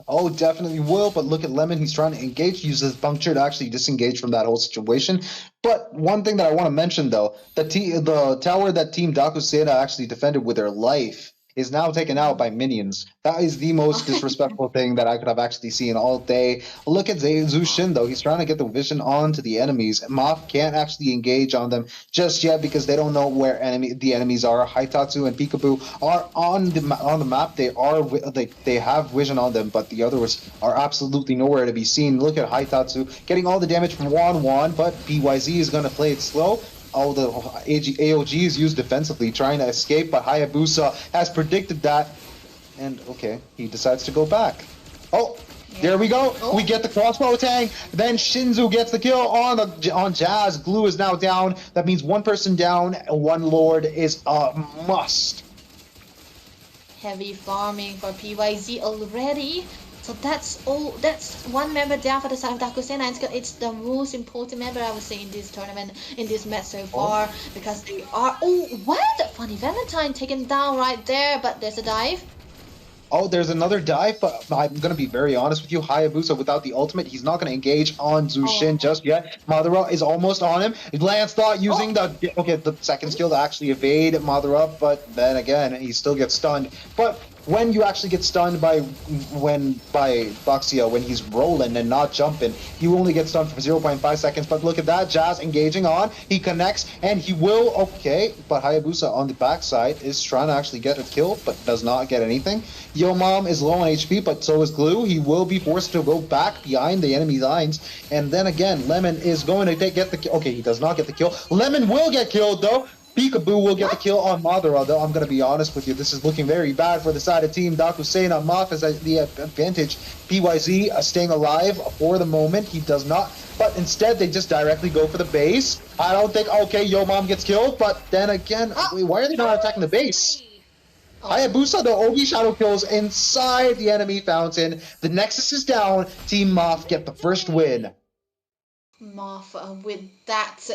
Oh, definitely will, but look at Lemon. He's trying to engage, use his puncture to actually disengage from that whole situation. But one thing that I want to mention, though, the tower that Team Daku Sena actually defended with their life is now taken out by minions. That is the most disrespectful thing that I could have actually seen all day. Look at Zushin, though. He's trying to get the vision onto the enemies. MAAF can't actually engage on them just yet because they don't know where the enemies are. Haitatsu and Peekaboo are on the map. They have vision on them, but the others are absolutely nowhere to be seen. Look at Haitatsu getting all the damage from 1-1, but PYZ is going to play it slow. All the AOG is used defensively, trying to escape, but Hayabusa has predicted that. And okay, he decides to go back. Oh, there we go. We get the crossbow tang. Then Shinzu gets the kill on Jazz. Glue is now down. That means one person down. One Lord is a must. Heavy farming for PYZ already. So that's one member down for the side of Daku Sena. It's the most important member, I would say, in this tournament, in this match so far, because they are... Oh, what? Funny Valentine taken down right there, but there's a dive. Oh, there's another dive, but I'm going to be very honest with you. Hayabusa, without the ultimate, he's not going to engage on Zushin just yet. Madara is almost on him. Lancelot using the second skill to actually evade Madara, but then again, he still gets stunned. But when you actually get stunned by Boxio when he's rolling and not jumping, you only get stunned for 0.5 seconds. But look at that, Jazz engaging on. He connects and he will. Okay, but Hayabusa on the backside is trying to actually get a kill, but does not get anything. Yo Mom is low on HP, but so is Glue. He will be forced to go back behind the enemy lines, and then again, Lemon is going to get the kill. Okay, he does not get the kill. Lemon will get killed though. Peekaboo will get the kill on Madara, though I'm going to be honest with you. This is looking very bad for the side of Team Daku. Sena MAAF is at the advantage. PYZ staying alive for the moment. He does not. But instead, they just directly go for the base. I don't think... Okay, Yo Mom gets killed. But then again... Wait, why are they not attacking the base? Hayabusa, the Ogi Shadow kills inside the enemy fountain. The Nexus is down. Team MAAF get the first win. MAAF with that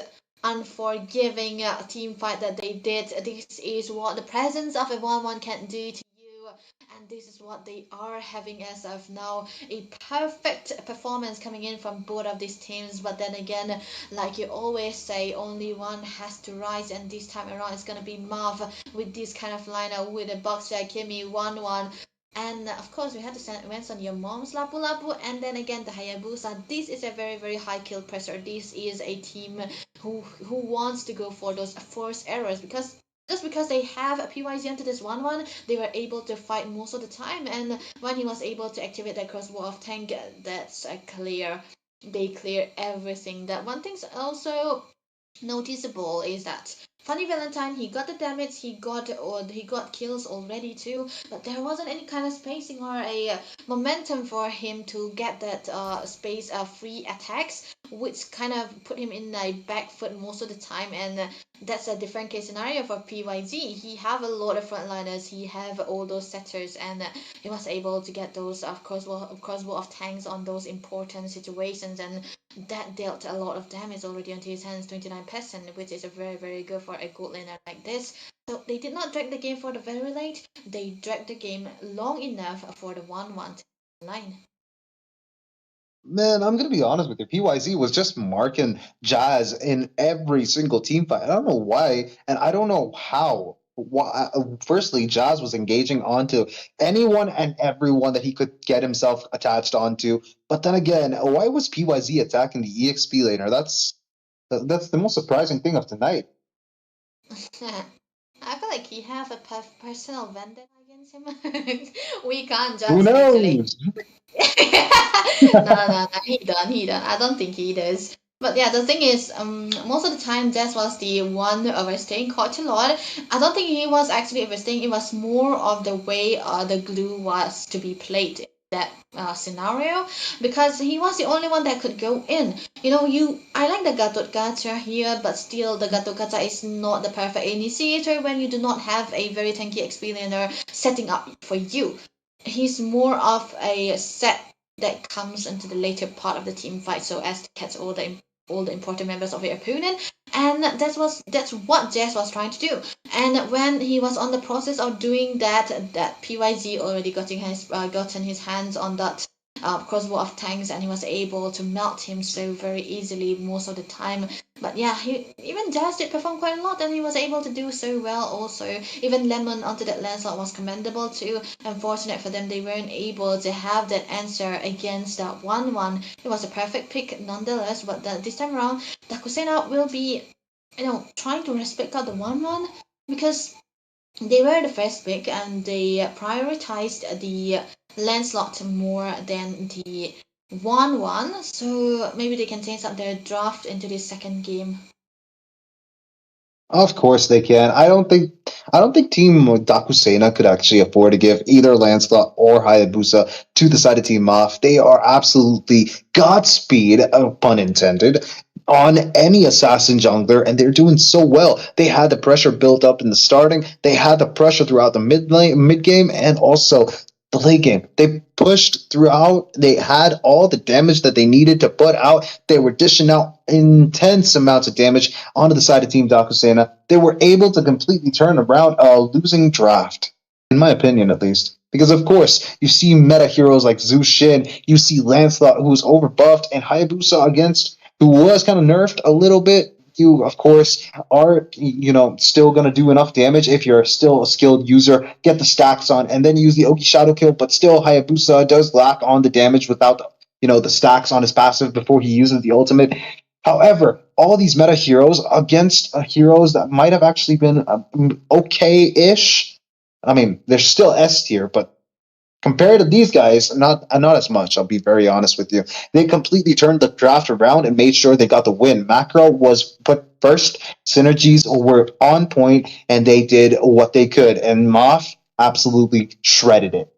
unforgiving team fight that they did. This is what the presence of a 1-1 can do to you, and this is what they are having as of now. A perfect performance coming in from both of these teams, but then again, like you always say, only one has to rise, and this time around it's gonna be MAAF with this kind of lineup with a Boxer Kimi 1-1. And of course, we had to mention your mom's Lapu Lapu, and then again the Hayabusa. This is a very, very high kill pressure. This is a team who wants to go for those forced errors, because just because they have a PYZ into this 1-1, they were able to fight most of the time. And when he was able to activate that crossbow of tank, that's clear. They clear everything. That one thing's also noticeable is that Funny Valentine, he got the damage, he got kills already too, but there wasn't any kind of spacing or a momentum for him to get that space free attacks, which kind of put him in a back foot most of the time. And that's a different case scenario for PYZ. He have a lot of frontliners, he have all those setters, and he was able to get those crossbow of tanks on those important situations, and that dealt a lot of damage already onto his hands, 29%, which is a very, very good for a good laner like this. So they did not drag the game for the very late, they dragged the game long enough for the 1-1 line. Man, I'm going to be honest with you. PYZ was just marking Jazz in every single team fight. I don't know why, and I don't know how. Why, firstly, Jazz was engaging onto anyone and everyone that he could get himself attached onto. But then again, why was PYZ attacking the EXP laner? That's the most surprising thing of tonight. I feel like he has a personal vendetta against him. We can't judge. Who knows? No, he done. I don't think he does. But yeah, the thing is, most of the time, Jess was the one overstaying quite a lot. I don't think he was actually overstaying. It was more of the way the glue was to be played in that scenario, because he was the only one that could go in. I like the Gatot Gacha here, but still the Gatot Gacha is not the perfect initiator when you do not have a very tanky XP laner setting up for you. He's more of a set that comes into the later part of the team fight, so as to catch all the important members of your opponent, and that's what Jess was trying to do. And when he was on the process of doing that PYZ already gotten his hands on that crossbow of tanks, and he was able to melt him so very easily most of the time. But yeah, even Jazz did perform quite a lot, and he was able to do so well also. Even Lemon onto that Lancelot was commendable too. Unfortunate for them, they weren't able to have that answer against that 1-1. It was a perfect pick nonetheless, but this time around, Daku will be, trying to respect out the 1-1, because they were the first pick and they prioritized the Lancelot more than the 1-1, so maybe they can change up their draft into this second game. Of course they can. I don't think Team Dakusena could actually afford to give either Lancelot or Hayabusa to the side of Team MAAF. They are absolutely Godspeed, pun intended, on any assassin jungler, and they're doing so well. They had the pressure built up in the starting, they had the pressure throughout the mid game, and also the late game. They pushed throughout. They had all the damage that they needed to put out. They were dishing out intense amounts of damage onto the side of Team Dakusena. They were able to completely turn around a losing draft, in my opinion at least. Because, of course, you see meta heroes like Zhu Shin, you see Lancelot, who's overbuffed, and Hayabusa who was kind of nerfed a little bit, you, of course, are, still going to do enough damage if you're still a skilled user, get the stacks on, and then use the Oki Shadow Kill. But still, Hayabusa does lack on the damage without, the stacks on his passive before he uses the ultimate. However, all these meta heroes against heroes that might have actually been okay-ish. I mean, they're still S tier, but compared to these guys, not as much. I'll be very honest with you. They completely turned the draft around and made sure they got the win. Macro was put first. Synergies were on point, and they did what they could. And MAAF absolutely shredded it.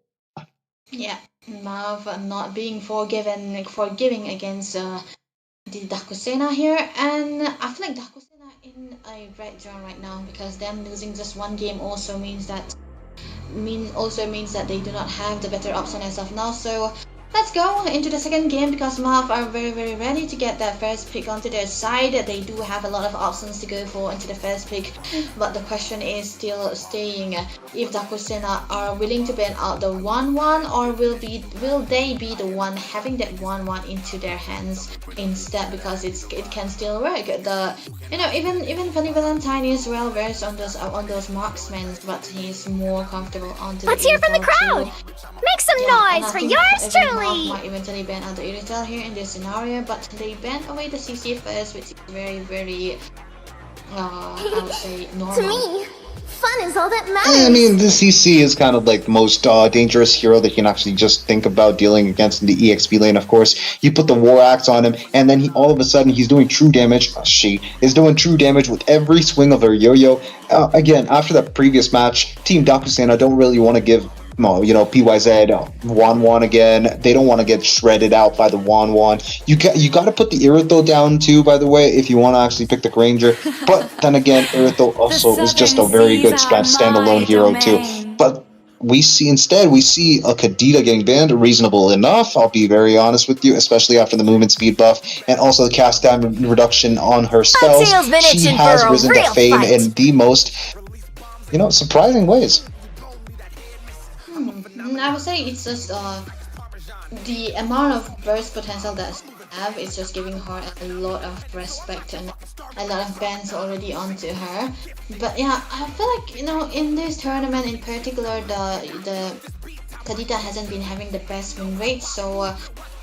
Yeah, MAAF not being forgiving against the Daku Sena here, and I feel like Daku Sena in a red zone right now because them losing just one game also means that they do not have the better option as of now. So let's go into the second game because MAAF are very, very ready to get that first pick onto their side. They do have a lot of options to go for into the first pick, but the question is still staying if Daku Sena are willing to ban out the 1-1, or will they be the one having that 1-1 into their hands instead, because it can still work. Even Funny Valentine is well versed on those marksmen, but he's more comfortable on the Let's hear from the crowd. Make some noise for yours truly. Might eventually ban out the Irrital here in this scenario, but they ban away the CC first, which is very, very, I would say, normal. To me, fun is all that matters. I mean, the CC is kind of like the most dangerous hero that you can actually just think about dealing against in the EXP lane. Of course, you put the War Axe on him, and then all of a sudden he's doing true damage. She is doing true damage with every swing of her yo-yo. Again, after that previous match, Team Daku Sena don't really want to give PYZ 1-1 again. They don't want to get shredded out by the 1-1. You got to put the Irithel down too, by the way, if you want to actually pick the Granger. But then again, Irithel also is just a very good standalone hero too. But we see a Kadita getting banned, reasonable enough, I'll be very honest with you, especially after the movement speed buff and also the cast damage reduction on her spells. She has risen to fame in the most, surprising ways. I would say it's just the amount of burst potential that she have is just giving her a lot of respect and a lot of bans already onto her. But yeah, I feel like in this tournament in particular, the Kadita hasn't been having the best win rate, so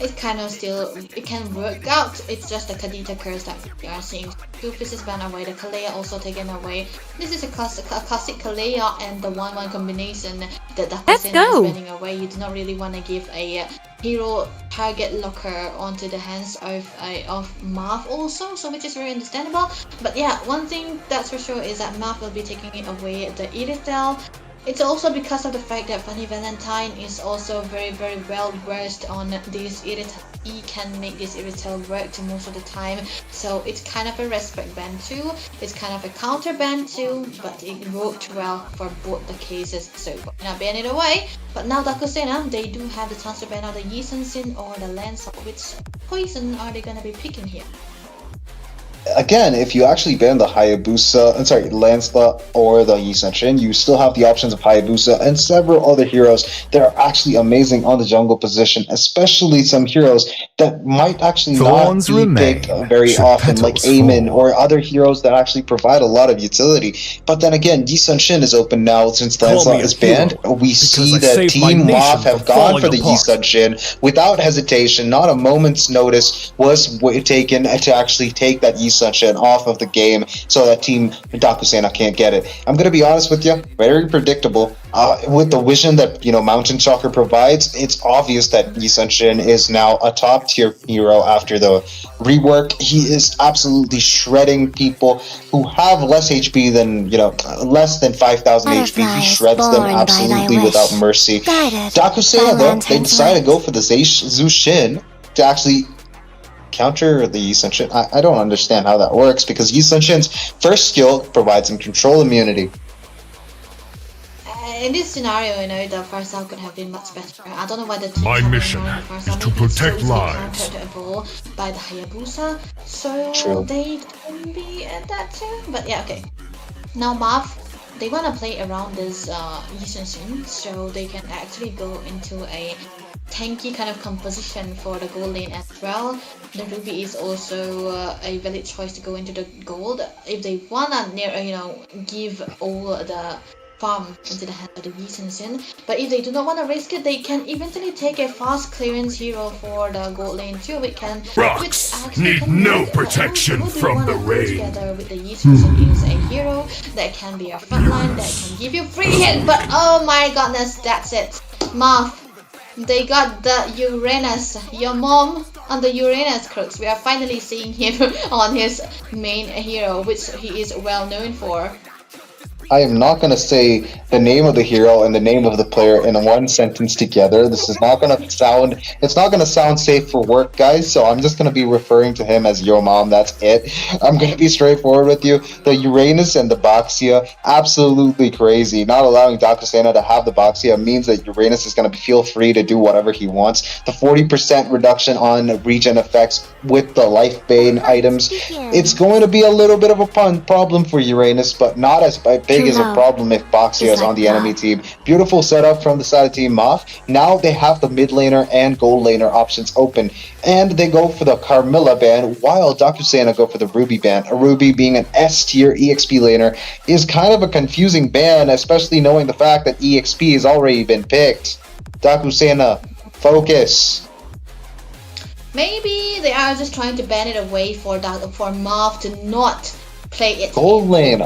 it can work out. It's just the Kadita curse that we are seeing. 2 pieces banned away, the Kalea also taken away. This is a classic Kalea and the 1-1 combination that Daku Sena is banning away. You do not really want to give a hero target locker onto the hands of MAAF also, so which is very understandable. But yeah, one thing that's for sure is that MAAF will be taking it away the Irithel. It's also because of the fact that Funny Valentine is also very, very well versed on this Irrital. He can make this Irrital work to most of the time, so it's kind of a respect ban too. It's kind of a counter ban too, but it worked well for both the cases, so we're not ban it away. But now Daku Sena, they do have the chance to ban out the Yi Sun or the Lancer. Which poison are they gonna be picking here? Again, if you actually ban the Lancelot or the Yi Sun, you still have the options of Hayabusa and several other heroes that are actually amazing on the jungle position, especially some heroes that might actually not be picked very often, like Eamon or other heroes that actually provide a lot of utility. But then again, Yi Sun is open now since Lancelot is banned. We see that Team MAAF have gone for the Yi Sun without hesitation. Not a moment's notice was taken to actually take that Yi Sun off of the game so that Team Daku Sena can't get it. I'm going to be honest with you, very predictable. With the vision that Mountain Stalker provides, it's obvious that Yi Sun is now a top tier hero after the rework. He is absolutely shredding people who have less HP than less than 5,000 HP. He shreds them absolutely without mercy. Daku Sena though, they decided to go for the Zushin to actually counter the Yi Sun. I don't understand how that works, because Yi Sun's first skill provides him control immunity. In this scenario, the first out could have been much better. I don't know why the team My mission is to protect lives. By the Hayabusa, so they can be at that too. But yeah, okay. Now MAAF, they want to play around this Yi Sun, so they can actually go into a tanky kind of composition for the gold lane as well. The ruby is also a valid choice to go into the gold if they wanna give all the farm into the hands of the Yi Sin. But if they do not want to risk it, they can eventually take a fast clearance hero for the gold lane too. Rocks need no protection from the rain. Together with the Yi Sin is a hero that can be a frontline that can give you free hit. But oh my goodness, that's it. MAAF, they got the Uranus, your mom on the Uranus CRUX. We are finally seeing him on his main hero, which he is well known for. I am not going to say the name of the hero and the name of the player in one sentence together. This is not going to sound, it's not going to sound safe for work, guys. So I'm just going to be referring to him as Yo Mom. That's it. I'm going to be straightforward with you. The Uranus and the Boxia, absolutely crazy. Not allowing Daku Sena to have the Boxia means that Uranus is going to feel free to do whatever he wants. The 40% reduction on regen effects with the Life Bane items, it's going to be a little bit of a problem for Uranus, but not as big as a problem if Boxia is on the enemy team. Beautiful setup from the side of Team MAAF. Now they have the mid laner and gold laner options open, and they go for the Carmilla ban while Daku Sena go for the Ruby ban. A Ruby being an S tier EXP laner is kind of a confusing ban, especially knowing the fact that EXP has already been picked. Daku Sena, focus. Maybe they are just trying to ban it away for MAAF to not play it. Gold lane,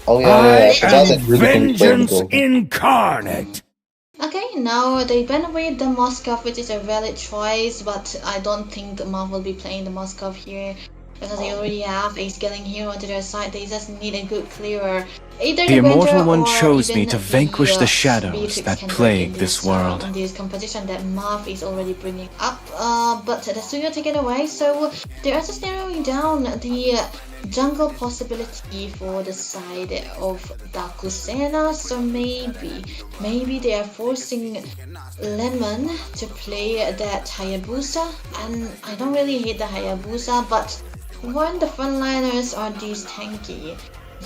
Oh yeah. I am vengeance incarnate. Okay, now they ban away the Moskov, which is a valid choice, but I don't think MAAF will be playing the Moskov here because they already have a scaling hero onto their side. They just need a good clearer. Either the Immortal One chose me to vanquish the shadows that plague this world. This composition that MAAF is already bringing up, but the studio take it away, so they are just narrowing down the jungle possibility for the side of Daku Sena. So maybe they are forcing Lemon to play that Hayabusa, and I don't really hate the Hayabusa, but when the frontliners are these tanky,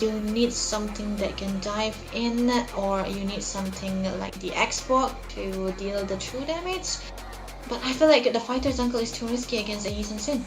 you need something that can dive in, or you need something like the Xbox to deal the true damage. But I feel like the fighter's jungle is too risky against a Yi Sin.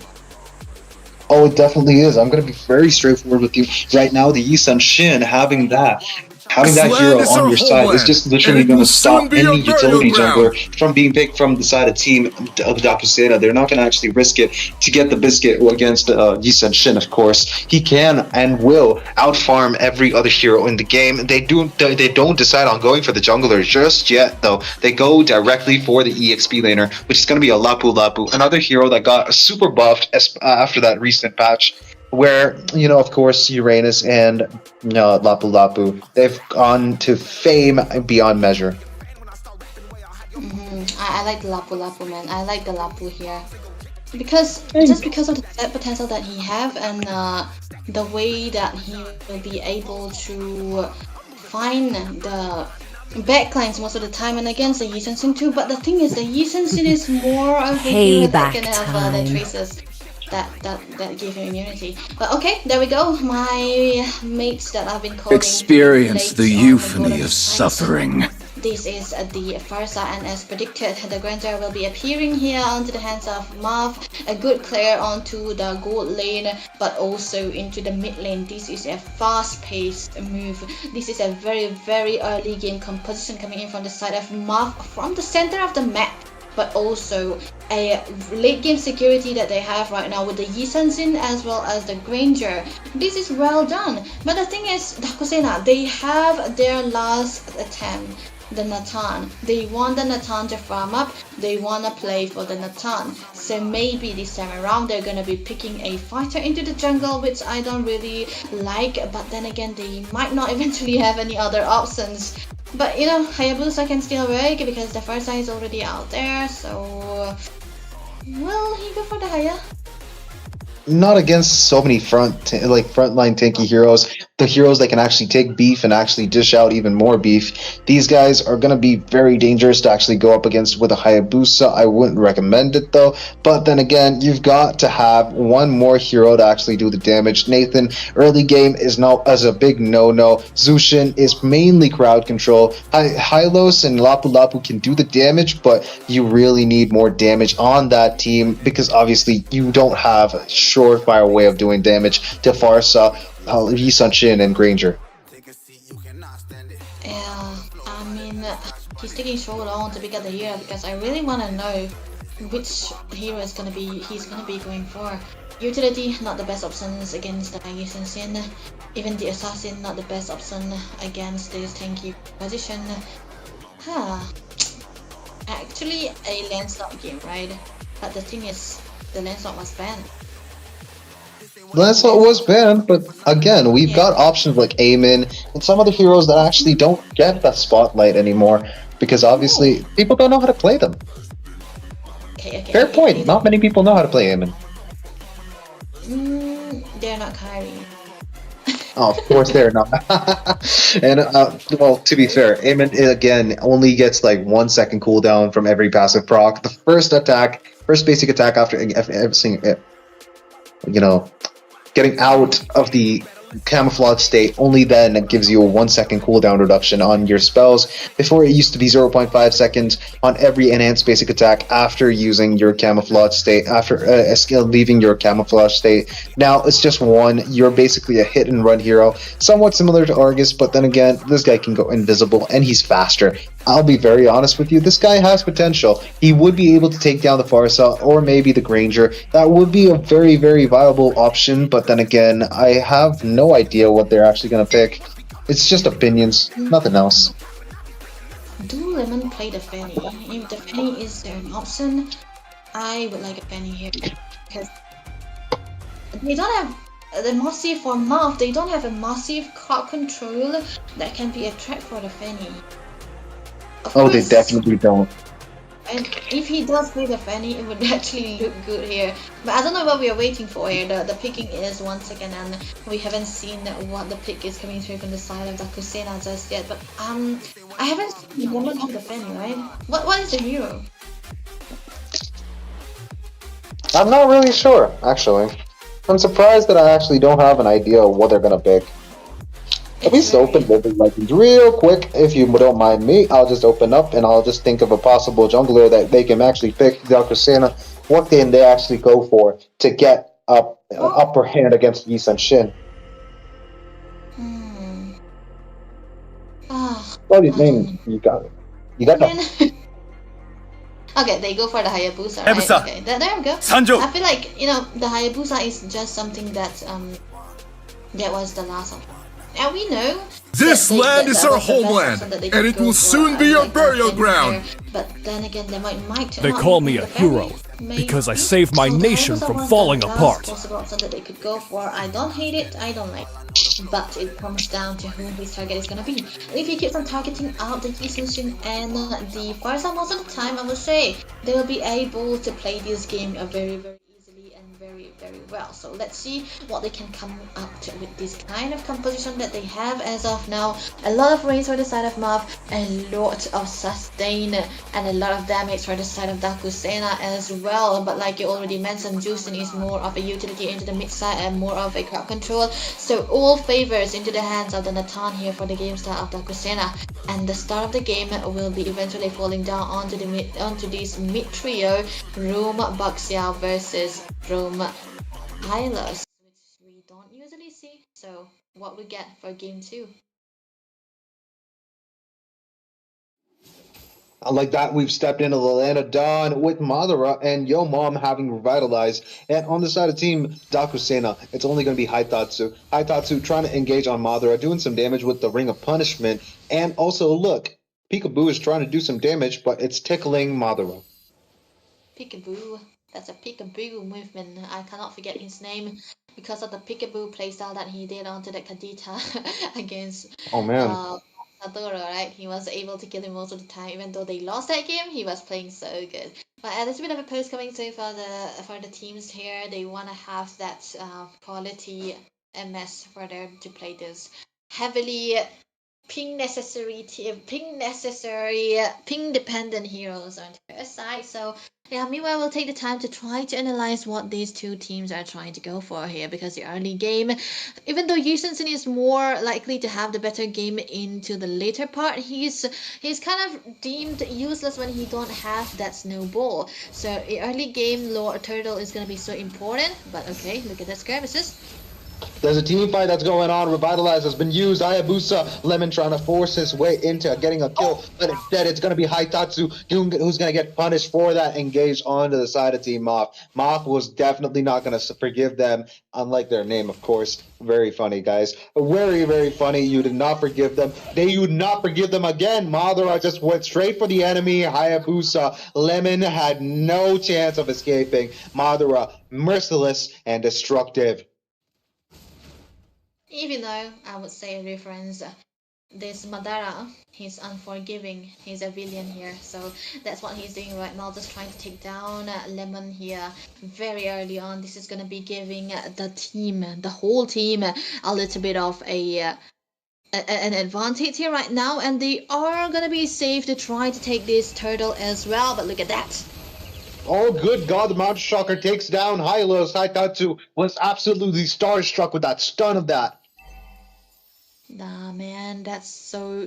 Oh, it definitely is. I'm going to be very straightforward with you. Right now, the Yi Sin having that hero on your side is just literally going to stop any utility jungler from being picked from the side of team of Daku Sena. They're not going to actually risk it to get the biscuit against Yi Sin, of course. He can and will outfarm every other hero in the game. They don't decide on going for the jungler just yet, though. They go directly for the EXP laner, which is going to be a Lapu Lapu, another hero that got super buffed after that recent patch, where, of course, Uranus and Lapu Lapu, they've gone to fame beyond measure. I like the Lapu Lapu, man. I like the Lapu here. Because of the set potential that he have, and the way that he will be able to find the backlines most of the time, and against the Yi Sin too. But the thing is, the Yi Sin is more of a hero that can have the traces that give him immunity. But okay, there we go. My mates that I've been calling experience the euphony of suffering. This is the Farsa, and as predicted, the Granger will be appearing here onto the hands of MAAF. A good clear onto the gold lane, but also into the mid lane. This is a fast-paced move. This is a very, very early game composition coming in from the side of MAAF from the center of the map, but also a late game security that they have right now with the Yi Sin as well as the Granger. This is well done. But the thing is, Daku Sena, they have their last attempt, the Natan. They want the Natan to farm up. They want to play for the Natan. So maybe this time around they're going to be picking a fighter into the jungle, which I don't really like. But then again, they might not eventually have any other options. But Hayabusa can still work because the first eye is already out there. So will he go for the Haya? Not against so many frontline tanky heroes, the heroes that can actually take beef and actually dish out even more beef. These guys are going to be very dangerous to actually go up against with a Hayabusa. I wouldn't recommend it though. But then again, you've got to have one more hero to actually do the damage. Nathan, early game is now as a big no-no. Zushin is mainly crowd control. Hylos and Lapu Lapu can do the damage, but you really need more damage on that team because obviously you don't have a surefire way of doing damage to Farsa, Lee Sun-shin, and Granger. Yeah, I mean, he's taking so long to pick up the hero because I really want to know which hero is he's gonna be going for. Utility, not the best options against the Lee Sun-shin. Even the assassin, not the best option against this tanky position. Huh. Actually, a Lancelot game, right? But the thing is, the Lancelot was banned. Lancelot was banned, but again, we've got options like Aemon and some other heroes that actually don't get that spotlight anymore because obviously people don't know how to play them. Fair point. Not many people know how to play Aemon. They're not hiring. Oh, of course they're not. And well, to be fair, Aemon again only gets like 1 second cooldown from every passive proc. The first basic attack after everything, getting out of the camouflage state, only then it gives you a 1 second cooldown reduction on your spells. Before it used to be 0.5 seconds on every enhanced basic attack after using your camouflage state, after a skill leaving your camouflage state. Now it's just 1. You're basically a hit and run hero, somewhat similar to Argus, but then again, this guy can go invisible and he's faster. I'll be very honest with you, this guy has potential. He would be able to take down the Farsa or maybe the Granger. That would be a very, very viable option, but then again, I have no idea what they're actually going to pick. It's just opinions, nothing else. Do Lemon play the Fanny? If the Fanny is an option, I would like a Fanny here because they don't have the massive for MAAF. They don't have a massive crowd control that can be a threat for the Fanny. Of course, they definitely don't. And if he does play the Fanny, it would actually look good here. But I don't know what we are waiting for here. The picking is 1 second and we haven't seen what the pick is coming through from the side of Daku Sena just yet. But I haven't seen Lemon have the Fanny, right? What is the hero? I'm not really sure, actually. I'm surprised that I actually don't have an idea of what they're gonna pick. Can we just open Living Legends real quick, if you don't mind me? I'll just open up and I'll just think of a possible jungler that they can actually pick. Dr. Sena, what can they actually go for to get up upper hand against Lee Sun-shin? What do you mean? You got it. You got it. Okay, they go for the Hayabusa, right? Okay, there we go. Sanjo. I feel like, the Hayabusa is just something that that was the last one. And we know this land is our homeland, and it will soon be our burial ground. But then again, they call me a hero because I saved my nation from falling apart. Possible option that they could go for. I don't hate it. I don't like it. But it comes down to who his target is gonna be. If he keeps on targeting out the Lee Sun-shin and the Farsa most of the time, I would say they will be able to play this game very, very easily and very, very well. So let's see what they can come up to with this kind of composition that they have as of now. A lot of range for the side of MAAF, a lot of sustain, and a lot of damage for the side of Daku Sena as well. But like you already mentioned, Justin is more of a utility into the mid side and more of a crowd control. So all favors into the hands of the Nathan here for the game start of Daku Sena. And the start of the game will be eventually falling down onto this mid trio, Room Baxia versus Room Hylos, which we don't usually see. So what we get for game 2. Like that, we've stepped into the land of Dawn with Madara and Yo Mom having revitalized. And on the side of team Daku Sena, it's only going to be Haitatsu. Haitatsu trying to engage on Madara, doing some damage with the Ring of Punishment. And also, look, Peekaboo is trying to do some damage, but it's tickling Madara. Peekaboo. That's a Peekaboo movement. I cannot forget his name because of the Peekaboo playstyle that he did onto the Kadita against Satoru, right? He was able to kill him most of the time, even though they lost that game. He was playing so good. But there's a bit of a post coming through for the teams here. They want to have that quality MS for them to play this heavily ping necessary, ping dependent heroes on their side. So yeah, meanwhile we'll take the time to try to analyze what these two teams are trying to go for here, because the early game, even though Yusensen is more likely to have the better game into the later part, he's kind of deemed useless when he don't have that snowball. So early game Lord Turtle is gonna be so important. But okay, look at that skirmishes. There's a team fight that's going on. Revitalize has been used. Hayabusa, Lemon trying to force his way into getting a kill, but instead it's going to be Haitatsu who's going to get punished for that, engaged onto the side of Team MAAF. MAAF was definitely not going to forgive them, unlike their name, of course. Very funny, guys. Very, very funny. You did not forgive them. You would not forgive them again. Madara just went straight for the enemy. Hayabusa, Lemon had no chance of escaping. Madara, merciless and destructive. Even though I would say a reference, this Madara, he's unforgiving. He's a villain here, so that's what he's doing right now, just trying to take down Lemon here very early on. This is gonna be giving the whole team, a little bit of an advantage here right now, and they are gonna be safe to try to take this turtle as well. But look at that. Oh, good God, the Mountain Shocker takes down Hylos. Haitatsu was absolutely starstruck with that stun of that. Nah, man, that's so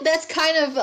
that's kind of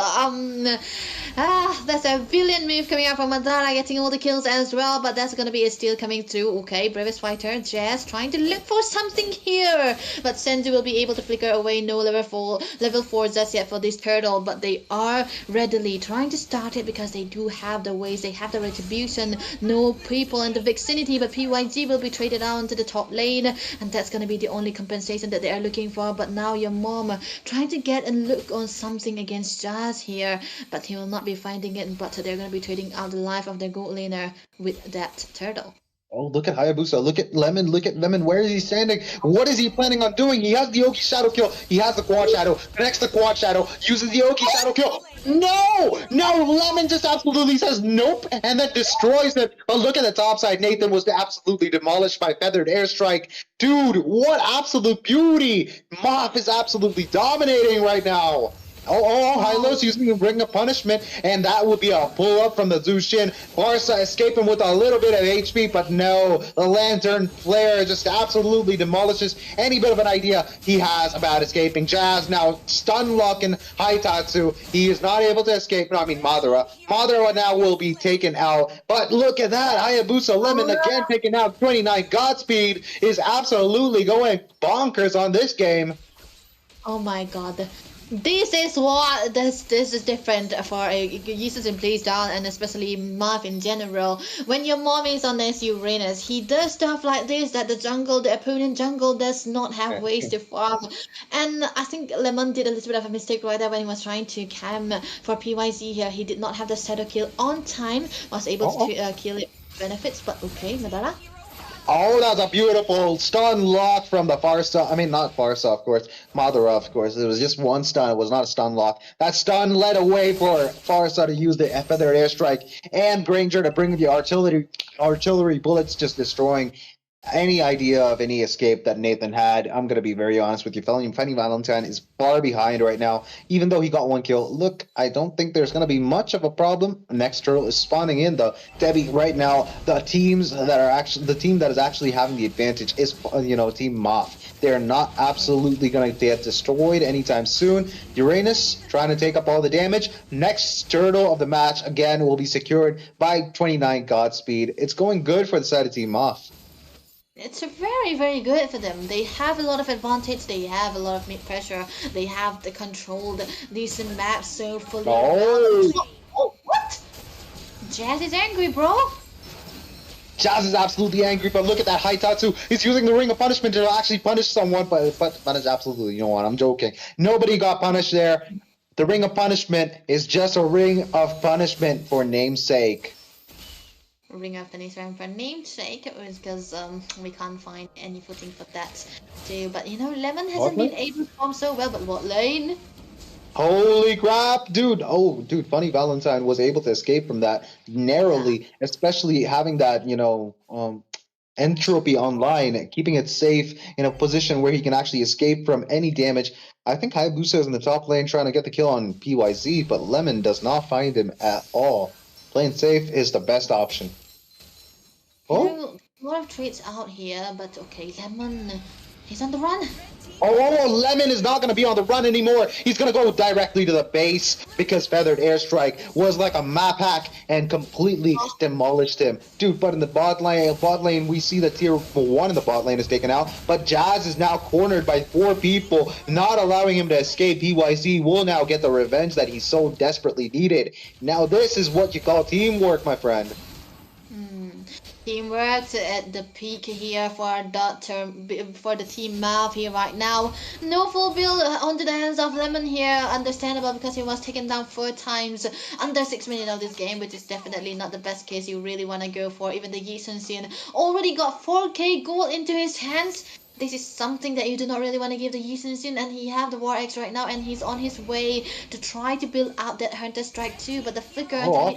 that's a villain move coming out from Madara, getting all the kills as well, but that's gonna be a steal coming through. Okay, bravest fighter Jazz trying to look for something here, but Senzu will be able to flicker away. No level 4 just yet for this turtle, but they are readily trying to start it because they do have the ways, they have the retribution. No people in the vicinity, but PYG will be traded down to the top lane, and that's gonna be the only compensation that they are looking for. But now your mom trying to get a look on something against Jazz here, but he will not be finding it, but they're going to be trading out the life of their gold laner with that turtle. Oh, look at Hayabusa. Look at Lemon. Look at Lemon. Where is he standing? What is he planning on doing? He has the Oki Shadow kill. He has the Quad Shadow. Connects the Quad Shadow. Uses the Oki Shadow kill. No! No! Lemon just absolutely says nope and then destroys it. But look at the top side. Nathan was absolutely demolished by Feathered Airstrike. Dude, what absolute beauty! MAAF is absolutely dominating right now. Hylos using the Ring of Punishment, and that would be a pull-up from the Zushin. Barca escaping with a little bit of HP, but no, the Lantern Flare just absolutely demolishes any bit of an idea he has about escaping. Jazz now stun-locking Haitatsu. He is not able to escape. No, I mean Madara. Madara now will be taken out, but look at that. Hayabusa Lemon again taken out. 29 Godspeed is absolutely going bonkers on this game. Oh my god. This is what this is different for users in plays down, and especially MAAF in general. When your mom is on this Uranus, he does stuff like this that the opponent jungle does not have ways to farm. And I think Lemon did a little bit of a mistake right there when he was trying to cam for PYZ here. He did not have the shadow kill on time, was able to kill it benefits, but okay, Madara. Oh, that was a beautiful stun lock from the Farsa. I mean, not Farsa, of course. Madara, of course. It was just one stun. It was not a stun lock. That stun led away for Farsa to use the Feathered Airstrike and Granger to bring the artillery bullets, just destroying any idea of any escape that Nathan had. I'm going to be very honest with you. Funny Valentine is far behind right now, even though he got one kill. Look, I don't think there's going to be much of a problem. Next turtle is spawning in, though. Debbie, right now, the team that is actually having the advantage is, Team MAAF. They're not absolutely going to get destroyed anytime soon. Uranus trying to take up all the damage. Next turtle of the match, again, will be secured by 29 Godspeed. It's going good for the side of Team MAAF. It's very, very good for them. They have a lot of advantage. They have a lot of mid pressure. They have the controlled decent maps so fully. Oh, what? Jazz is angry, bro. Jazz is absolutely angry, but look at that Haitatsu. He's using the Ring of Punishment to actually punish someone, but that is absolutely, you know what, I'm joking. Nobody got punished there. The Ring of Punishment is just a Ring of Punishment for namesake. Ring of Punishment for namesake, it was because we can't find any footing for that too. But Lemon hasn't been able to farm so well, but what lane? Holy crap, dude. Oh, dude, Funny Valentine was able to escape from that narrowly, especially having that, entropy online, keeping it safe in a position where he can actually escape from any damage. I think Hayabusa is in the top lane trying to get the kill on PYZ, but Lemon does not find him at all. Playing safe is the best option. Oh, a lot of trades out here, but okay, Lemon, he's on the run. Oh, Lemon is not going to be on the run anymore. He's going to go directly to the base because Feathered Airstrike was like a map hack and completely demolished him. Dude, but in the bot lane, we see that tier 1 in the bot lane is taken out, but Jazz is now cornered by 4 people, not allowing him to escape. PYZ will now get the revenge that he so desperately needed. Now this is what you call teamwork, my friend. Teamwork at the peak here for the team MAAF here right now. No full build onto the hands of Lemon here. Understandable because he was taken down 4 times under 6 minutes of this game, which is definitely not the best case you really want to go for. Even the Yi Sun Sin already got 4k gold into his hands. This is something that you do not really want to give the Yi Sun Sin, and he have the War X right now, and he's on his way to try to build out that Hunter Strike too, but the flicker... Oh,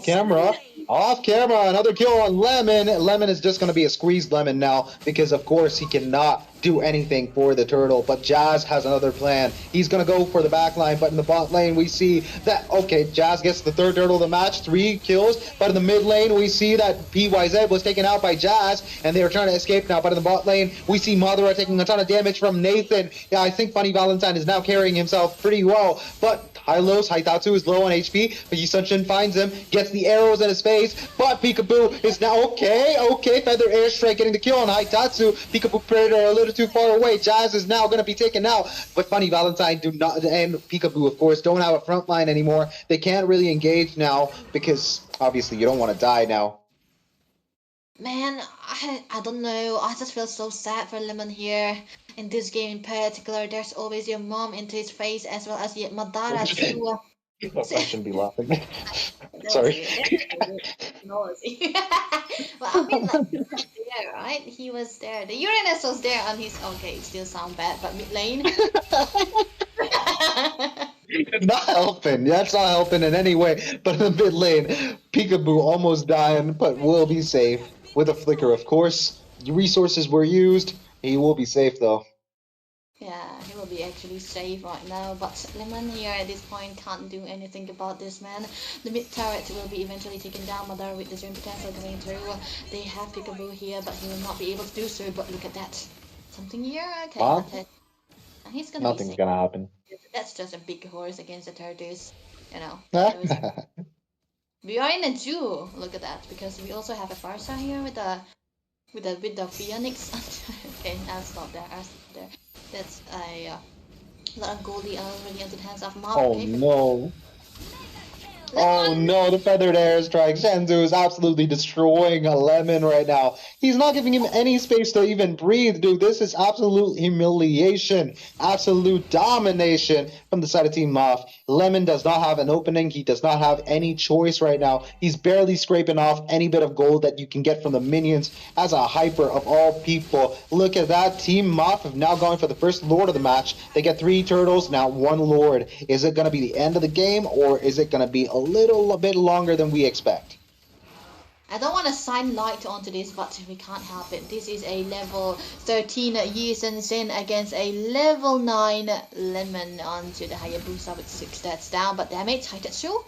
off camera, another kill on Lemon. Lemon is just going to be a squeezed Lemon now, because of course he cannot do anything for the turtle, but Jazz has another plan. He's going to go for the back line, but in the bot lane we see that, okay, Jazz gets the 3rd turtle of the match, 3 kills, but in the mid lane we see that PYZ was taken out by Jazz, and they are trying to escape now, but in the bot lane we see Madara taking a ton of damage from Nathan. Yeah, I think Funny Valentine is now carrying himself pretty well, but Haitatsu is low on HP, but Yi Sun Shin finds him, gets the arrows in his face, but Peekaboo is now okay, Feather Airstrike getting the kill on Haitatsu. Peekaboo Predator a little too far away. Jazz is now going to be taken out, but Funny Valentine and Peekaboo, of course, don't have a front line anymore. They can't really engage now because obviously you don't want to die now. Man, I don't know. I just feel so sad for Lemon here. In this game in particular, there's always your mom into his face as well as your Madara too. I shouldn't be laughing. Sorry. Well, I mean, like, he was there, right? He was there. The Uranus was there on his... Okay, it still sound bad, but mid lane... Not helping. That's not helping in any way. But in the mid lane, Peekaboo almost dying, but will be safe. With a flicker, of course. Resources were used. He will be safe, though. Yeah, he will be actually safe right now, but Lemon here at this point can't do anything about this, man. The mid turret will be eventually taken down, Madara with the Zoom potential coming through. They have Peekaboo here, but he will not be able to do so, but look at that. Something here? Okay, okay. He's gonna Nothing's gonna happen. That's just a big horse against the turtles, you know. We are in a duel, look at that, because we also have a Farsa here with the Phoenix. Okay, I'll stop there, That's a lot of Goldie already into the hands of Mob. Oh no. Oh no, the Feathered Airstrike. Shenzu is absolutely destroying a Lemon right now. He's not giving him any space to even breathe, dude. This is absolute humiliation. Absolute domination from the side of Team MAAF. Lemon does not have an opening. He does not have any choice right now. He's barely scraping off any bit of gold that you can get from the minions as a hyper of all people. Look at that. Team MAAF have now gone for the first Lord of the match. They get 3 turtles, now 1 Lord. Is it going to be the end of the game, or is it going to be a little bit longer than we expect? I don't want to shine light onto this, but we can't help it. This is a level 13 Yi Sun Sin against a level 9 Lemon onto the Hayabusa with 6 stats down, but damage, Haitatsu.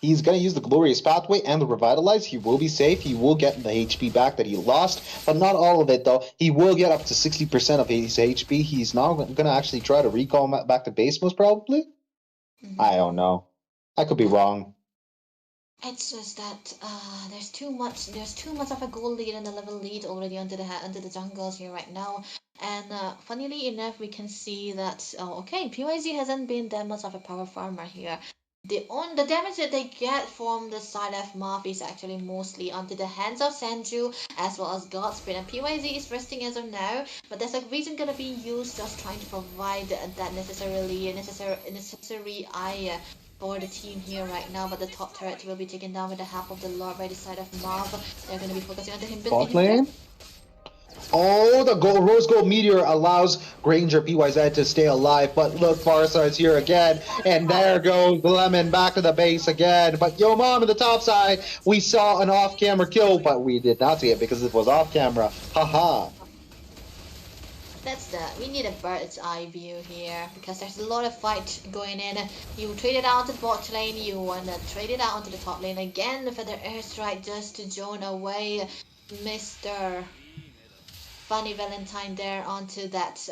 He's going to use the Glorious Pathway and the Revitalize. He will be safe. He will get the HP back that he lost, but not all of it, though. He will get up to 60% of his HP. He's not going to actually try to recall him back to base, most probably. I don't know. I could be wrong. It's just that there's too much of a gold lead and a level lead already under the jungles here right now. And funnily enough, we can see that okay, PYZ hasn't been that much of a power farmer here. The damage that they get from the side of MAAF is actually mostly onto the hands of Sanju as well as Godspeed, and PYZ is resting as of now, but there's a reason gonna be used just trying to provide that necessary eye for the team here right now, but the top turret will be taken down with the help of the Lord by the side of MAAF. They're going to be focusing on him. Bot lane? Oh, the rose gold meteor allows Granger PYZ to stay alive, but look, Farsa is here again, and there goes Lemon back to the base again. But Yo Mom in the top side, we saw an off-camera kill, but we did not see it because it was off-camera. Haha. That's we need a bird's eye view here because there's a lot of fight going in. You trade it out to the bot lane, you wanna trade it out onto the top lane again for the airstrike just to zone away Mr. Funny Valentine there onto that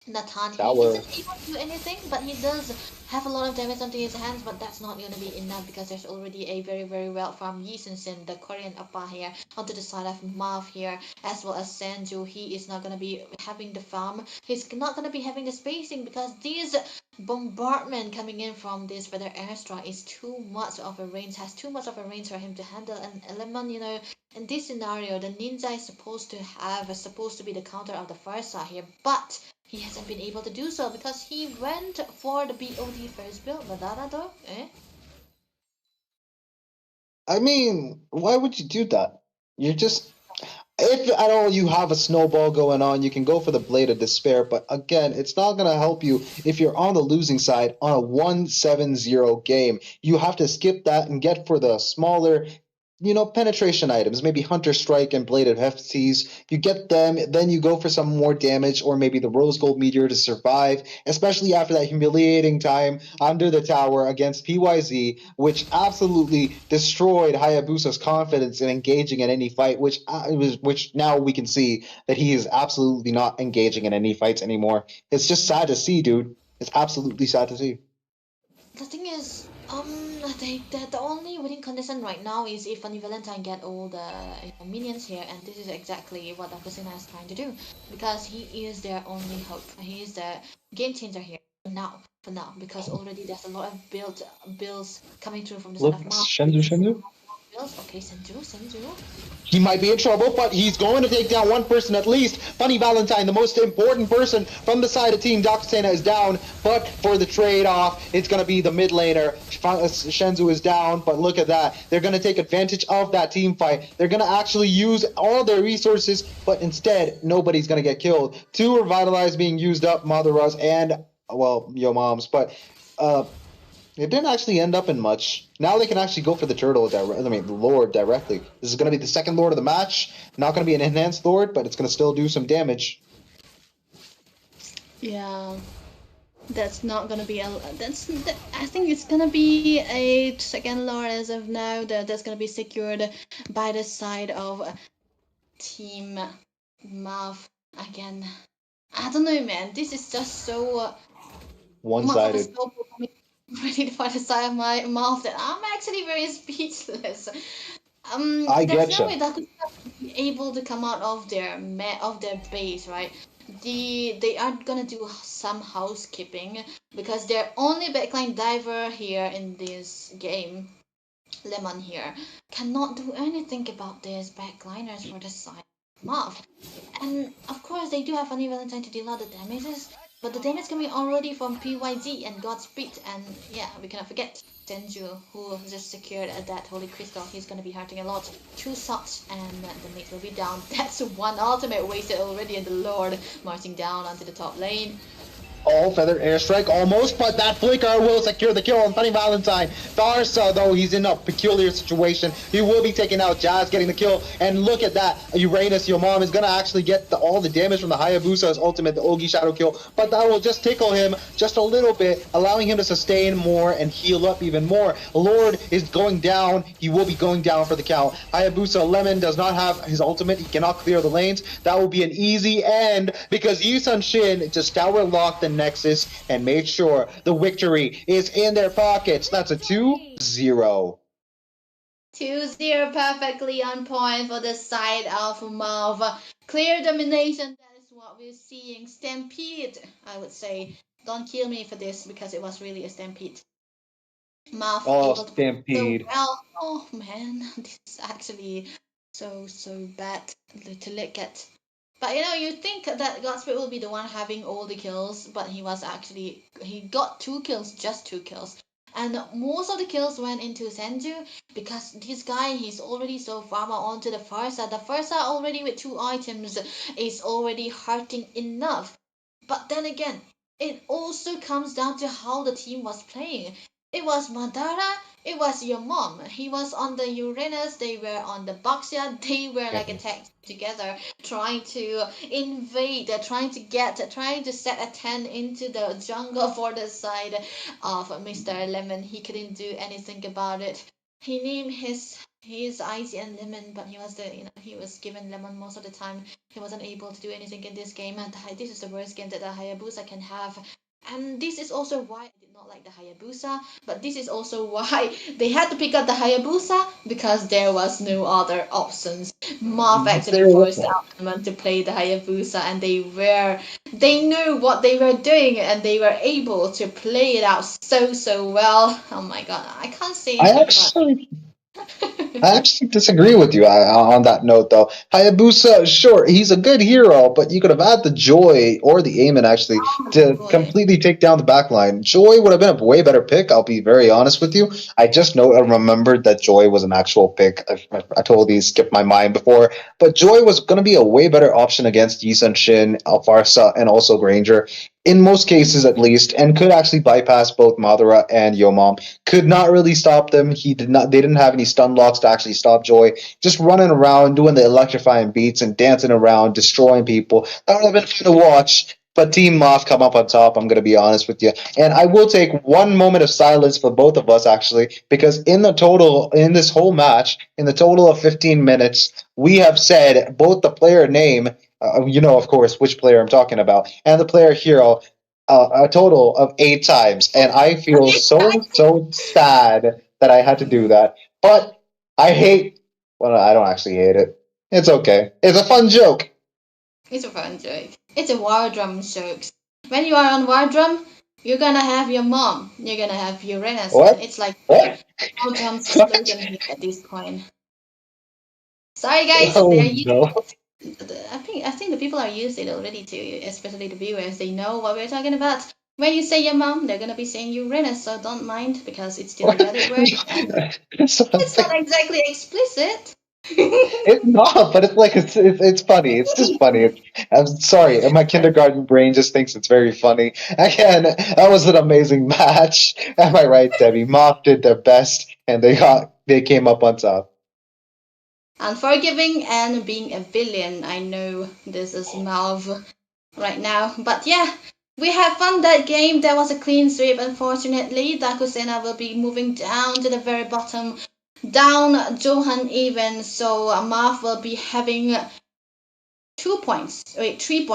Nathan. He isn't able to do anything, but he does have a lot of damage onto his hands, but that's not going to be enough because there's already a very, very well farmed Yi Sin, the Korean Appa here, onto the side of MAAF here, as well as Sanju. He is not going to be having the farm. He's not going to be having the spacing because these bombardment coming in from this feather airstrike is too much of a range, has too much of a range for him to handle an element, you know. In this scenario, the ninja is supposed to be the counter of the Farsa here, but he hasn't been able to do so because he went for the BOD first build. Madara though, eh? I mean, why would you do that? You're just... If at all you have a snowball going on, you can go for the Blade of Despair, but again, it's not going to help you if you're on the losing side on a 1-7-0 game. You have to skip that and get for the smaller, you know, penetration items, maybe Hunter Strike and Blade of Hefties. You get them, then you go for some more damage, or maybe the Rose Gold Meteor to survive, especially after that humiliating time under the tower against PYZ, which absolutely destroyed Hayabusa's confidence in engaging in any fight, which now we can see that he is absolutely not engaging in any fights anymore. It's just sad to see, dude. It's absolutely sad to see. The thing is, the only winning condition right now is if Funny Valentine get all the minions here, and this is exactly what Daku Sena is trying to do, because he is their only hope. He is the game changer here for now, because already there's a lot of builds coming through from the side of MAAF. Shenzu? Okay, Senju. He might be in trouble, but he's going to take down one person at least. Funny Valentine, the most important person from the side of Team Daku Sena, is down, but for the trade-off, it's going to be the mid laner. Shenzu is down, but look at that. They're going to take advantage of that team fight. They're going to actually use all their resources, but instead, nobody's going to get killed. 2 Revitalize being used up, Maduras and, well, Yo Moms, but it didn't actually end up in much. Now they can actually go for the turtle, the Lord directly. This is going to be the second Lord of the match. Not going to be an enhanced Lord, but it's going to still do some damage. Yeah, that's not going to be I think it's going to be a second Lord as of now. That's going to be secured by the side of Team MAAF again. I don't know, man. This is just so one-sided. Ready to find the side of my mouth that I'm actually very speechless. I there's getcha. no way that could be able to come out of their base, right? They are gonna do some housekeeping because their only backline diver here in this game, Lemon here, cannot do anything about this backliners for the side of MAAF. And of course they do have Funny Valentine to deal out the damages. But the damage coming already from PYZ and Godspeed, and yeah, we cannot forget Senju, who just secured that Holy Crystal. He's gonna be hurting a lot. 2 shots and the mate will be down. That's 1 ultimate wasted already, and the Lord marching down onto the top lane. Oh, Feather Airstrike almost, but that Flicker will secure the kill on Funny Valentine. Tharsa, though, he's in a peculiar situation. He will be taking out Jazz, getting the kill. And look at that. Uranus, your mom, is going to actually get all the damage from the Hayabusa's ultimate, the Ogi Shadow kill. But that will just tickle him just a little bit, allowing him to sustain more and heal up even more. Lord is going down. He will be going down for the count. Hayabusa Lemon does not have his ultimate. He cannot clear the lanes. That will be an easy end because Yisun Shin just tower locked the Nexus and made sure the victory is in their pockets. That's a 2-0. 2-0 perfectly on point for the side of MAAF. Clear domination, that is what we're seeing. Stampede, I would say. Don't kill me for this because it was really a stampede. MAAF able to Stampede. so well. Oh man, this is actually so bad to look at. But you know, you think that Godspeed will be the one having all the kills, but he got 2 kills, just 2 kills. and most of the kills went into Senju because this guy, he's already so far onto the Farsa. The Farsa already with 2 items is already hurting enough. But then again, it also comes down to how the team was playing. It was Madara, it was your mom. He was on the Uranus, they were on the Baxia, they were like attacked together, trying to invade, trying to set a 10 into the jungle for the side of Mr. Lemon. He couldn't do anything about it. He named his Icy and Lemon, but he was given Lemon most of the time. He wasn't able to do anything in this game, and this is the worst game that the Hayabusa can have. And this is also why I did not like the Hayabusa, but this is also why they had to pick up the Hayabusa, because there was no other options. MAAF actually forced out them to play the Hayabusa, and they knew what they were doing, and they were able to play it out so well. Oh my god, I can't say anything I actually disagree with you on that note, though. Hayabusa, sure, he's a good hero, but you could have had the Joy or the Aemon actually to completely take down the backline. Joy would have been a way better pick, I'll be very honest with you. I remembered that Joy was an actual pick. I totally skipped my mind before. But Joy was going to be a way better option against Yi Sun-shin, Alfarsa, and also Granger. In most cases, at least, and could actually bypass both Madara and Yomam. Could not really stop them. They didn't have any stun locks to actually stop Joy. Just running around, doing the electrifying beats and dancing around, destroying people. That would have been fun to watch. But Team MAAF come up on top, I'm going to be honest with you. And I will take one moment of silence for both of us, actually, because in this whole match, in the total of 15 minutes, we have said both the player name, of course, which player I'm talking about, and the player hero a total of 8 times. And I feel so sad that I had to do that. But I don't actually hate it. It's okay. It's a fun joke. It's a fun joke. It's a War Drum joke. When you are on War Drum, you're gonna have your mom. You're gonna have Uranus. What? It's like What? War Drum's slogan here at this point. Sorry guys, Oh, they're used no. I think the people are used to it already too, especially the viewers. They know what we're talking about. When you say your mom, they're gonna be saying Uranus, so don't mind because it's still a Reddit word. It's not exactly explicit. It's not, but it's funny. It's just funny. I'm sorry, my kindergarten brain just thinks it's very funny. Again, that was an amazing match. Am I right, Debbie? MAAF did their best, and they came up on top. Unforgiving and being a villain. I know this is MAAF right now, but yeah. We have won that game. There was a clean sweep, unfortunately. Daku Sena will be moving down to the very bottom. Down Johan even, so MAAF will be having 3 points. Okay, 3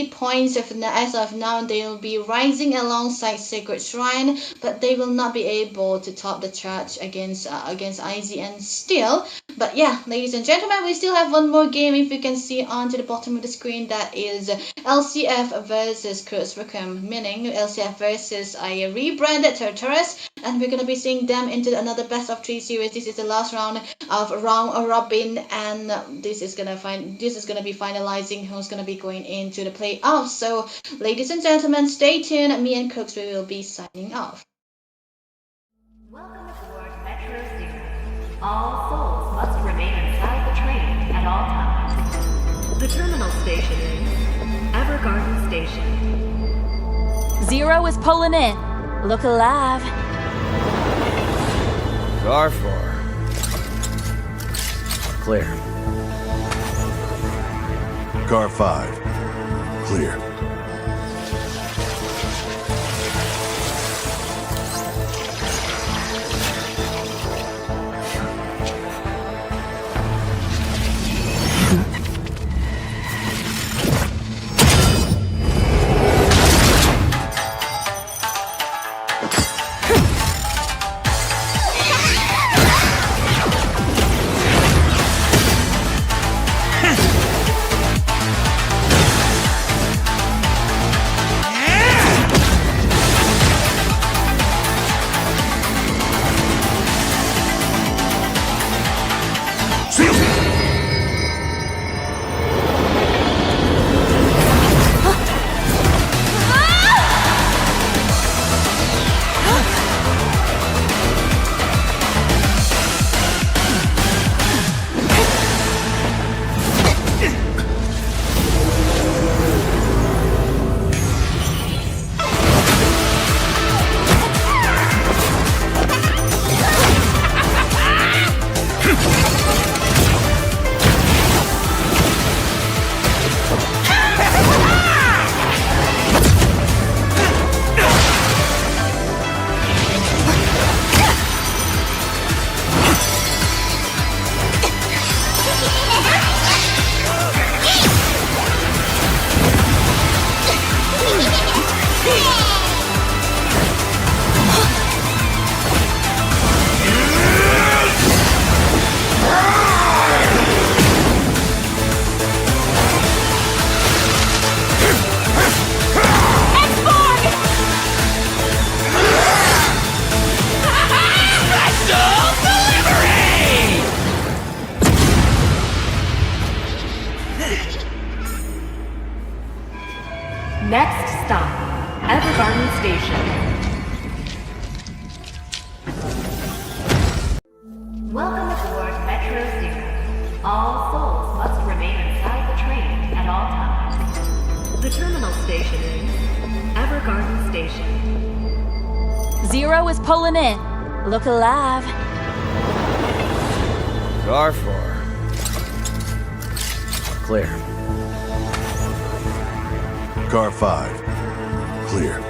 points as of now. They will be rising alongside Sacred Shrine, but they will not be able to top the charge against IZN still. But yeah, ladies and gentlemen, we still have one more game. If you can see onto the bottom of the screen, that is LCF versus CRUX, meaning LCF versus a rebranded Tartarus, and we're gonna be seeing them into another best of 3 series. This is the last round of round robin, and this is gonna be finalizing who's gonna be going into the playoffs. So, ladies and gentlemen, stay tuned. Me and CRUX, we will be signing off. Welcome aboard Metro Zero. All souls must remain inside the train at all times. The terminal station is Evergarden Station. Zero is pulling in. Look alive. Gar 4. Clear. Car 5. Clear. Zero is pulling in. Look alive. Gar 4. Clear. Car 5. Clear.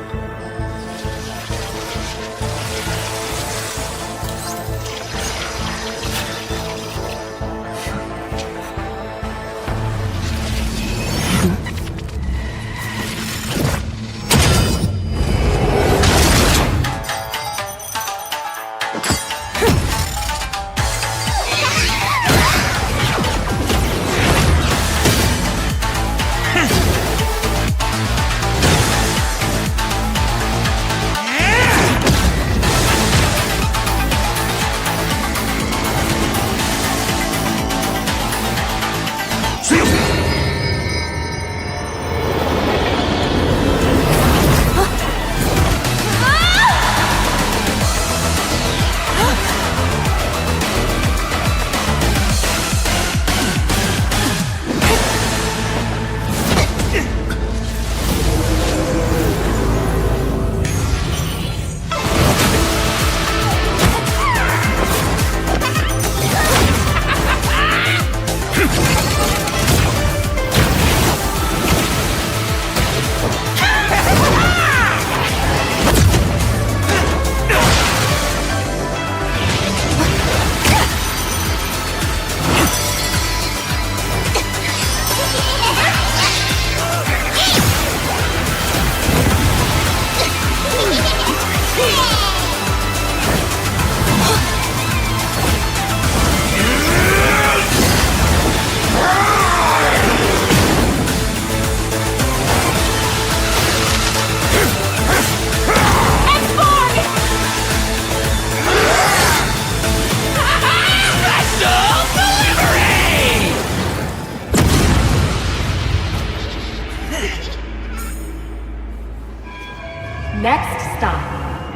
Next stop,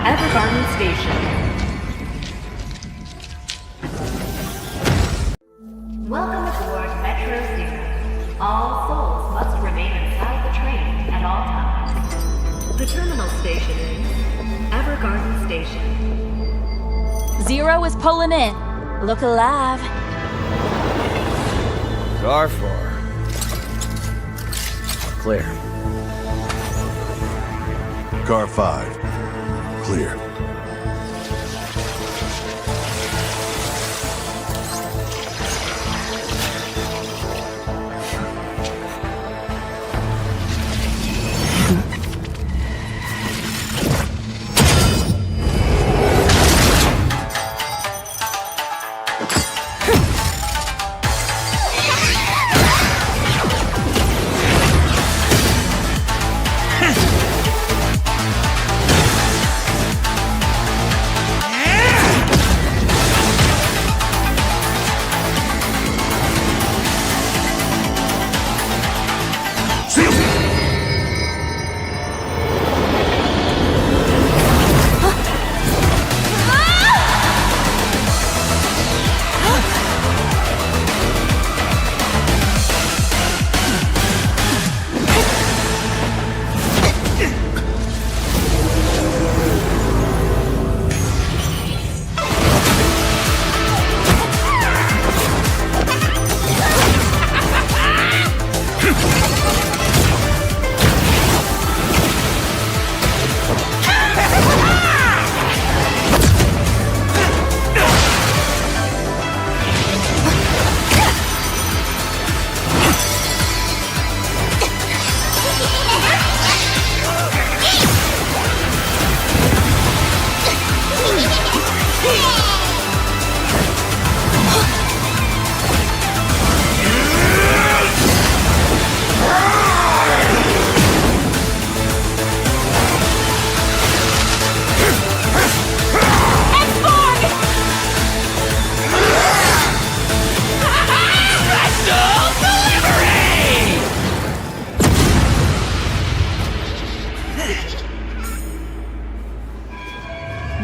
Evergarden Station. Welcome aboard Metro Zero. All souls must remain inside the train at all times. The terminal station is Evergarden Station. Zero is pulling in. Look alive. Gar 4. Clear. Car 5. Clear.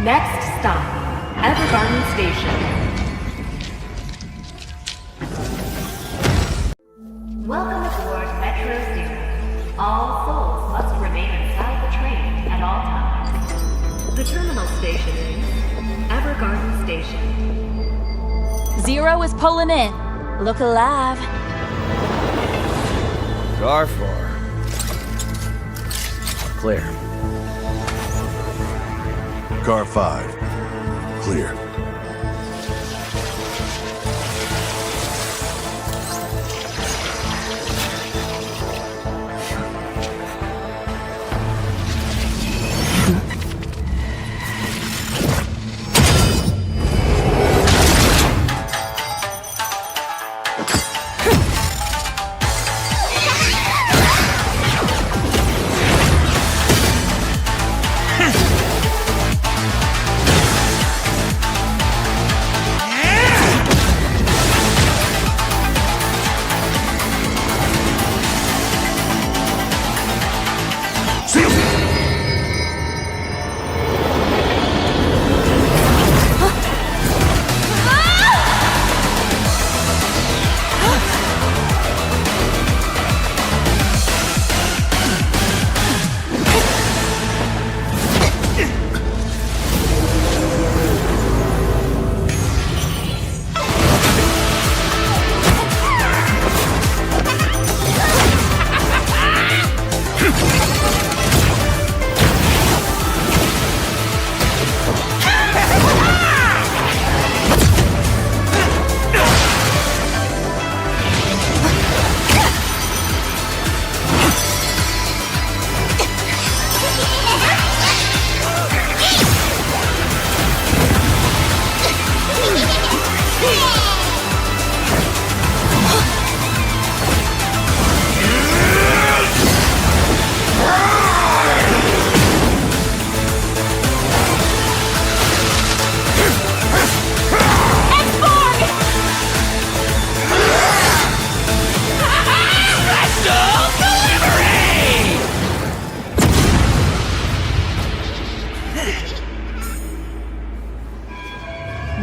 Next stop, Evergarden Station. Welcome aboard Metro Zero. All souls must remain inside the train at all times. The terminal station is Evergarden Station. Zero is pulling in. Look alive. Car 4. Clear. Car 5. Clear.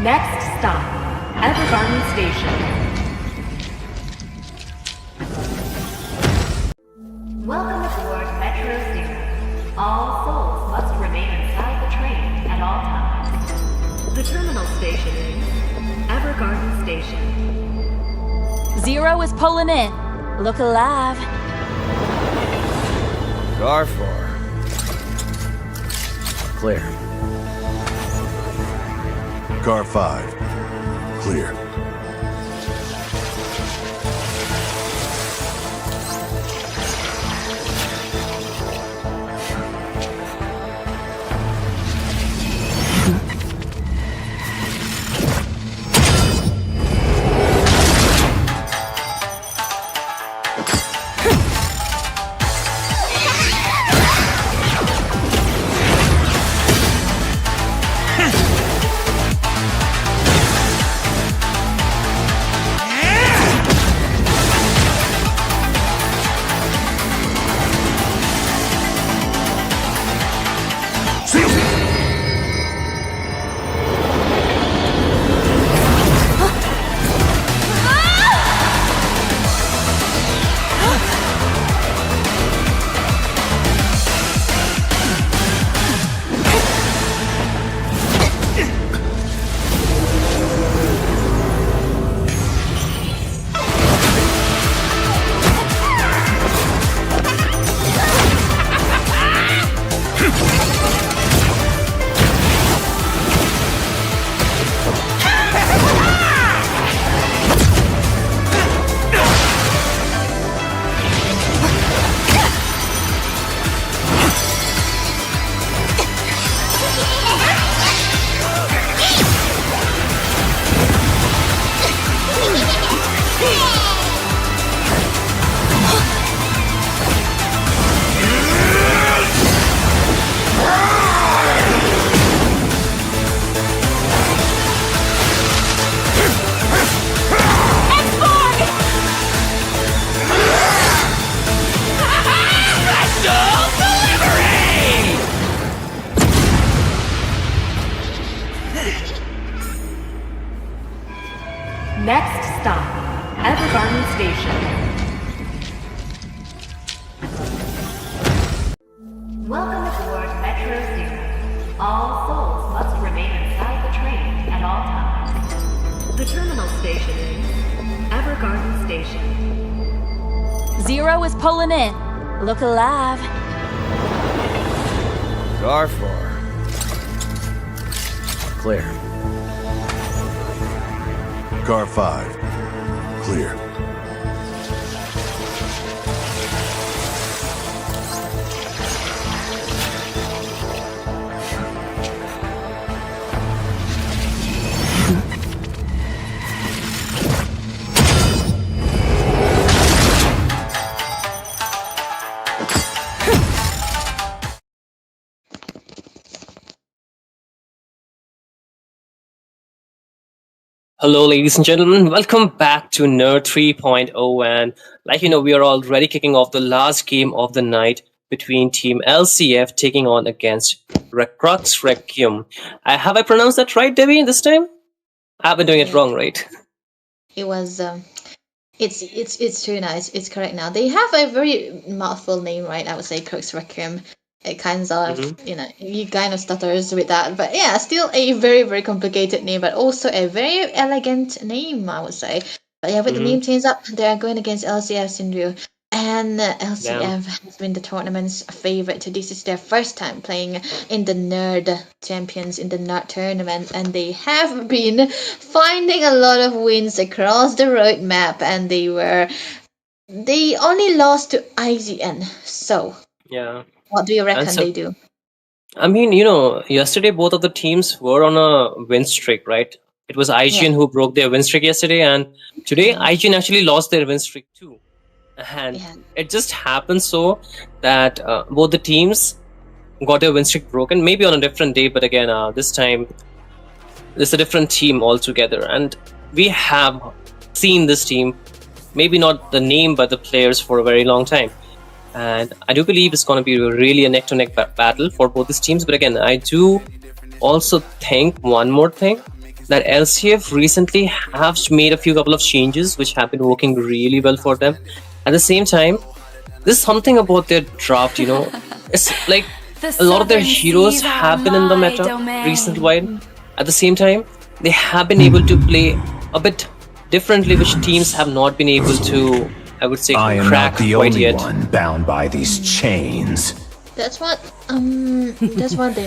Next stop, Evergarden Station. Welcome aboard Metro Zero. All souls must remain inside the train at all times. The terminal station is Evergarden Station. Zero is pulling in. Look alive. Car 4. Clear. Car 5. Clear. Next stop, Evergarden Station. Welcome aboard Metro Zero. All souls must remain inside the train at all times. The terminal station is Evergarden Station. Zero is pulling in. Look alive. Car 4. Clear. Car 5. Clear. Hello, ladies and gentlemen. Welcome back to Nerd 3.0. And like you know, we are already kicking off the last game of the night between Team LCF taking on against CRUX Requiem. Have I pronounced that right, Debbie, this time? I've been doing it wrong, right? It was it's too nice. It's correct now. They have a very mouthful name, right? I would say CRUX Requiem. It kind of, you kind of stutters with that. But yeah, still a very, very complicated name, but also a very elegant name, I would say. But yeah, with the name change up, they are going against LCF Sindhu. And LCF has been the tournament's favorite. This is their first time playing in the Nerd Champions, in the Nerd Tournament. And they have been finding a lot of wins across the roadmap. And they only lost to IGN. So, yeah. What do you reckon they do? I mean, yesterday both of the teams were on a win streak, right? It was IGN who broke their win streak yesterday, and today IGN actually lost their win streak too. And it just happened so that both the teams got their win streak broken, maybe on a different day, but again, this time, it's a different team altogether. And we have seen this team, maybe not the name, but the players for a very long time. And I do believe it's going to be really a neck-to-neck battle for both these teams. But again, I do also think one more thing, that LCF recently have made a couple of changes which have been working really well for them. At the same time, there's something about their draft, it's like a lot of their heroes have been in the meta recently. At the same time, they have been able to play a bit differently, which teams have not been able to, I would say, I am crack not the quite only yet. one bound by these chains. That's what they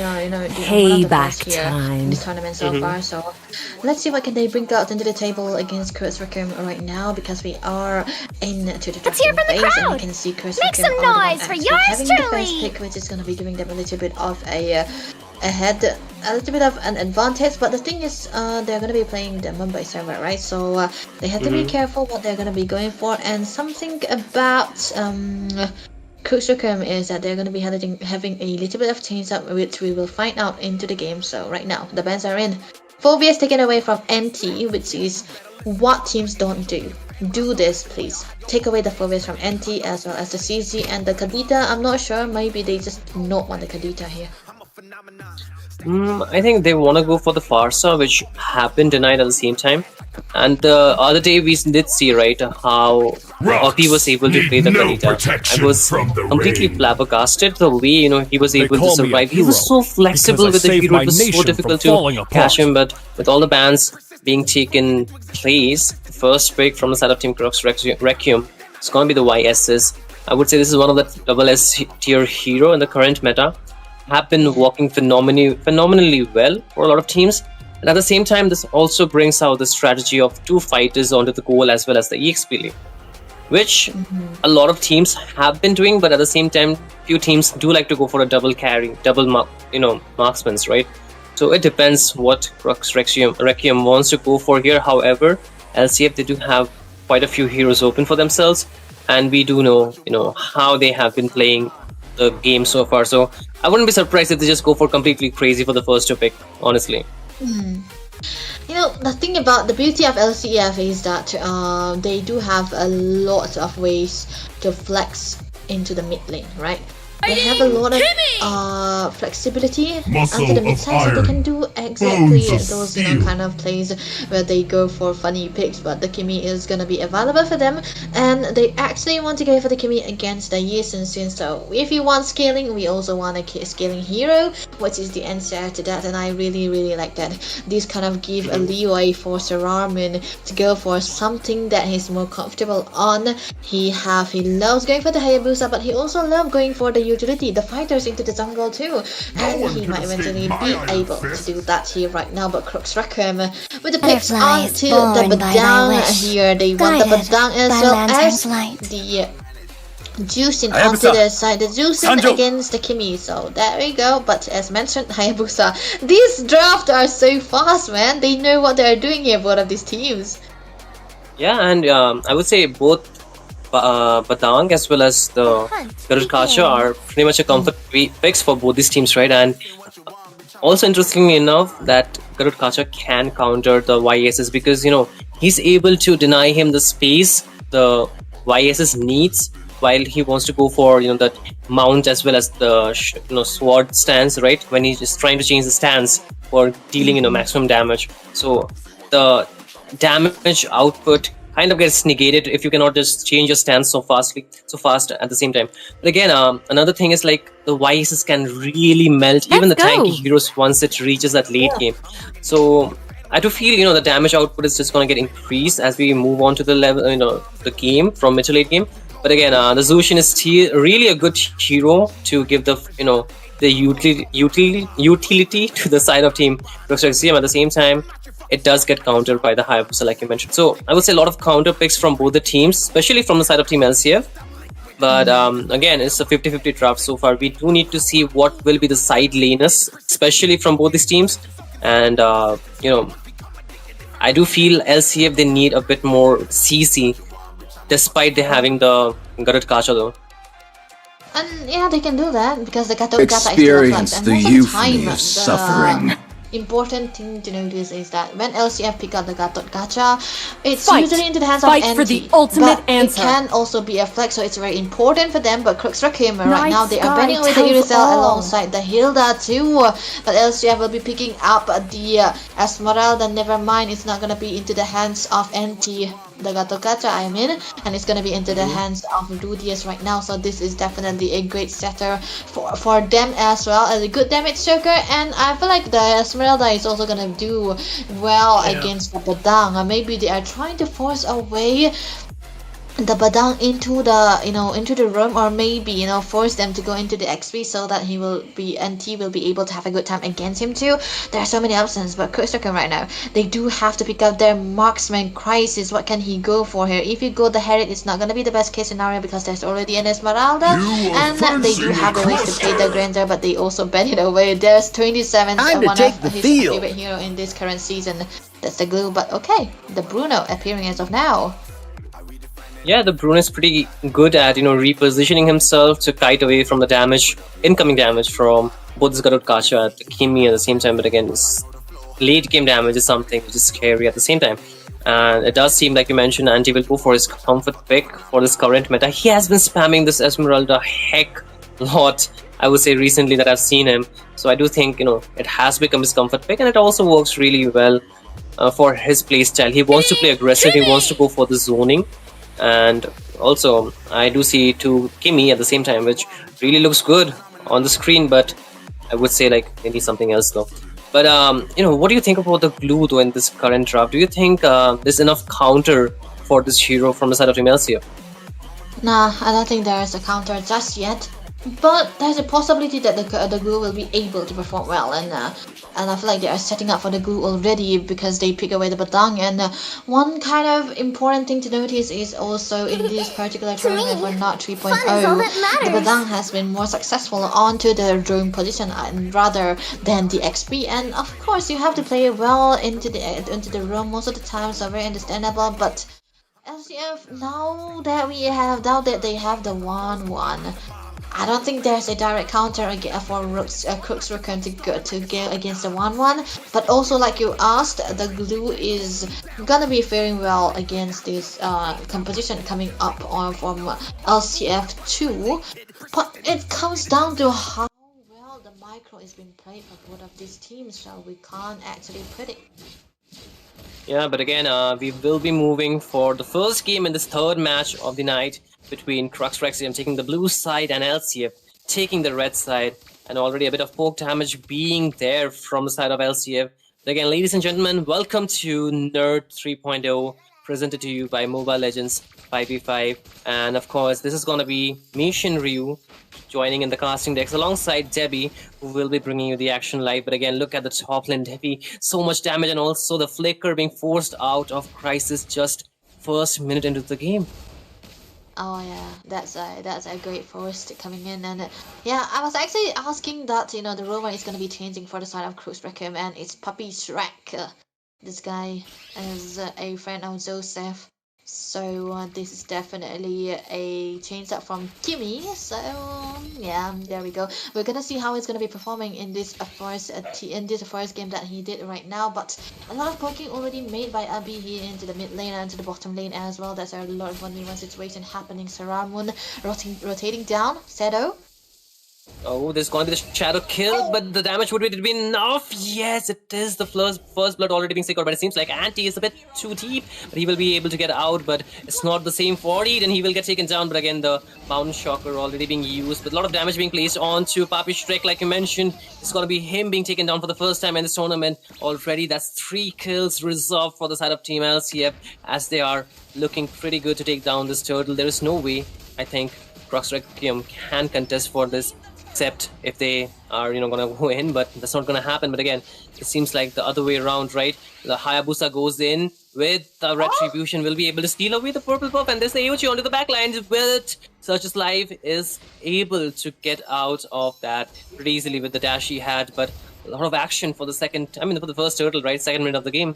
are, Payback time in the tournament so far. So let's see what can they bring out into the table against CRUX Requiem right now, because we are into the Let's hear from the phase, and crowd. we can see CRUX Make Requiem some are the one noise for actually yours having the first truly. pick, which is going to be giving them a little bit of a little bit of an advantage. But the thing is, they're going to be playing the Mumbai server, right? So they have to be careful what they're going to be going for. And something about CRUX Requiem is that they're going to be having a little bit of change up, which we will find out into the game. So right now, the bans are in. Phobia's taken away from NT, which is what teams don't do. Do this, please. Take away the phobias from NT as well as the CZ and the Kadita. I'm not sure. Maybe they just don't want the Kadita here. I think they want to go for the Farsa, which happened denied at the same time. And the other day we did see, right, how Oki was able to play the Kadita. I was completely flabbergasted the way, he was able to survive. He was so flexible with the hero. It was so difficult to catch him, but with all the bans being taken place, the first pick from the side of Team CRUX Requiem, it's going to be the YSS. I would say this is one of the double S tier hero in the current meta. Have been working phenomenally well for a lot of teams. And at the same time, this also brings out the strategy of two fighters onto the goal as well as the EXP league, which a lot of teams have been doing, but at the same time, few teams do like to go for a double carry, marksmen, right? So it depends what CRUX Requiem wants to go for here. However, LCF, they do have quite a few heroes open for themselves, and we do know, how they have been playing the game so far. So I wouldn't be surprised if they just go for completely crazy for the first two pick, honestly. The thing about the beauty of LCF is that they do have a lot of ways to flex into the mid lane, right? They have a lot of flexibility onto the mid side, so they can do exactly those kind of plays where they go for funny picks, but the Kimi is gonna be available for them, and they actually want to go for the Kimi against the Yi Sun. So if you want scaling, we also want a scaling hero, which is the answer to that, and I really like that. These kind of give a leeway for Saramin to go for something that he's more comfortable on. He loves going for the Hayabusa, but he also loves going for the utility, the fighters into the jungle too, and he might eventually be able to do that here right now. But CRUX with the picks onto the Badang here. They want the Badang as well as the Juicing onto their side, the Juicing against the Kimi. So there we go. But as mentioned, Hayabusa, these drafts are so fast, man. They know what they're doing here, both of these teams. Yeah, and I would say both Badang as well as the Garud Kacha are pretty much a comfort picks for both these teams, right? And also interestingly enough, that Garud Kacha can counter the YSS because he's able to deny him the space the YSS needs while he wants to go for that mount as well as the sword stance, right? When he's just trying to change the stance for dealing maximum damage. So the damage output kind of gets negated if you cannot just change your stance so fast at the same time. But again, another thing is like the YSS can really melt even the tanky heroes once it reaches that late game. So I do feel the damage output is just going to get increased as we move on to the level, the game from mid to late game. But again, the Zushin is really a good hero to give the the utility to the side of team CRUX. At the same time, it does get countered by the Hayabusa, like you mentioned. So I would say a lot of counter picks from both the teams, especially from the side of team LCF. But again, it's a 50-50 draft so far. We do need to see what will be the side laners, especially from both these teams. And I do feel LCF, they need a bit more CC, despite they having the Garud Kacha though. And yeah, they can do that because the Gato Experience the euphony of suffering. Important thing to notice is that when LCF pick up the Gacha, it's usually into the hands of NT, for the ultimate answer. It can also be a flex, so it's very important for them. But CRUX right now, they are banning away the Urusel alongside the Hilda too. But LCF will be picking up the Esmeralda. Never mind, it's not gonna be into the hands of NT. The Gato Gacha, and it's gonna be into the hands of Rudius right now. So this is definitely a great setter for them as well, as a good damage choker. And I feel like the Esmeralda is also gonna do well against the Badang. Maybe they are trying to force away the Badang into the room, or maybe force them to go into the XP so that NT will be able to have a good time against him too. There are so many options, but CRUX right now, they do have to pick up their marksman Crisis. What can he go for here? If you go the Herod, it's not gonna be the best case scenario because there's already an Esmeralda, and they do have the ways to play the Granger, but they also ban it away. There's 27, one of his favorite hero in this current season. That's the glue, but okay, the Bruno appearing as of now. Yeah, the Bruno is pretty good at repositioning himself to kite away from the incoming damage from both this Garud Kacha and the Kimi at the same time. But again, this late game damage is something which is scary at the same time. And it does seem like you mentioned, Anti will go for his comfort pick for this current meta. He has been spamming this Esmeralda heck lot, I would say, recently that I've seen him. So I do think it has become his comfort pick, and it also works really well for his playstyle. He wants to play aggressive. He wants to go for the zoning. And also I do see two Kimi at the same time, which really looks good on the screen, but I would say like they need something else though. But what do you think about the glue though in this current draft? Do you think there's enough counter for this hero from the side of Team LCF? Nah, I don't think there is a counter just yet, but there's a possibility that the glue will be able to perform well, and I feel like they are setting up for the glue already because they pick away the Badang. And one kind of important thing to notice is also in this particular tournament for Not 3.0, the Badang has been more successful onto the drone position rather than the XP. And of course, you have to play well into the roam most of the time, so very understandable. But LCF, now that they have the 1-1. I don't think there's a direct counter for CRUX to go against the 1-1, but also like you asked, the glue is gonna be faring well against this composition coming up from LCF2, but it comes down to how well the micro is being played for both of these teams, so we can't actually predict. Yeah, but again, we will be moving for the first game in this third match of the night between CRUX Rexium taking the blue side and LCF taking the red side, and already a bit of poke damage being there from the side of LCF. But again, ladies and gentlemen, welcome to Nerd 3.0, presented to you by Moba Legends 5v5. And of course, this is going to be me, Shinryu, joining in the casting decks alongside Debbie, who will be bringing you the action live. But again, look at the top lane, Debbie. So much damage, and also the flicker being forced out of Crisis just first minute into the game. Oh yeah, that's a great forest coming in, and yeah, I was actually asking that the rumor is gonna be changing for the side of CRUX Requiem, and it's Puppy Shrek. This guy is a friend of Joseph, so this is definitely a change up from Kimmy. So yeah, there we go. We're gonna see how it's gonna be performing in this first game that he did right now. But a lot of poking already made by Abby here into the mid lane and into the bottom lane as well. There's a lot of 1v1 situation happening. Saramun rotating down. Sedo. Oh, there's going to be the shadow kill, but the damage would be enough. Yes, it is the first blood already being secured, but it seems like Anti is a bit too deep, but he will be able to get out, but it's not the same for Eden. He will get taken down, but again, the Mountain Shocker already being used, with a lot of damage being placed onto Papi Shrek, like you mentioned. It's going to be him being taken down for the first time in this tournament already. That's 3 kills reserved for the side of Team LCF, as they are looking pretty good to take down this turtle. There is no way, I think, CRUX Requiem can contest for this, except if they are, gonna go in, but that's not gonna happen. But again, it seems like the other way around, right? The Hayabusa goes in with the Retribution, will be able to steal away the purple buff, and there's the AOG onto the backline, but Search's Life is able to get out of that pretty easily with the dash he had, but a lot of action for the for the first turtle, right? Second minute of the game.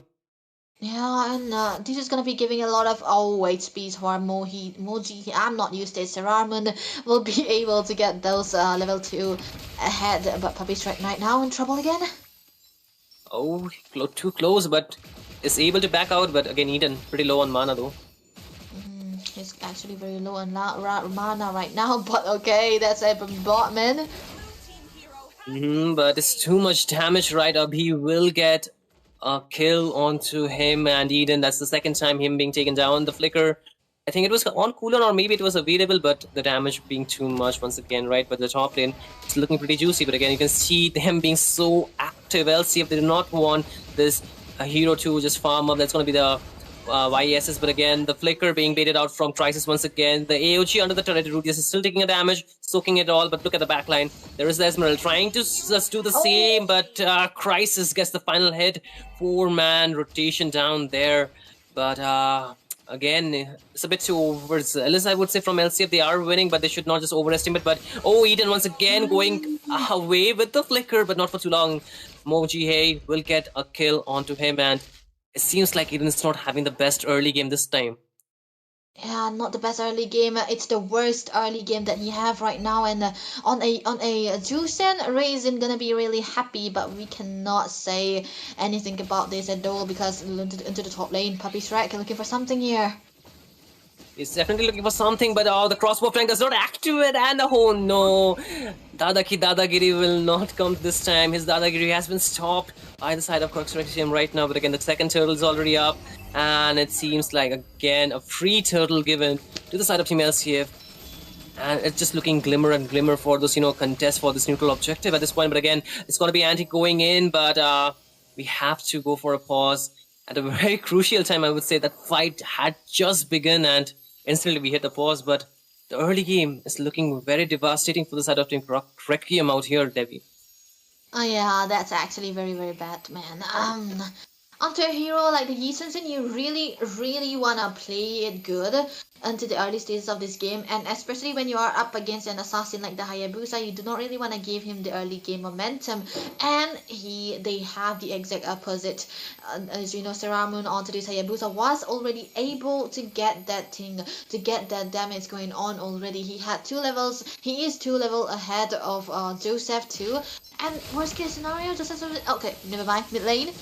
Yeah, and this is gonna be giving a lot of weight speed for Moji. I'm not used to it. Saramun will be able to get those level 2 ahead, but Puppy Shrek right now in trouble again. Oh, too close, but is able to back out. But again, Eden pretty low on mana though. He's actually very low on mana right now, but okay, that's a bot man. But it's too much damage right up. He will get a kill onto him and Eden. That's the second time him being taken down. The flicker, I think it was on cooldown, or maybe it was available, but the damage being too much once again, right? But the top lane, it's looking pretty juicy. But again, you can see them being so active. LCF, they do not want this hero to just farm up. That's going to be the YESs, but again, the flicker being baited out from Crisis once again. The AOG under the turret, Rudius is still taking a damage, soaking it all, but look at the backline. There is the Esmeralda trying to just do the same, but Crisis gets the final hit. 4-man rotation down there, but again, it's a bit too overzealous, I would say, from LCF. They are winning, but they should not just overestimate. But Eden once again going away with the flicker, but not for too long. Moji Hay will get a kill onto him, and it seems like Eden's not having the best early game this time. Yeah, not the best early game. It's the worst early game that he have right now, and on a Juicen, Ray isn't gonna be really happy, but we cannot say anything about this at all because into the top lane, Puppy Shrek looking for something here. He's definitely looking for something, but the crossbow flank does not activate, and oh no, Dadagiri will not come this time. His Dadagiri has been stopped by the side of CRUX Rexium right now, but again, the second turtle is already up, and it seems like, again, a free turtle given to the side of Team LCF, and it's just looking glimmer and glimmer for those, contest for this neutral objective at this point. But again, it's going to be Anti going in, but we have to go for a pause at a very crucial time. I would say that fight had just begun, and instantly we hit the pause, but the early game is looking very devastating for the side of Team Requiem out here, Debbie. Oh yeah, that's actually very, very bad, man. Onto a hero like the Yi Sun-sin, you really wanna play it good until the early stages of this game, and especially when you are up against an assassin like the Hayabusa, you do not really want to give him the early game momentum, and they have the exact opposite. As you know, Saramun onto this Hayabusa was already able to get that damage going on already. He had 2 levels, he is 2 levels ahead of Joseph too, and worst case scenario, Joseph, okay, never mind, mid lane.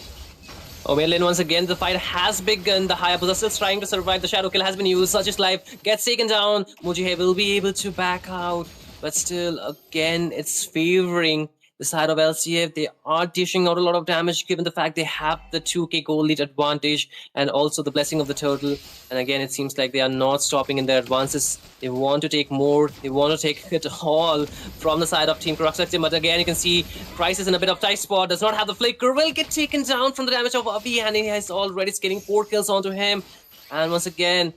Mid lane once again, the fight has begun. The Hayabusa still trying to survive. The shadow kill has been used. Such is life gets taken down. Mojihe will be able to back out, but still, again, it's favoring the side of LCF, they are dishing out a lot of damage given the fact they have the 2k gold lead advantage and also the blessing of the turtle. And again, it seems like they are not stopping in their advances. They want to take more. They want to take it all from the side of Team CRUX. But again, you can see CRUX is in a bit of tight spot. Does not have the flicker. Will get taken down from the damage of Avi, and he has already scaling 4 kills onto him. And once again,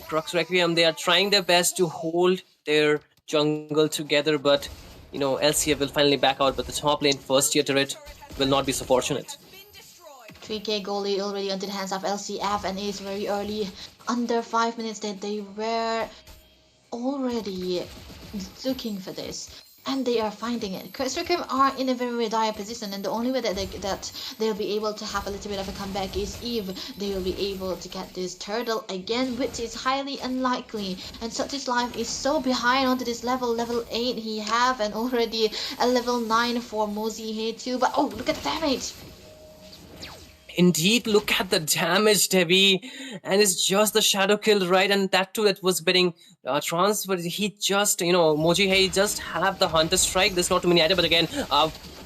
CRUX Requiem, they are trying their best to hold their jungle together, but LCF will finally back out, but the top lane first tier turret will not be so fortunate. 3k goal lead already under the hands of LCF, and it's very early, under 5 minutes that they were already looking for this. And they are finding it. CRUX are in a very dire position, and the only way that they'll be able to have a little bit of a comeback is if they will be able to get this turtle again, which is highly unlikely. And Such Life is so behind onto this level 8 he have, and already a level 9 for Mozi here too. But oh, look at the damage! Indeed, look at the damage, Debbie, and it's just the shadow kill, right? And that too, that was getting transferred. He just, Moji Hey just have the hunter strike. There's not too many items, but again,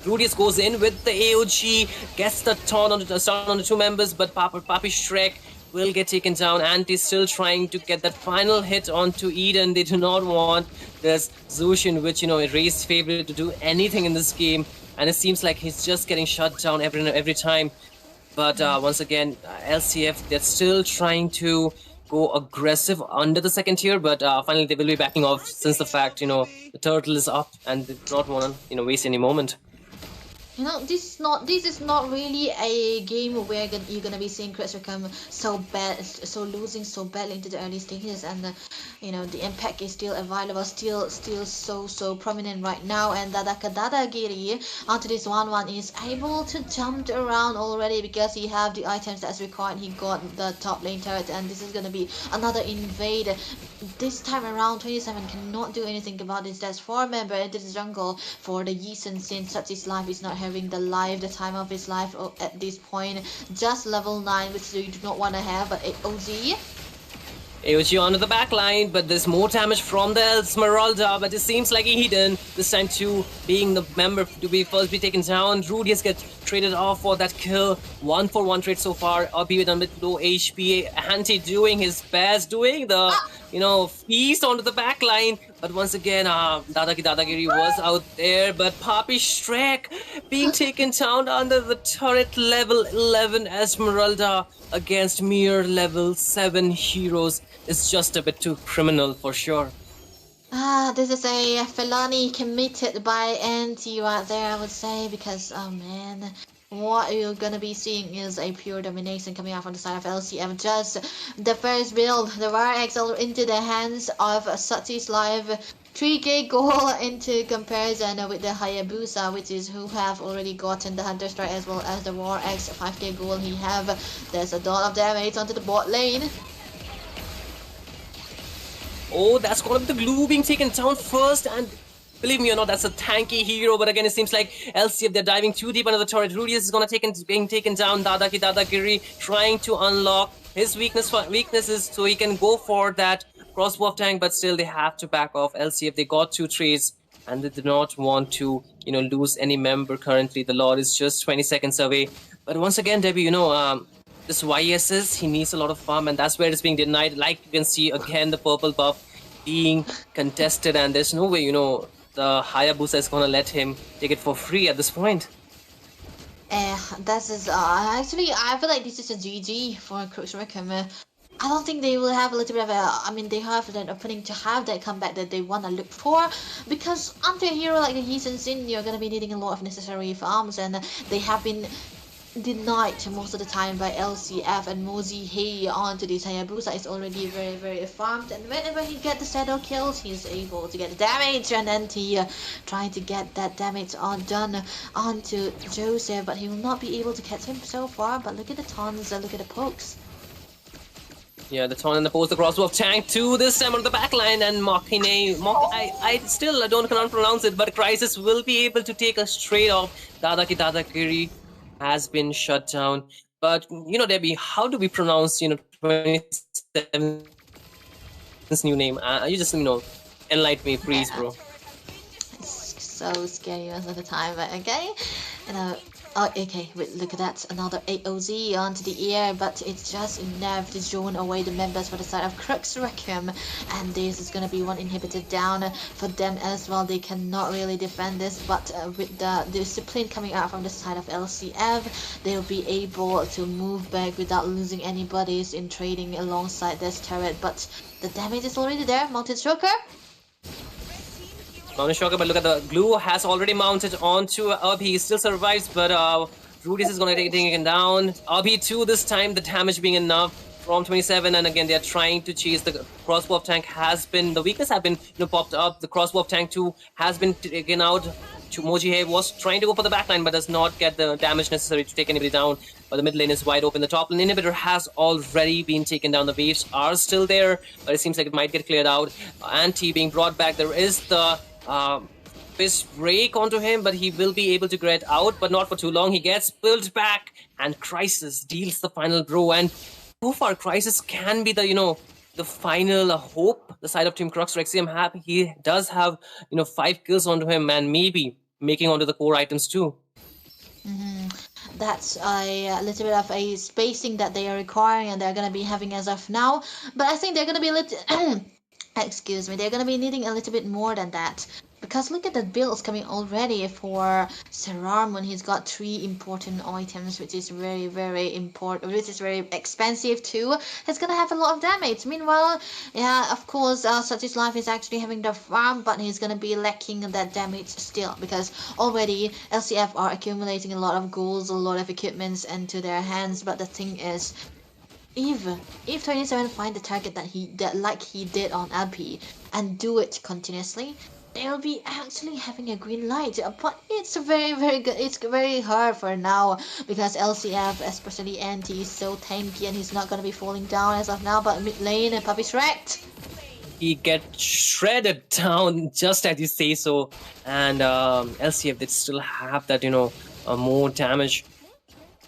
Rudius goes in with the AOG, gets the taunt on the 2 members, but Papi Shrek will get taken down, and he's still trying to get that final hit onto Eden. They do not want this Zushin, which, a race favorite, to do anything in this game, and it seems like he's just getting shut down every time. But once again, LCF, they're still trying to go aggressive under the second tier, but finally they will be backing off since the fact, the turtle is up and they do not want to, waste any moment. This is not really a game where you're gonna be seeing CRUX become so losing so badly into the early stages, and the impact is still available, still so prominent right now. And Dadagiri onto this 1-1 is able to jump around already because he have the items that's required. He got the top lane turret, and this is gonna be another invade. This time around, 27 cannot do anything about this. That's 4 member into the jungle for the Yeeson, since Such Life is not having the time of his life at this point. Just level 9, which you do not want to have, but AOG onto the back line, but there's more damage from the Esmeralda, but it seems like Eden, this time too, being the member to be first be taken down. Rudius gets traded off for that kill. 1-for-1 trade so far, albeit on with low HP. Anti doing his best, doing the, feast onto the back line. But once again, Dadagiri was out there, but Papi Shrek being taken down under the turret. Level 11 Esmeralda against mere level 7 heroes is just a bit too criminal for sure. This is a felony committed by NT right there, I would say, because, oh man, what you're gonna be seeing is a pure domination coming out from the side of LCF. Just the first build, the War Axle into the hands of Such Life. 3k goal into comparison with the Hayabusa, which is who have already gotten the Hunter Strike as well as the War Axe. 5k goal he have. There's a lot of damage onto the bot lane. Oh, that's gonna be the glue being taken down first, and believe me or not, that's a tanky hero. But again, it seems like LCF, they're diving too deep under the turret. Rudius is gonna being taken down. Dadagiri trying to unlock his weaknesses so he can go for that crossbow tank, but still they have to back off. LCF, they got 2 trades and they do not want to, lose any member currently. The Lord is just 20 seconds away. But once again, Debbie, this YSS, he needs a lot of farm, and that's where it's being denied. Like you can see again, the purple buff being contested, and there's no way, the Hayabusa is gonna let him take it for free at this point. This is actually, I feel like this is a GG for CRUX Requiem. I don't think they will have a little bit of they have that opening to have that comeback that they want to look for, because onto a hero like the Yeeson Sin, you're going to be needing a lot of necessary farms, and they have been denied most of the time by LCF, and Mozi Hey onto this Hayabusa is already very farmed, and whenever he gets the shadow kills, he's able to get the damage, and then he trying to get that damage done onto Joseph, but he will not be able to catch him so far. But look at the taunts, look at the pokes. Yeah, the taunt and the post, the crossbow tank to this time on the back line, and I still don't pronounce it, but Crisis will be able to take a straight off. Dadagiri has been shut down. But, Debbie, how do we pronounce, 27's new name? You just, enlighten me, please, bro. so scary most of the time, but okay. You know, oh, okay, wait, look at that. Another AOZ onto the air, but it's just enough to drone away the members for the side of CRUX Requiem. And this is gonna be one inhibitor down for them as well. They cannot really defend this, but with the discipline coming out from the side of LCF, they'll be able to move back without losing any bodies in trading alongside this turret. But the damage is already there. Mountain Stroker. Mountain Shocker, but look at the glue has already mounted onto Abhi. He still survives, but Rudis is going to take him down. Abhi 2 this time, the damage being enough from 27, and again they are trying to chase the crossbow of tank. Has been the weakness have been popped up. The crossbow of tank 2 has been taken out. Mojihe was trying to go for the backline, but does not get the damage necessary to take anybody down. But the mid lane is wide open. The top lane inhibitor has already been taken down. The waves are still there, but it seems like it might get cleared out. Anti being brought back. There is the fist break onto him, but he will be able to get out, but not for too long. He gets pulled back, and Crisis deals the final blow. And so far, Crisis can be the the final hope. The side of Team CRUX Requiem, he does have 5 kills onto him, and maybe making onto the core items too. That's a little bit of a spacing that they are requiring, and they're going to be having as of now. But I think they're going to be a little excuse me, they're going to be needing a little bit more than that. Because look at the builds coming already for Seram when he's got 3 important items, which is very, very important, which is very expensive too. It's gonna have a lot of damage. Meanwhile, yeah, of course, Such His Life is actually having the farm, but he's gonna be lacking that damage still, because already LCF are accumulating a lot of goals, a lot of equipments into their hands. But the thing is, if 27 find the target that like he did on Abhi and do it continuously, they'll be actually having a green light. But it's very, very good. It's very hard for now because LCF, especially Anti, is so tanky and he's not gonna be falling down as of now. But mid lane and Puppy's wrecked. He gets shredded down just as you say so, and LCF did still have that more damage.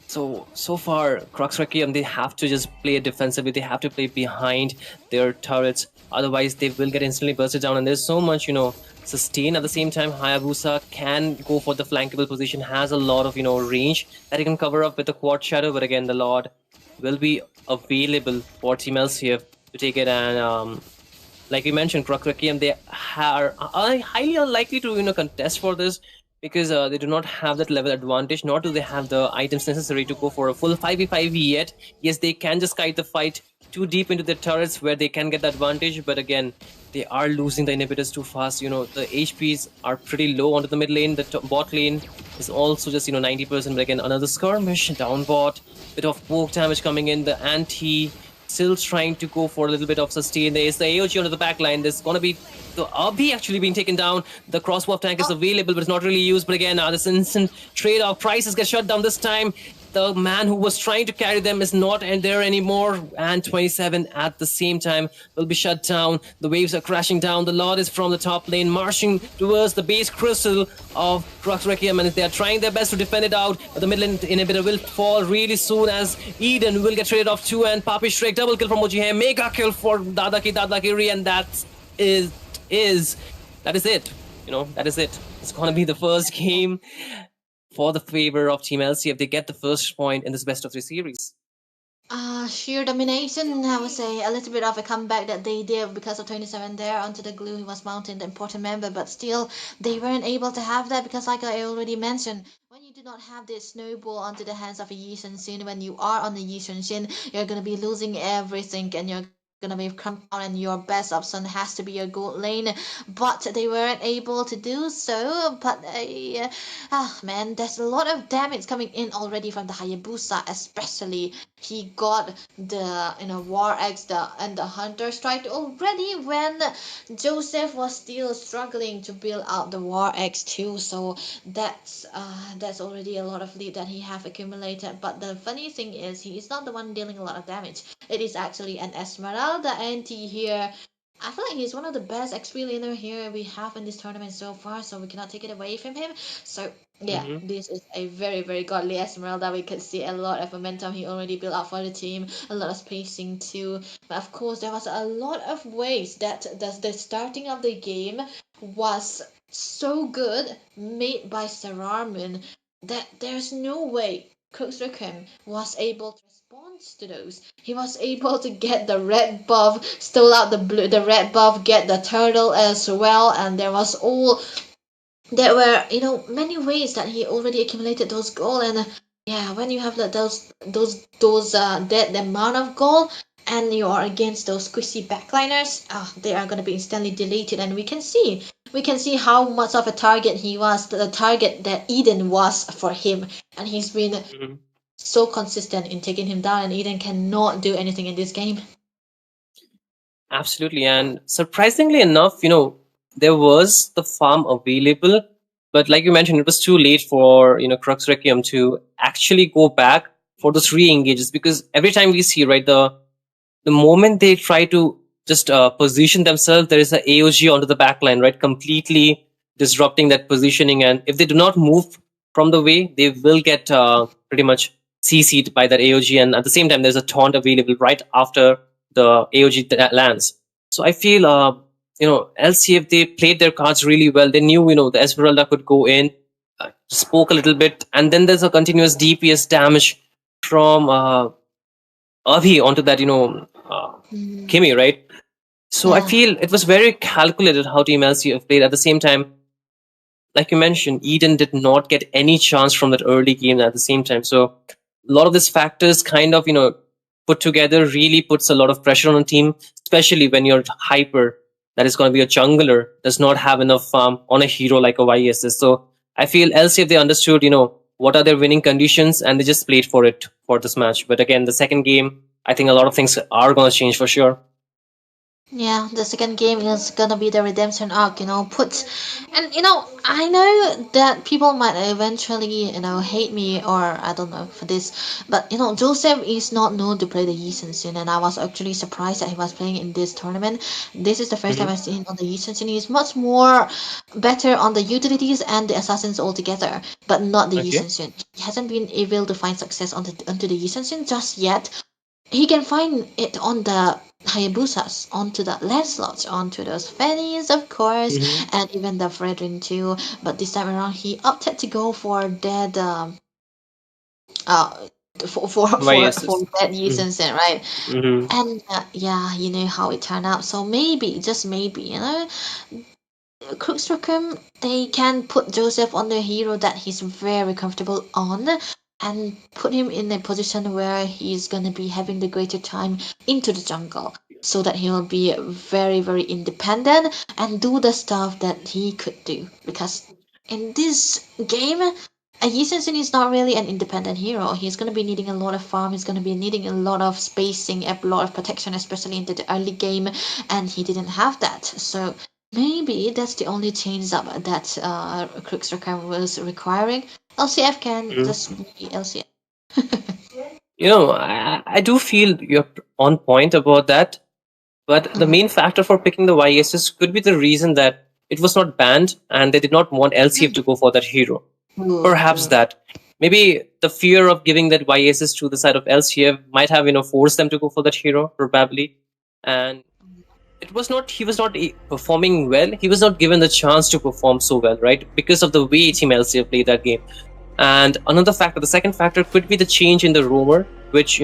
So far, CRUX Requiem, they have to just play defensively. They have to play behind their turrets. Otherwise, they will get instantly bursted down. And there's so much, sustain. At the same time, Hayabusa can go for the flankable position. Has a lot of, range that he can cover up with the Quad Shadow. But again, the Lord will be available for Team LCF to take it. And like we mentioned, CRUX Requiem, they are highly unlikely to, contest for this, because they do not have that level advantage, nor do they have the items necessary to go for a full 5v5 yet. Yes, they can just kite the fight too deep into the turrets where they can get the advantage, but again, they are losing the inhibitors too fast. The HPs are pretty low onto the mid lane. The bot lane is also just 90%, but again, another skirmish down bot. Bit of poke damage coming in. The anti still trying to go for a little bit of sustain. There is the AOG onto the back line. There's gonna be the Abhi actually being taken down. The crossbow of tank is available, but it's not really used. But again, this instant trade-off. Prices get shut down this time. The man who was trying to carry them is not there anymore, and 27 at the same time will be shut down. The waves are crashing down. The Lord is from the top lane, marching towards the base crystal of CRUX Requiem, and they are trying their best to defend it out. But the mid lane inhibitor will fall really soon, as Eden will get traded off too, and Papi Shrek double kill from Mojihe, mega kill for Dadakiri, and that is it. That is it. It's gonna be the first game for the favor of Team LCF. They get the first point in this best of 3 series. Sheer domination, I would say. A little bit of a comeback that they did because of 27 there onto the glue. He was mounting the important member, but still they weren't able to have that because, like I already mentioned, when you do not have this snowball onto the hands of a Yi Shen, when you are on the Yi Shen, you're gonna be losing everything, and you're gonna be come down, and your best option has to be your gold lane. But they weren't able to do so. But man, there's a lot of damage coming in already from the Hayabusa, especially. He got the War Axe and the Hunter Strike already when Joseph was still struggling to build out the War Axe too. So that's already a lot of lead that he have accumulated. But the funny thing is, he is not the one dealing a lot of damage. It is actually an Esmeralda anti here. I feel like he's one of the best XP laner here we have in this tournament so far, so we cannot take it away from him. So yeah, this is a very, very godly Esmeralda. We could see a lot of momentum he already built up for the team, a lot of spacing too. But of course, there was a lot of ways that the starting of the game was so good, made by Sararman, that there's no way CRUX was able to respond to those. He was able to get the red buff, stole out the red buff, get the turtle as well, and there were many ways that he already accumulated those gold. And yeah, when you have that amount of gold and you are against those squishy backliners, they are going to be instantly deleted. And we can see how much of a target he was, the target that Eden was for him. And he's been so consistent in taking him down, and Eden cannot do anything in this game. Absolutely, and surprisingly enough, there was the farm available, but like you mentioned, it was too late for CRUX Requiem to actually go back for those re-engages, because every time we see, right, the moment they try to just position themselves, there is an AOG onto the backline, right, completely disrupting that positioning, and if they do not move from the way, they will get pretty much CC'd by that AOG, and at the same time, there's a taunt available right after the AOG lands. So I feel, LCF, they played their cards really well. They knew, the Esmeralda could go in, spoke a little bit, and then there's a continuous DPS damage from Avi onto that, Kimi, right? So I feel it was very calculated how Team LCF played. At the same time, like you mentioned, Eden did not get any chance from that early game at the same time. So a lot of these factors kind of, put together really puts a lot of pressure on a team, especially when you're hyper, that is going to be a jungler, does not have enough farm on a hero like a YSS. So I feel LCF, they understood, what are their winning conditions, and they just played for it for this match. But again, the second game, I think a lot of things are going to change for sure. Yeah, the second game is gonna be the redemption arc, and I know that people might eventually, hate me, or I don't know for this, but Joseph is not known to play the Yi Sun, and I was actually surprised that he was playing in this tournament. This is the first time I've seen him on the Yi Sun. He's much more better on the utilities and the assassins altogether, but not the Yi Sun. He hasn't been able to find success onto the Yi Sun just yet. He can find it on the Hayabusas, onto the Lancelots, onto those Fannies, of course, and even the Fredrin too. But this time around, he opted to go for that for that reasons, right? And yeah, you know how it turned out. So maybe, just maybe, CRUX, they can put Joseph on the hero that he's very comfortable on, and put him in a position where he's gonna be having the greater time into the jungle, so that he will be very, very independent and do the stuff that he could do. Because in this game, Yi Sun is not really an independent hero. He's gonna be needing a lot of farm. He's gonna be needing a lot of spacing, a lot of protection, especially into the early game, and he didn't have that. So maybe that's the only change up that CRUX was requiring. LCF can just be LCF. I do feel you're on point about that, but the main factor for picking the YSS could be the reason that it was not banned and they did not want LCF to go for that hero. Perhaps that. Maybe the fear of giving that YSS to the side of LCF might have, forced them to go for that hero, probably. And he was not performing well. He was not given the chance to perform so well, right? Because of the way Team LCF played that game. And another factor, the second factor could be the change in the roamer, which,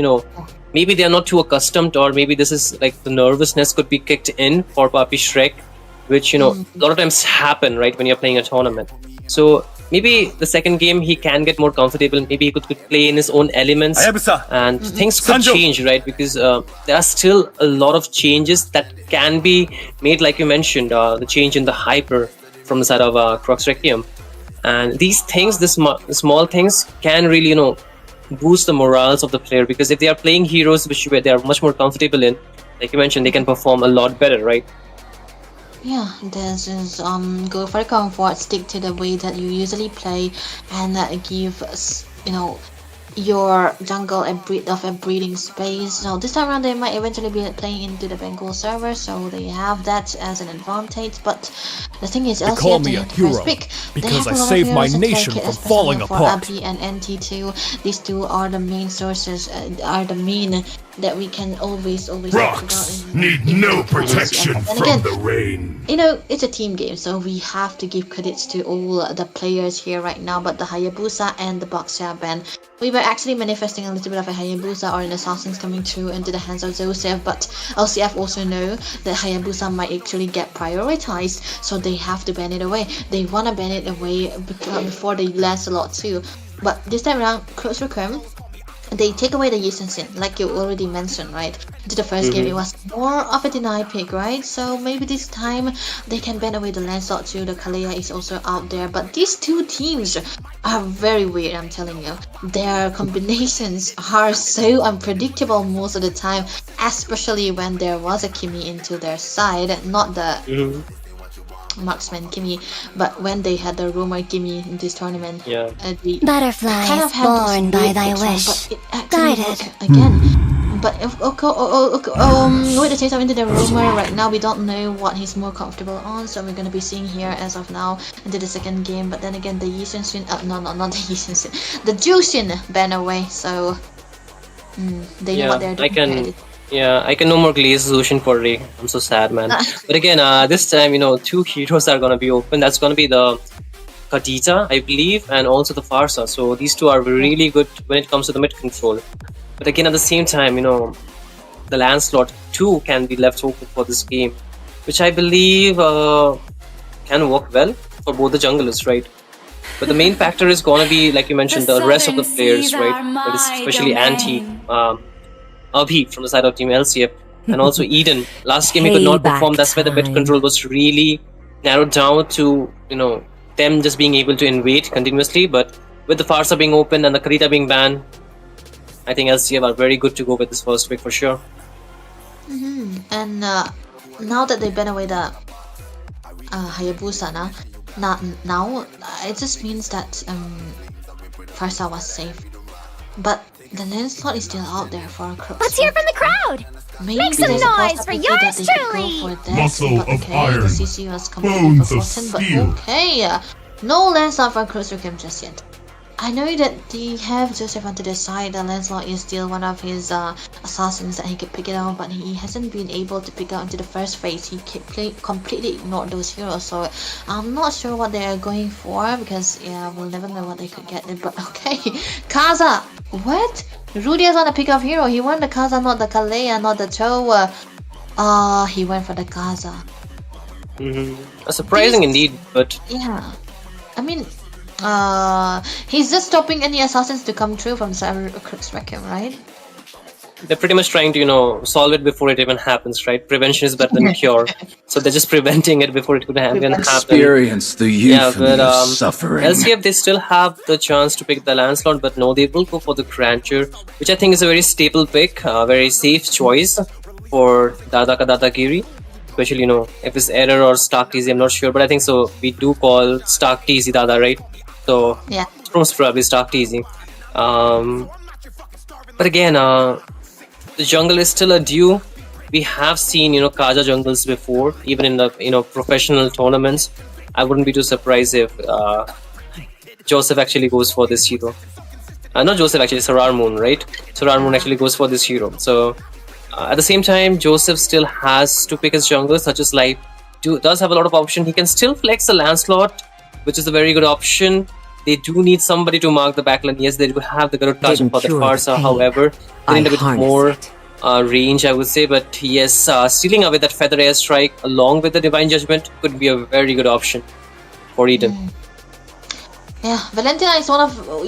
maybe they are not too accustomed, or maybe this is like the nervousness could be kicked in for Papi Shrek, which, a lot of times happen, right, when you're playing a tournament. So maybe the second game he can get more comfortable. Maybe he could play in his own elements, and things could change, right? Because there are still a lot of changes that can be made, like you mentioned, the change in the hyper from the side of CRUX Requiem. And these things, the small things, can really, boost the morals of the player, because if they are playing heroes where they are much more comfortable in, like you mentioned, they can perform a lot better, right? Yeah, this is go for comfort, stick to the way that you usually play, and give your jungle a bit of a breathing space. So this time around they might eventually be playing into the Bengal server, so they have that as an advantage. But the thing is, They call LCF me they a have the first hero pick. They because have a I lot of saved my heroes to take nation it, from especially falling for apart. Abhi and NT2. These two are the main sources, are the main that we can always talk about CRUX in need in no LCF. protection And from again, the rain. you know, it's a team game, so we have to give credits to all the players here right now. But the Hayabusa and the Boxer band, we were actually manifesting a little bit of a Hayabusa or an Assassins coming through into the hands of Joseph, but LCF also know that Hayabusa might actually get prioritized, so they have to ban it away. They want to ban it away before they Lancelot too. But this time around, CRUX Recurm, they take away the Yisun Sin, like you already mentioned, right? To the first game, it was more of a deny pick, right? So maybe this time they can ban away the Lancelot too. The Kalea is also out there, but these two teams are very weird, I'm telling you. Their combinations are so unpredictable most of the time, especially when there was a Kimi into their side, not the marksman Kimi, but when they had the rumor Kimi in this tournament, we Butterflies kind of had those born by weird thy picks, wish, but it actually guided. worked again. But with the change of into the rumor right now, we don't know what he's more comfortable on, so we're gonna be seeing here as of now into the second game. But then again, the Yisun Sin, no, not the Yisun Sin, the Jushin ban away, so they know what they're doing. I can no more glaze Zushin for Ray. I'm so sad, man. But again, this time, two heroes are gonna be open. That's gonna be the Khadija, I believe, and also the Farsa. So these two are really good when it comes to the mid control. But again, at the same time, the Lancelot too can be left open for this game, which I believe can work well for both the junglers, right? But the main factor is gonna be, like you mentioned, the rest of the players, right? That is especially Anti, Abhi from the side of Team LCF, and also Eden. Last game he could not perform. That's why the mid control was really narrowed down to them just being able to invade continuously. But with the Farsa being open and the Karita being banned, I think LCF are very good to go with this first pick for sure. And now that they ban away the Hayabusa, now it just means that Farsa was safe. But the Lancelot is still out there for a CRUX. Let's hear from the crowd! Maybe Make some there's a noise for possibility yours that they could truly! go for that, Muscle but of okay, iron, the CC was completely bones of forgotten, but steel. okay, no Lancelot from CRUX Recurm just yet. I know that they have Joseph onto the side. The Lancelot is still one of his assassins that he could pick it out, but he hasn't been able to pick out into the first phase. He completely ignored those heroes, so I'm not sure what they are going for, because we'll never know what they could get. But okay, Kaza, what? Rudia's on a pick up hero. He won the Kaza, not the Kalea, not the Cho. He went for the Kaza. Surprising indeed, but yeah, I mean, he's just stopping any assassins to come through from CRUX Recurm, right? They're pretty much trying to solve it before it even happens, right? Prevention is better than cure, so they're just preventing it before it could happen. Experience the euphony of suffering. LCF, they still have the chance to pick the Lancelot, but no, they will go for the Grandeur, which I think is a very staple pick, a very safe choice for Dadaka Dadagiri. Especially, if it's Error or Stark TZ, I'm not sure, but I think so. We do call Stark TZ Dada, right? So yeah, it's most probably Stark TZ. But again, the jungle is still a due. We have seen, Kaja jungles before, even in the professional tournaments. I wouldn't be too surprised if Joseph actually goes for this hero. Not Joseph, actually, Sarar Moon, right? Sarar Moon actually goes for this hero. So at the same time, Joseph still has to pick his jungle, such as Life does have a lot of options. He can still flex a Lancelot, which is a very good option. They do need somebody to mark the backline. Yes, they do have the Garud Taj for the Farsa, however, they need a bit more range, I would say. But yes, stealing away that Feather Airstrike along with the Divine Judgment could be a very good option for Eden. Yeah, Valentina is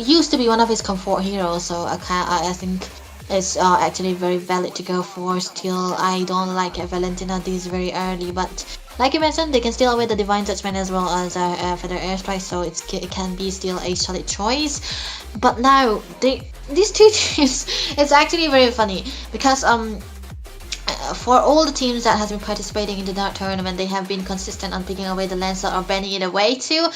used to be one of his comfort heroes, so I think it's actually very valid to go for. Still, I don't like Valentina this very early, but like you mentioned, they can steal away the Divine Judgment as well as Feather Airstrike, so it can be still a solid choice. But now, these two teams, it's actually very funny, because for all the teams that has been participating in the Dark Tournament, they have been consistent on picking away the Lancelot or banning it away too.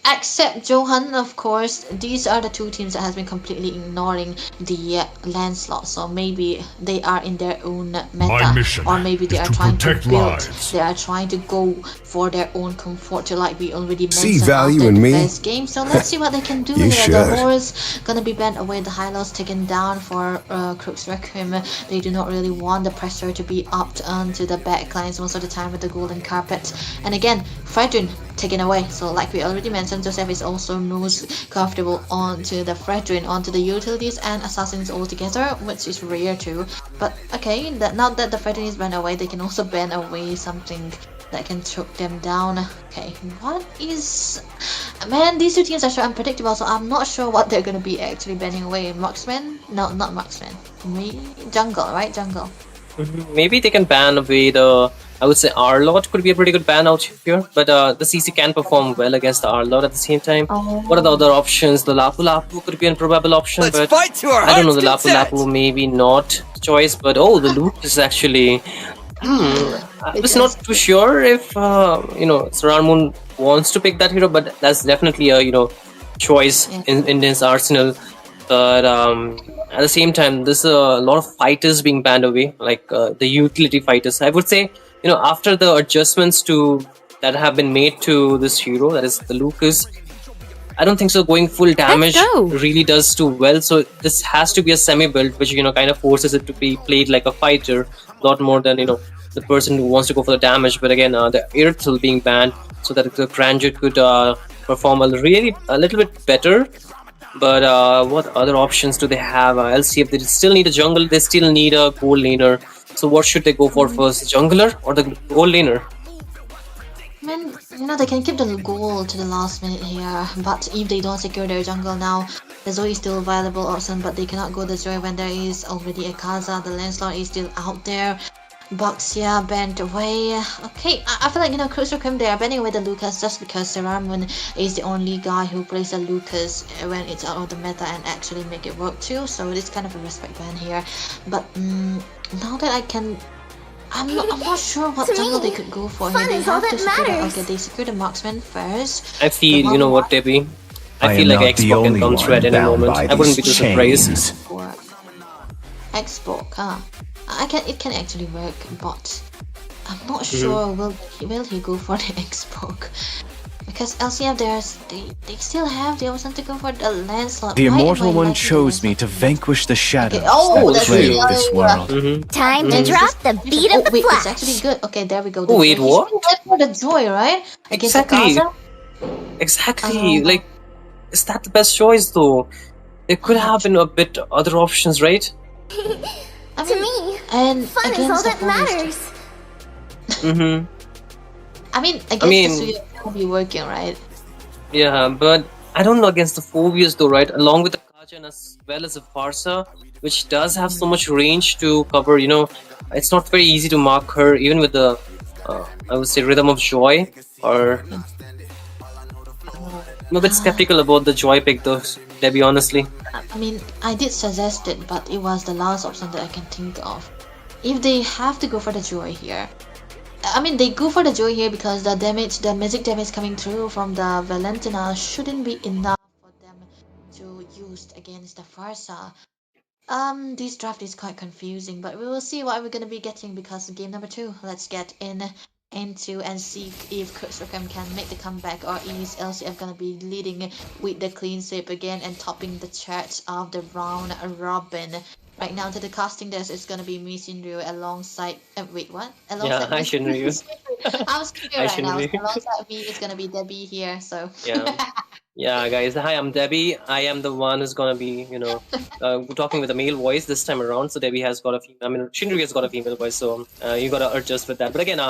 Except Johan, of course, these are the two teams that has been completely ignoring the land slot. So maybe they are in their own meta, or maybe they are trying to build. Lives. They are trying to go for their own comfort, like we already mentioned after the first game. So let's see what they can do here. The horse gonna be bent away, the high lows taken down for CRUX Requiem. They do not really want the pressure to be upped onto the backlines most of the time with the golden carpet. And again, Fredrin taken away. So like we already mentioned, Joseph is also most comfortable onto the Fredrin, onto the utilities and assassins altogether, which is rare too. But okay, now that the Fredrin is banned away, they can also ban away something that can choke them down. Okay, what is... Man, these two teams are so unpredictable, so I'm not sure what they're gonna be actually banning away. Marksman? No, not Marksman. Me? Jungle, right? Jungle. Maybe they can ban away the... I would say Arlot could be a pretty good ban out here, but the CC can perform well against the Arlot at the same time. What are the other options? The Lapu Lapu could be a probable option, but I don't know, the Lapu Lapu maybe not choice, but oh, the Luke is actually... I was not too sure if, Saran Moon wants to pick that hero, but that's definitely a, choice in his arsenal. But at the same time, there's a lot of fighters being banned away, like the utility fighters. I would say, after the adjustments that have been made to this hero, that is the Lucas, I don't think so going full damage really does too well. So this has to be a semi build, which kind of forces it to be played like a fighter, a lot more than the person who wants to go for the damage. But again, the Earthel being banned so that the Grandeur could perform a little bit better. But what other options do they have? LCF, they still need a jungle, they still need a gold laner. So what should they go for first, the jungler or the gold laner? I mean, they can keep the goal to the last minute here, but if they don't secure their jungle now, the Zoe is still a viable option, but they cannot go the Zoe when there is already a Kaza. The Lancelot is still out there. Boxia banned away. Okay, I feel like, CRUX Requiem, they are banning away the Lucas just because Seramun is the only guy who plays the Lucas when it's out of the meta and actually make it work too, so it's kind of a respect ban here. But now that I can... I'm not sure what jungle they could go for here. They have to secure okay, they secure the marksman first. I feel, you know what, Debbie? I feel like Xbox can come through at any moment. I wouldn't be too surprised. Xbox, huh? It can actually work, but I'm not sure will he go for the Xbox. Because LCF, they still have the option to go for the Lancelot. The Immortal One chose me to vanquish the shadows that plague this world. Time to drop the beat of the wait, flash. It's actually good. Okay, there we go. Wait, what? He's for the Joy, right? Against Exactly. The Exactly. Like, is that the best choice though? There could have been a bit other options, right? To me, and fun is all that matters. I mean, against the Suya will be working, right? Yeah, but I don't know against the Phobias though, right? Along with the Kajan as well as the Farsa, which does have so much range to cover, it's not very easy to mark her, even with the, I would say, Rhythm of Joy, or... I'm a bit skeptical about the Joy pick though, Debbie, honestly. I mean, I did suggest it, but it was the last option that I can think of. If they have to go for the Joy here, I mean, they go for the Joy here because the magic damage coming through from the Valentina shouldn't be enough for them to use against the Farsa. This draft is quite confusing, but we will see what we're gonna be getting because game number 2. Let's get into and see if CRUX Requiem can make the comeback, or is LCF gonna be leading with the clean sweep again and topping the charts of the round robin. Right now to the casting desk is gonna be Miss Shinryu alongside wait, what? Alongside hi Shinryu. I'm scared right now. So alongside me is gonna be Debbie here, so Yeah, guys. Hi, I'm Debbie. I am the one who's gonna be, talking with a male voice this time around. So Debbie has got a female. I mean, Shinryu has got a female voice, so you gotta adjust with that. But again,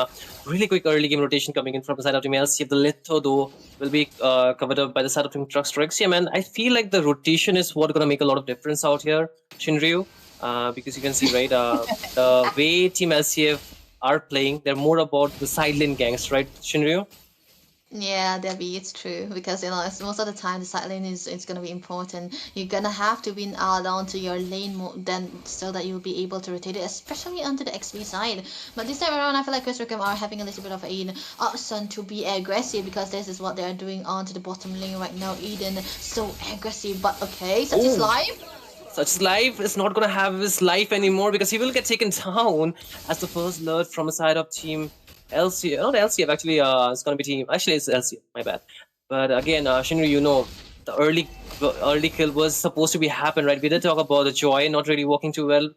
really quick early game rotation coming in from the side of Team LCF. The Litho though will be covered up by the side of Team CRUX. Yeah, man. I feel like the rotation is what gonna make a lot of difference out here, Shinryu, because you can see right the way Team LCF are playing. They're more about the side lane ganks, right, Shinryu? Yeah, Debbie, it's true because most of the time the side lane is gonna be important. You're gonna have to win out onto your lane then so that you'll be able to rotate it, especially onto the XP side. But this time around, I feel like Wickham are having a little bit of an option to be aggressive because this is what they are doing onto the bottom lane right now. Eden so aggressive, but okay, such is life. Such life is not gonna have his life anymore because he will get taken down as the first alert from a side of team LCF, not LCF actually. It's gonna be team. Actually, it's LCF. My bad. But again, Shinru, you know, the early kill was supposed to be happen, right? We did talk about the Joy not really working too well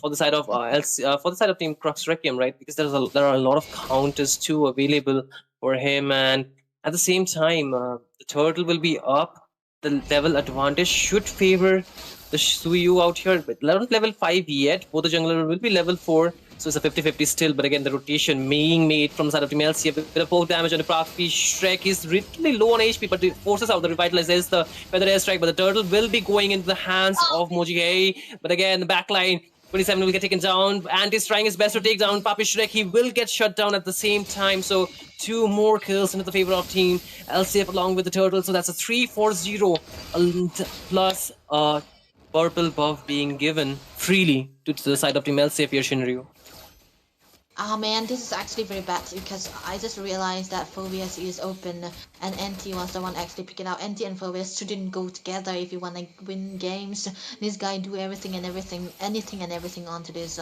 for the side of for the side of team CRUX Requiem, right? Because there are a lot of counters too available for him, and at the same time, the turtle will be up. The level advantage should favor the Suyu out here, but not level 5 yet. Both the jungler will be level 4. So it's a 50-50 still, but again, the rotation being made from the side of Team LC, a bit of poke damage on the Prafi. Shrek is really low on HP, but it forces out the revitalize. There's the feather airstrike, but the turtle will be going into the hands of Moji. But again, the backline, 27 will get taken down. Anti's trying his best to take down Papi Shrek. He will get shut down at the same time. So 2 more kills into the favor of Team LCF along with the turtle. So that's a 3-4-0 plus purple buff being given freely to the side of Team LCF here, Shinryu. Oh man, this is actually very bad because I just realized that Phobias is open and NT was the one actually picking out. NT and Phobias shouldn't go together if you want to win games. This guy do anything and everything onto this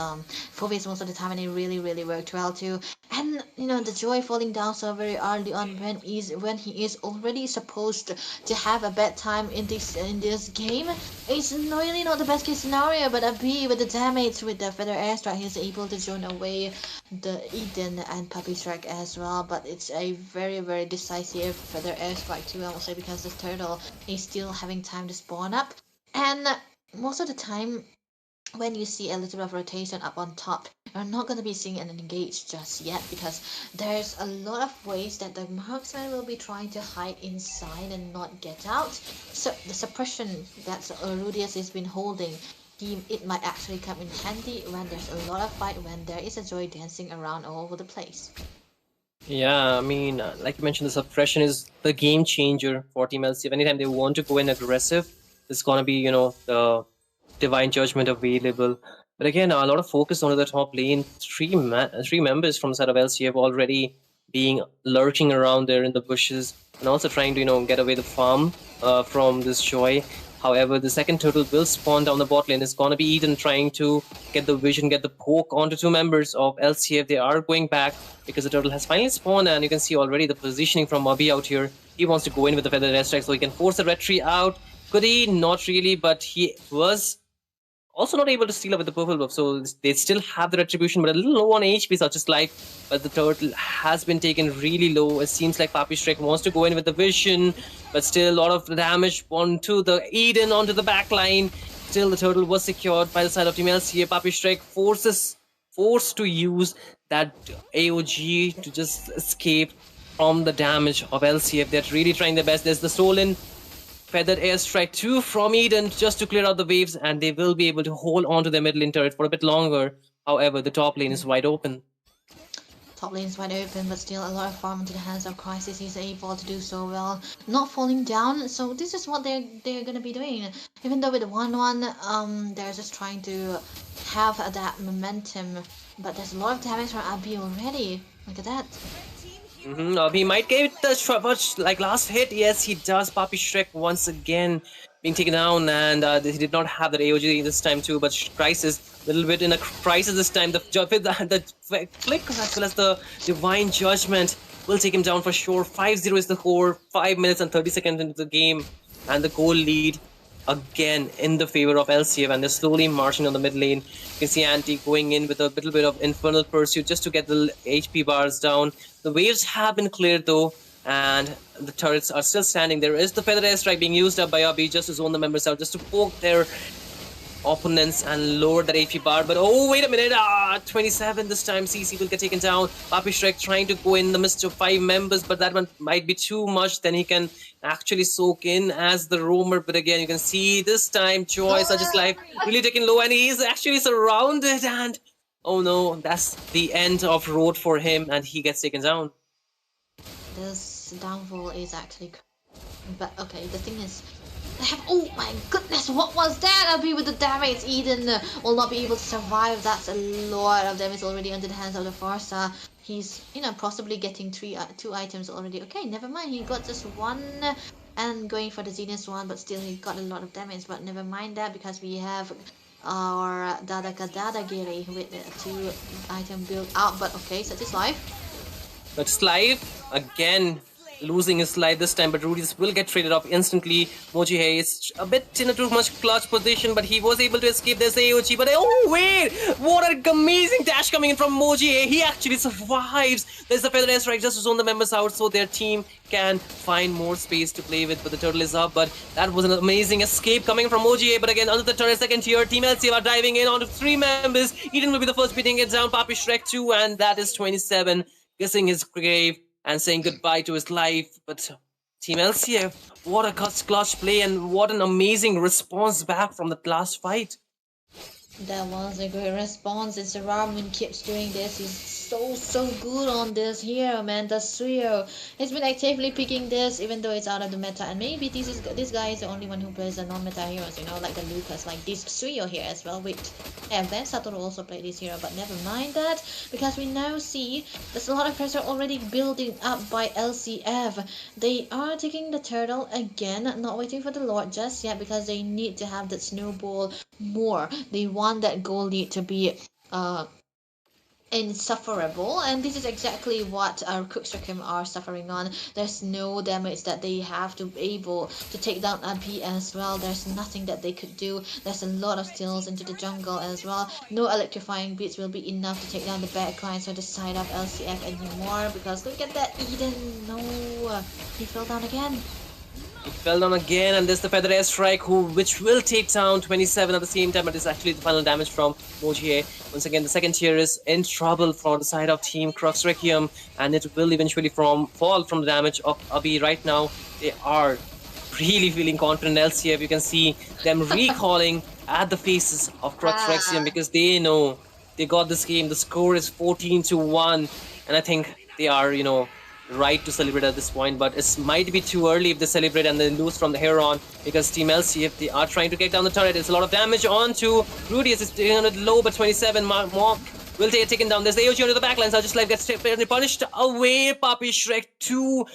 Phobias most of the time, and it really worked well too. And you know, the Joy falling down so very early on when he is already supposed to have a bad time in this game. It's really not the best case scenario, but a B with the damage with the feather airstrike, he's able to zone away the Eden and Puppy Strike as well. But it's a very decisive feather airstrike too, I would say, because the turtle is still having time to spawn up. And most of the time when you see a little bit of rotation up on top, you're not going to be seeing an engage just yet because there's a lot of ways that the marksman will be trying to hide inside and not get out. So the suppression that Rudius has been holding, it might actually come in handy when there's a lot of fight, when there is a Joy dancing around all over the place. Yeah, I mean, like you mentioned, the suppression is the game changer for Team LCF. Anytime they want to go in aggressive, it's gonna be, you know, the Divine Judgment available. But again, a lot of focus on the top lane. Three members from the side of LCF already being lurking around there in the bushes and also trying to, you know, get away the farm from this Joy. However, the second turtle will spawn down the bot lane. It's gonna be Eden trying to get the vision, get the poke onto 2 members of LCF. They are going back because the turtle has finally spawned, and you can see already the positioning from Mabi out here. He wants to go in with the feather airstrike so he can force the retreat out. Could he? Not really, but he was also not able to steal up with the purple buff, so they still have the retribution, but a little low on HP, such as life. But the turtle has been taken really low. It seems like Papi Shrek wants to go in with the vision, but still a lot of damage onto the Eden, onto the back line. Still, the turtle was secured by the side of Team LCA. Papi Shrek forced to use that AOG to just escape from the damage of LCF. They're really trying their best. There's the stolen feathered airstrike 2 from Eden just to clear out the waves, and they will be able to hold on to their mid lane turret for a bit longer. However, the top lane is wide open. Top lane is wide open, but still a lot of farm into the hands of Crisis. He's able to do so well, not falling down. So this is what they're gonna be doing. Even though with the 1-1, they're just trying to have that momentum. But there's a lot of damage from Abi already. Look at that. He might get the like last hit. Yes, he does. Papi Shrek once again being taken down, and he did not have that AOG this time too. But Crisis, a little bit in a crisis this time. The flick as well as the Divine Judgment will take him down for sure. 5-0 is the score. 5 minutes and 30 seconds into the game, and the goal lead again in the favor of LCF, and they're slowly marching on the mid lane. You can see Anti going in with a little bit of Infernal Pursuit just to get the HP bars down. The waves have been cleared though, and the turrets are still standing. There is the feather airstrike being used up by Abi just to zone the members out, just to poke their opponents and lower that HP bar. But oh, wait a minute, 27 this time. CC will get taken down. Papi Shrek trying to go in the midst of 5 members, but that one might be too much. Then he can actually soak in as the roamer. But again, you can see this time Joy, such as life, really taking low, and he's actually surrounded, and oh no, that's the end of road for him, and he gets taken down. This downfall is actually. But okay, the thing is, they have. Oh my goodness, what was that? I'll be with the damage. Eden will not be able to survive. That's a lot of damage already under the hands of the Farsa. He's, possibly getting two items already. Okay, never mind. He got just one and going for the Zenith one, but still he got a lot of damage. But never mind that because we have our Dadagiri with the 2 item build out. But okay, such is life. That's live again. Losing his life this time, but Rudy's will get traded off instantly. Moji is a bit in a too much clutch position, but he was able to escape. There's AOG, but oh wait, what an amazing dash coming in from Moji. He actually survives. There's the feather strike just to zone the members out so their team can find more space to play with, but the turtle is up. But that was an amazing escape coming from Moji. But again, under the turret, second tier, Team LCF are diving in onto 3 members. Eden will be the first beating it down, Papi Shrek 2, and that is 27, kissing his grave and saying goodbye to his life. But Team LCF, what a clutch play and what an amazing response back from the last fight. That was a great response. It's Ramen keeps doing this. He's so good on this hero, man. The Suyo. He's been actively picking this even though it's out of the meta. And maybe this guy is the only one who plays the non-meta heroes, like the Lucas, like this Suyo here as well. Wait, yeah, Van Satoru also played this hero, but never mind that because we now see there's a lot of pressure already building up by LCF. They are taking the turtle again, not waiting for the Lord just yet because they need to have that snowball more. They want that goal lead to be insufferable, and this is exactly what our CRUX are suffering on. There's no damage that they have to be able to take down AP as well. There's nothing that they could do. There's a lot of steals into the jungle as well. No electrifying beats will be enough to take down the backlines on the side of LCF anymore because look at that Eden. No, he fell down again. He fell down again, and there's the feather airstrike, which will take down 27 at the same time, but it's actually the final damage from Moji. Once again, the second tier is in trouble for the side of Team CRUX, and it will eventually fall from the damage of Abi. Right now, they are really feeling confident. LCF, you can see them recalling at the faces of CRUX because they know they got this game. The score is 14-1, and I think they are, right to celebrate at this point, but it might be too early if they celebrate and then lose from the here on because Team LCF, they are trying to get down the turret. It's a lot of damage onto Rudy as it's taking it low, but 27 Mark will take taken down. There's the AOG onto the backlines. Just like gets punished away. Papi Shrek 2.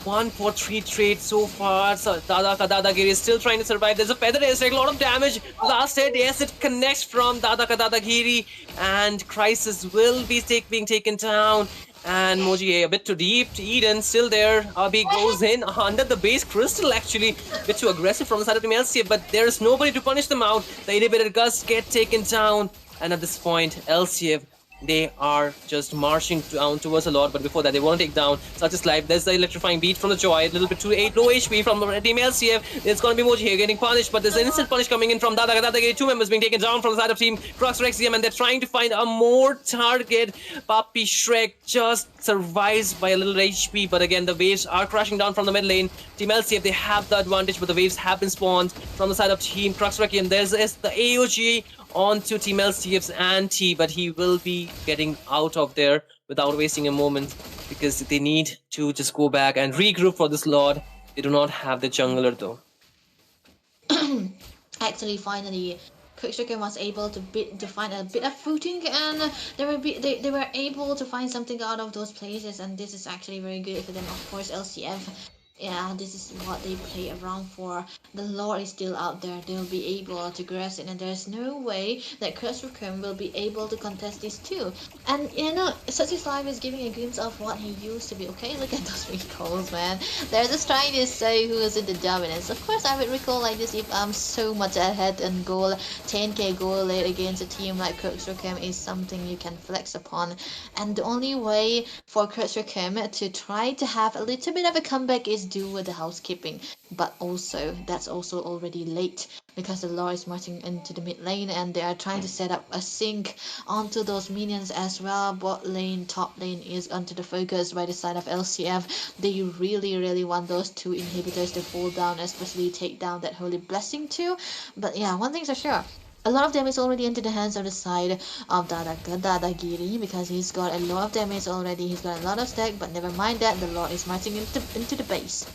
1 for 3 trade so far. So Dadagiri is still trying to survive. There's a feather airstrike, a lot of damage. Last hit, yes, it connects from Dadagiri, and Crisis will be being taken down. And Moji a bit too deep. Eden still there. Abi goes in under the base crystal, actually. A bit too aggressive from the side of Team LCF, but there's nobody to punish them out. The inhibited Gus get taken down. And at this point, LCF, they are just marching down towards the Lord, but before that, they want to take down such as life. There's the electrifying beat from the Joy, a little bit too low HP from Team LCF. It's going to be Moji here getting punished, but there's an instant punish coming in from Dadagiri. 2 members being taken down from the side of Team CRUX, and they're trying to find a more target. Papi Shrek just survives by a little HP, but again, the waves are crashing down from the mid lane. Team LCF, they have the advantage, but the waves have been spawned from the side of Team CRUX, and there's the AOG onto Team LCF's anti, but he will be getting out of there without wasting a moment because they need to just go back and regroup for this Lord. They do not have the jungler though. Actually, finally, CRUX was able to find a bit of footing, and they were able to find something out of those places, and this is actually very good for them. Of course, LCF. Yeah, this is what they play around for. The Lord is still out there. They'll be able to grasp it, and there's no way that CRUX will be able to contest this too. And Such Is Life is giving a glimpse of what he used to be. Okay, look at those recalls, man. They're just trying to say who is in the dominance. Of course, I would recall like this if I'm so much ahead in goal. 10k goal lead against a team like CRUX is something you can flex upon. And the only way for CRUX to try to have a little bit of a comeback is do with the housekeeping, but also that's also already late because the Lord is marching into the mid lane and they are trying to set up a sync onto those minions as well. Bot lane, top lane is onto the focus by the side of LCF. They really want those 2 inhibitors to fall down, especially take down that holy blessing too. But yeah, one thing's for sure, a lot of damage already into the hands of the side of Dadagiri, because he's got a lot of damage already. He's got a lot of stack, but never mind that, the Lord is marching into the base.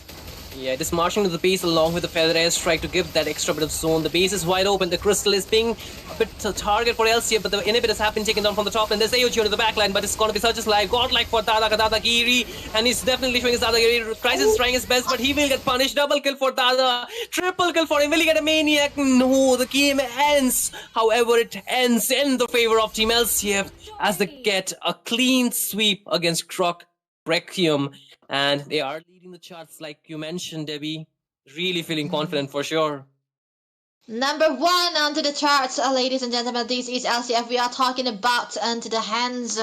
Yeah, just marching to the base along with the feather airstrike to give that extra bit of zone. The base is wide open. The crystal is being a bit a target for LCF, but the inhibitors have been taken down from the top. And there's AOG to the backline, but it's going to be Surge's life. Godlike for Dadagiri, and he's definitely showing his Dadagiri. Crisis is trying his best, but he will get punished. Double kill for Dada. Triple kill for him. Will he get a maniac? No, the game ends. However, it ends in the favor of Team LCF as they get a clean sweep against CRUX Requiem. And they are leading the charts, like you mentioned, Debbie. Really feeling confident for sure. Number 1 onto the charts, ladies and gentlemen. This is LCF. We are talking about into the hands,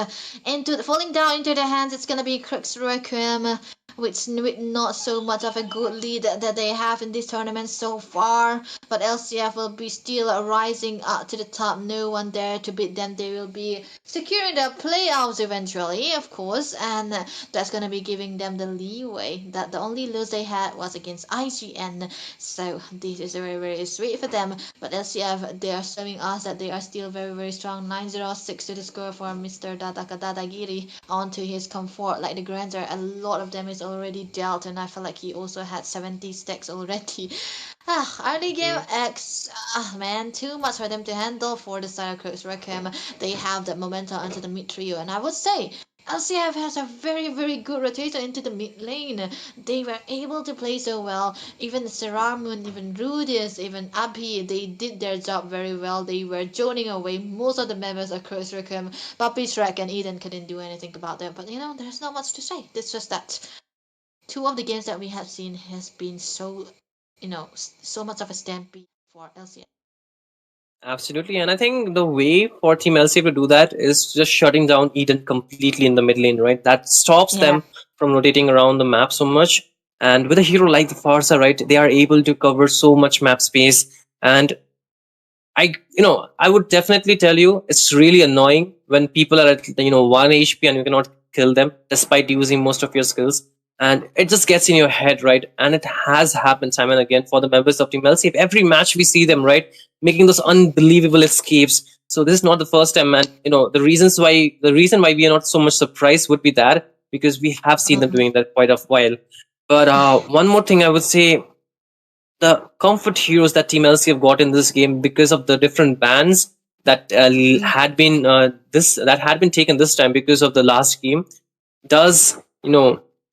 falling down into the hands. It's gonna be CRUX Requiem, with not so much of a good lead that they have in this tournament so far. But LCF will be still rising up to the top. No one there to beat them. They will be securing the playoffs eventually, of course, and that's gonna be giving them the leeway. That the only lose they had was against IGN. So this is very, very sweet for them. But LCF, they are showing us that they are still very, very strong. 906 to the score for Mr. Dadagiri onto his comfort. Like the Grandeur, a lot of damage already dealt, and I feel like he also had 70 stacks already. Early game X, man, too much for them to handle for the side of CRUX Requiem. They have that momentum into the mid trio, and I would say LCF has a very, very good rotator into the mid lane. They were able to play so well. Even Seramun, even Rudius, even Abhi, they did their job very well. They were joning away most of the members of CRUX Requiem. Puppy Shrek and Eden couldn't do anything about them. But there's not much to say. It's just that 2 of the games that we have seen has been so much of a stampede for LCF. Absolutely, and I think the way for Team LCF to do that is just shutting down Eden completely in the mid lane, right? That stops them from rotating around the map so much. And with a hero like the Farsa, right, they are able to cover so much map space. And I would definitely tell you, it's really annoying when people are at 1 HP and you cannot kill them despite using most of your skills. And it just gets in your head, right? And it has happened time and again for the members of Team LCF. Every match we see them, right, making those unbelievable escapes. So this is not the first time, and the reason why we are not so much surprised would be that because we have seen them doing that quite a while. But one more thing I would say, the comfort heroes that Team LCF got in this game because of the different bans that had been taken this time because of the last game does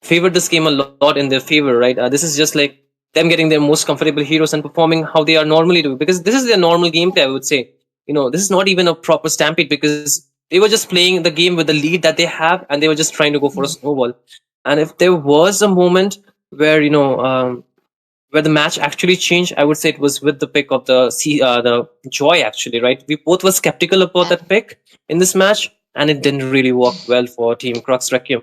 favor this game a lot in their favor, right? This is just like them getting their most comfortable heroes and performing how they are normally do, because this is their normal gameplay, I would say. This is not even a proper stampede because they were just playing the game with the lead that they have and they were just trying to go for a snowball. And if there was a moment where where the match actually changed, I would say it was with the pick of the Joy, actually, right? We both were skeptical about that pick in this match, and it didn't really work well for Team CRUX Requiem.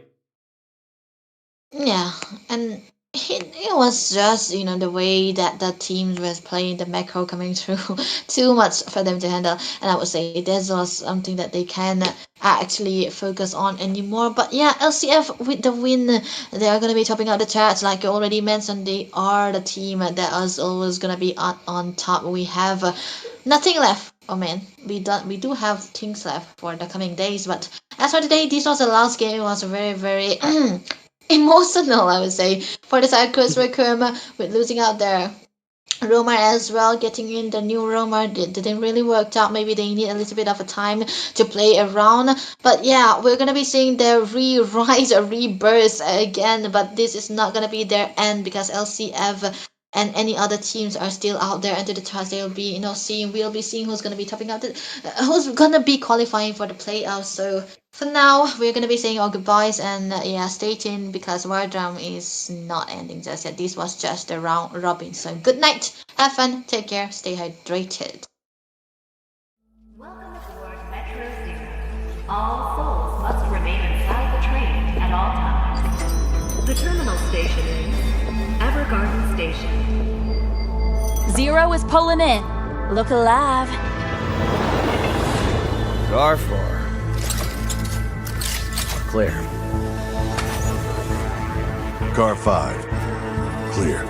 Yeah, and it was just the way that the teams was playing, the macro coming through, too much for them to handle. And I would say this was something that they can actually focus on anymore. But yeah, LCF with the win, they are going to be topping out the charts. Like you already mentioned, they are the team that is always going to be on top. We have nothing left. Oh man, we do have things left for the coming days. But as for today, this was the last game. It was very, very emotional, I would say, for the side CRUX Requiem with losing out their roamer as well. Getting in the new roamer didn't really work out. Maybe they need a little bit of a time to play around. But yeah, we're gonna be seeing their re-rise or rebirth again. But this is not gonna be their end because LCF and any other teams are still out there into the charts. They'll be we'll be seeing who's gonna be topping out who's gonna be qualifying for the playoffs. So for now, we're going to be saying our goodbyes, and stay tuned because War Drum is not ending just yet. This was just a round robin. So good night, have fun, take care, stay hydrated. Welcome aboard Metro Zero. All souls must remain inside the train at all times. The terminal station is Evergarden Station. Zero is pulling in. Look alive. Gar 4. Clear. Car 5. Clear.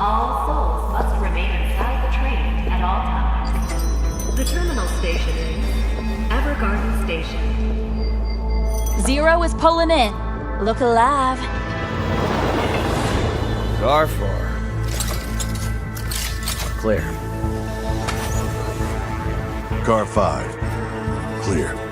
All souls must remain inside the train at all times. The terminal station is Evergarden Station. Zero is pulling in. Look alive. Car 4. Clear. Car 5. Clear.